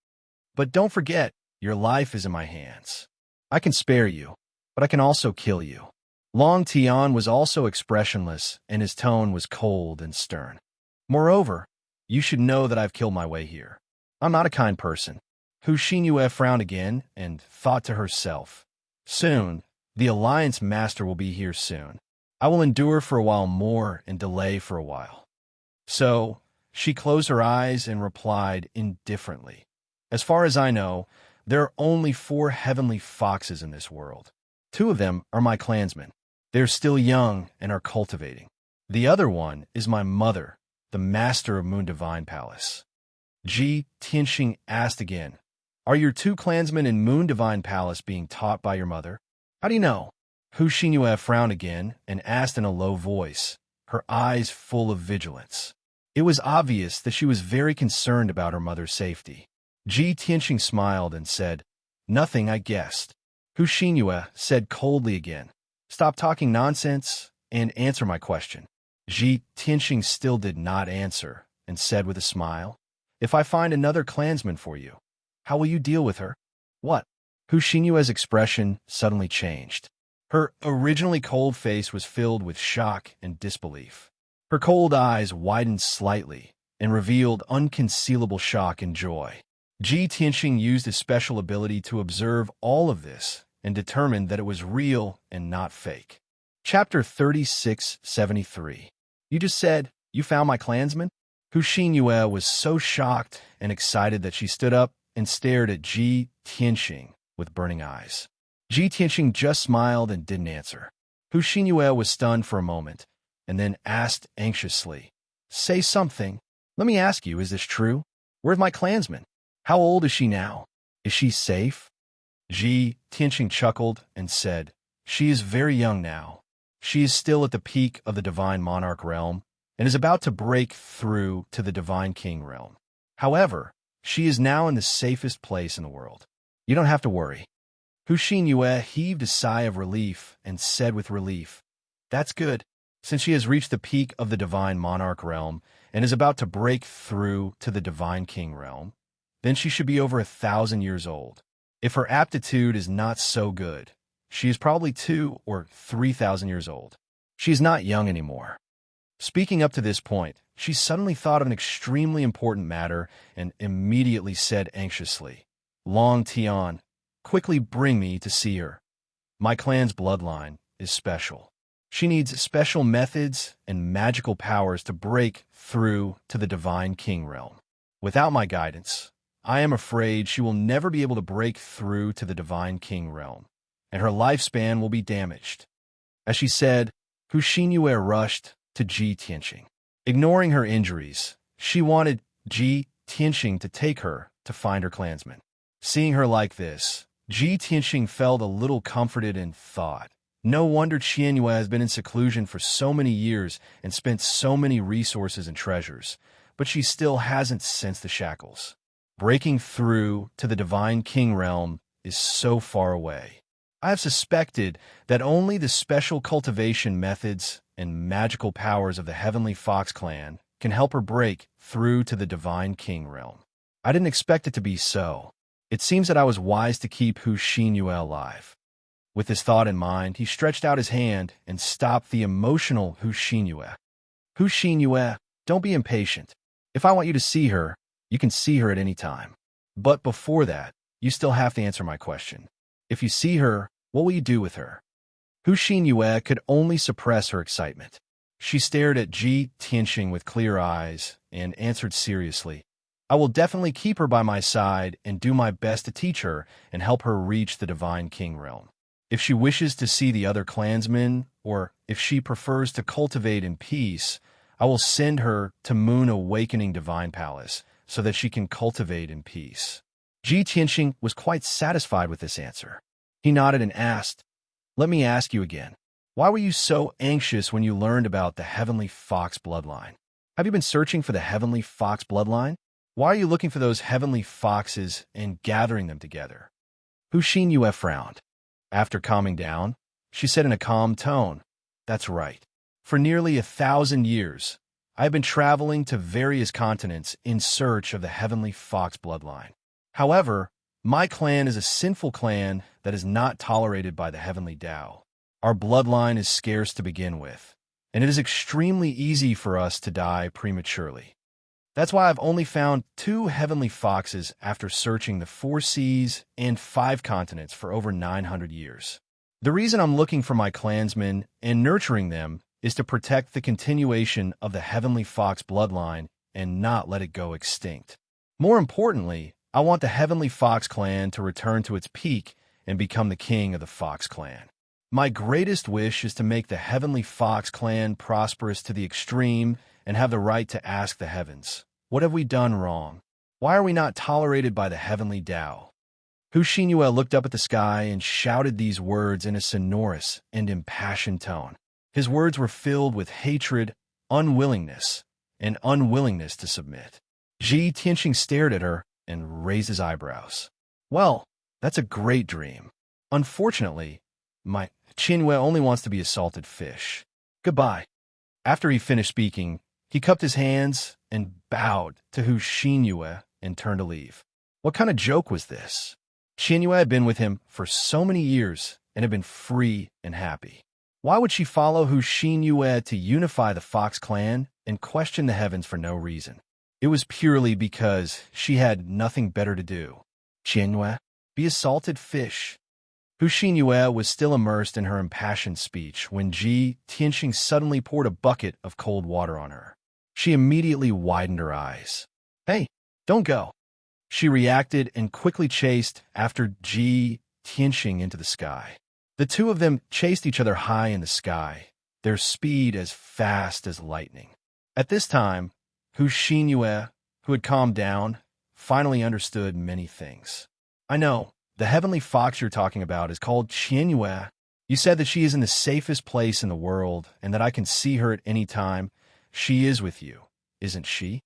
But don't forget, your life is in my hands. I can spare you, but I can also kill you." Long Tian was also expressionless, and his tone was cold and stern. "Moreover, you should know that I've killed my way here. I'm not a kind person." Hu Xinyue frowned again and thought to herself, "Soon, the Alliance Master will be here soon. I will endure for a while more and delay for a while." So, she closed her eyes and replied indifferently, "As far as I know, there are only 4 heavenly foxes in this world. 2 of them are my clansmen. They are still young and are cultivating. The other one is my mother, the master of Moon Divine Palace." Ji Tianxing asked again, "Are your 2 clansmen in Moon Divine Palace being taught by your mother?" "How do you know?" Hu Xinyue frowned again and asked in a low voice, her eyes full of vigilance. It was obvious that she was very concerned about her mother's safety. Ji Tianxing smiled and said, "Nothing, I guessed." Hu Xinyue said coldly again, "Stop talking nonsense and answer my question." Ji Tianxing still did not answer and said with a smile, "If I find another clansman for you, how will you deal with her?" "What?" Hu Xinyue's expression suddenly changed. Her originally cold face was filled with shock and disbelief. Her cold eyes widened slightly and revealed unconcealable shock and joy. Ji Tianxing used his special ability to observe all of this and determined that it was real and not fake. Chapter 3673. "You just said you found my clansman?" Hu Xinyue was so shocked and excited that she stood up and stared at Ji Tianxing with burning eyes. Ji Tianxing just smiled and didn't answer. Hu Xinyue was stunned for a moment and then asked anxiously, "Say something. Let me ask you, is this true? Where's my clansman? How old is she now? Is she safe? Ji Tianqing chuckled and said, she is very young now. She is still at the peak of the divine monarch realm and is about to break through to the divine king realm. However, she is now in the safest place in the world. You don't have to worry. Hu Xinyue heaved a sigh of relief and said with relief, that's good. Since she has reached the peak of the divine monarch realm and is about to break through to the divine king realm, then she should be over 1,000 years old. If her aptitude is not so good, she is probably 2,000 or 3,000 years old. She is not young anymore. Speaking up to this point, she suddenly thought of an extremely important matter and immediately said anxiously, Long Tian, quickly bring me to see her. My clan's bloodline is special. She needs special methods and magical powers to break through to the divine king realm. Without my guidance, I am afraid she will never be able to break through to the divine king realm, and her lifespan will be damaged. As she said, Hu Xinyue rushed to Ji Tianqing. Ignoring her injuries, she wanted Ji Tianqing to take her to find her clansman. Seeing her like this, Ji Tianqing felt a little comforted and thought, no wonder Qianyue has been in seclusion for so many years and spent so many resources and treasures, but she still hasn't sensed the shackles. Breaking through to the divine king realm is so far away. I have suspected that only the special cultivation methods and magical powers of the Heavenly Fox clan can help her break through to the divine king realm. I didn't expect it to be so. It seems that I was wise to keep Hu Xinyue alive. With this thought in mind, he stretched out his hand and stopped the emotional Hu Xinyue. Hu Xinyue, don't be impatient. If I want you to see her, you can see her at any time. But before that, you still have to answer my question. If you see her, what will you do with her? Hu Xinyue could only suppress her excitement. She stared at Ji Tianqing with clear eyes and answered seriously, I will definitely keep her by my side and do my best to teach her and help her reach the divine king realm. If she wishes to see the other clansmen, or if she prefers to cultivate in peace, I will send her to Moon Awakening Divine Palace so that she can cultivate in peace. Ji Tianqing was quite satisfied with this answer. He nodded and asked, let me ask you again. Why were you so anxious when you learned about the Heavenly Fox bloodline? Have you been searching for the Heavenly Fox bloodline? Why are you looking for those heavenly foxes and gathering them together? Hu Xinyue frowned. After calming down, she said in a calm tone, that's right. For nearly 1,000 years, I have been traveling to various continents in search of the Heavenly Fox bloodline. However, my clan is a sinful clan that is not tolerated by the Heavenly Tao. Our bloodline is scarce to begin with, and it is extremely easy for us to die prematurely. That's why I've only found 2 heavenly foxes after searching the 4 seas and 5 continents for over 900 years. The reason I'm looking for my clansmen and nurturing them is to protect the continuation of the Heavenly Fox bloodline and not let it go extinct. More importantly, I want the Heavenly Fox clan to return to its peak and become the king of the Fox clan. My greatest wish is to make the Heavenly Fox clan prosperous to the extreme and have the right to ask the heavens, what have we done wrong? Why are we not tolerated by the Heavenly Tao? Hu Xinyue looked up at the sky and shouted these words in a sonorous and impassioned tone. His words were filled with hatred, unwillingness, and unwillingness to submit. Ji Tianqing stared at her and raised his eyebrows. Well, that's a great dream. Unfortunately, my Qianyue only wants to be a salted fish. Goodbye. After he finished speaking, he cupped his hands and bowed to Hu Xinyue and turned to leave. What kind of joke was this? Qianyue had been with him for so many years and had been free and happy. Why would she follow Hu Xinyue to unify the Fox clan and question the heavens for no reason? It was purely because she had nothing better to do. Qianyue, be a salted fish. Hu Xinyue was still immersed in her impassioned speech when Ji Tianqing suddenly poured a bucket of cold water on her. She immediately widened her eyes. Hey, don't go. She reacted and quickly chased after Ji Tianqing into the sky. The two of them chased each other high in the sky, their speed as fast as lightning. At this time, Hu Xinyue, who had calmed down, finally understood many things. I know, the heavenly fox you're talking about is called Qianyue. You said that she is in the safest place in the world and that I can see her at any time. She is with you, isn't she?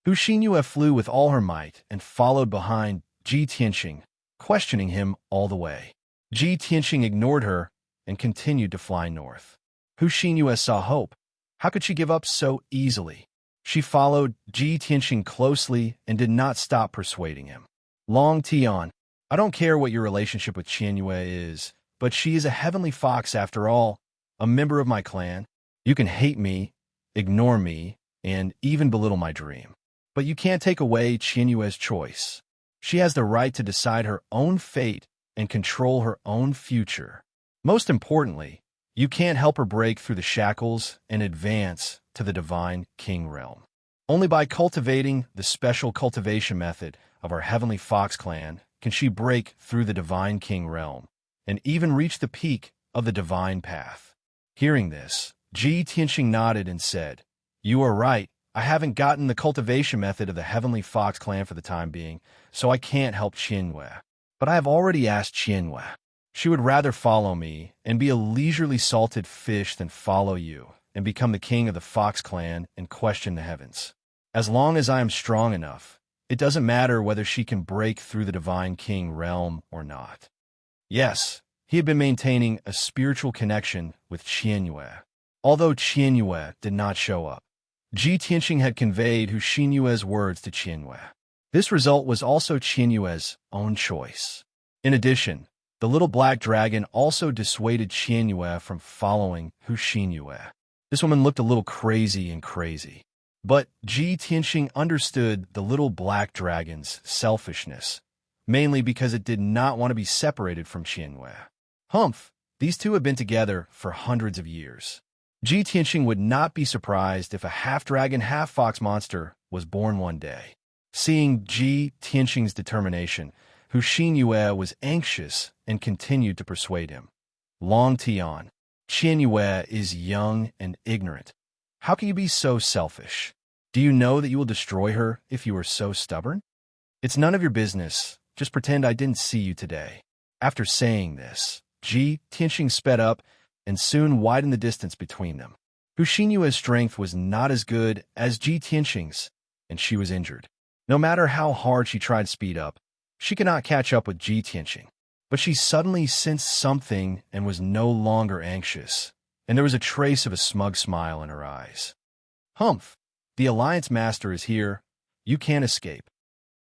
Hu Xinyue flew with all her might and followed behind Ji Tianqing, questioning him all the way. Ji Tianqing ignored her and continued to fly north. Hu Xinyue saw hope. How could she give up so easily? She followed Ji Tianqing closely and did not stop persuading him. Long Tian, I don't care what your relationship with Qianyue is, but she is a heavenly fox after all, a member of my clan. You can hate me, ignore me, and even belittle my dream. But you can't take away Qianyue's choice. She has the right to decide her own fate and control her own future. Most importantly, you can't help her break through the shackles and advance to the divine king realm. Only by cultivating the special cultivation method of our heavenly fox clan can she break through the divine king realm and even reach the peak of the divine path. Hearing this, Ji Tianqing nodded and said, "You are right. I haven't gotten the cultivation method of the heavenly fox clan for the time being, so I can't help Qianyue. But I have already asked Qianyue. She would rather follow me and be a leisurely salted fish than follow you and become the king of the fox clan and question the heavens. As long as I am strong enough, it doesn't matter whether she can break through the divine king realm or not." Yes, he had been maintaining a spiritual connection with Qianyue. Although Qianyue did not show up, Ji Tianqing had conveyed Hu Xinyue's words to Qianyue. This result was also Qianyue's own choice. In addition, the little black dragon also dissuaded Qianyue from following Hu Xinyue. This woman looked a little crazy. But Ji Tianqing understood the little black dragon's selfishness, mainly because it did not want to be separated from Qianyue. Humph, these two had been together for hundreds of years. Ji Tianqing would not be surprised if a half-dragon, half-fox monster was born one day. Seeing Ji Tianqing's determination, Hu Xinyue was anxious and continued to persuade him. Long Tian, Qianyue is young and ignorant. How can you be so selfish? Do you know that you will destroy her if you are so stubborn? It's none of your business. Just pretend I didn't see you today. After saying this, Ji Tianqing sped up and soon widened the distance between them. Hu Xinyue's strength was not as good as Ji Tianqing's, and she was injured. No matter how hard she tried to speed up, she could not catch up with Ji Tianqing. But she suddenly sensed something and was no longer anxious, and there was a trace of a smug smile in her eyes. Humph, the Alliance Master is here. You can't escape.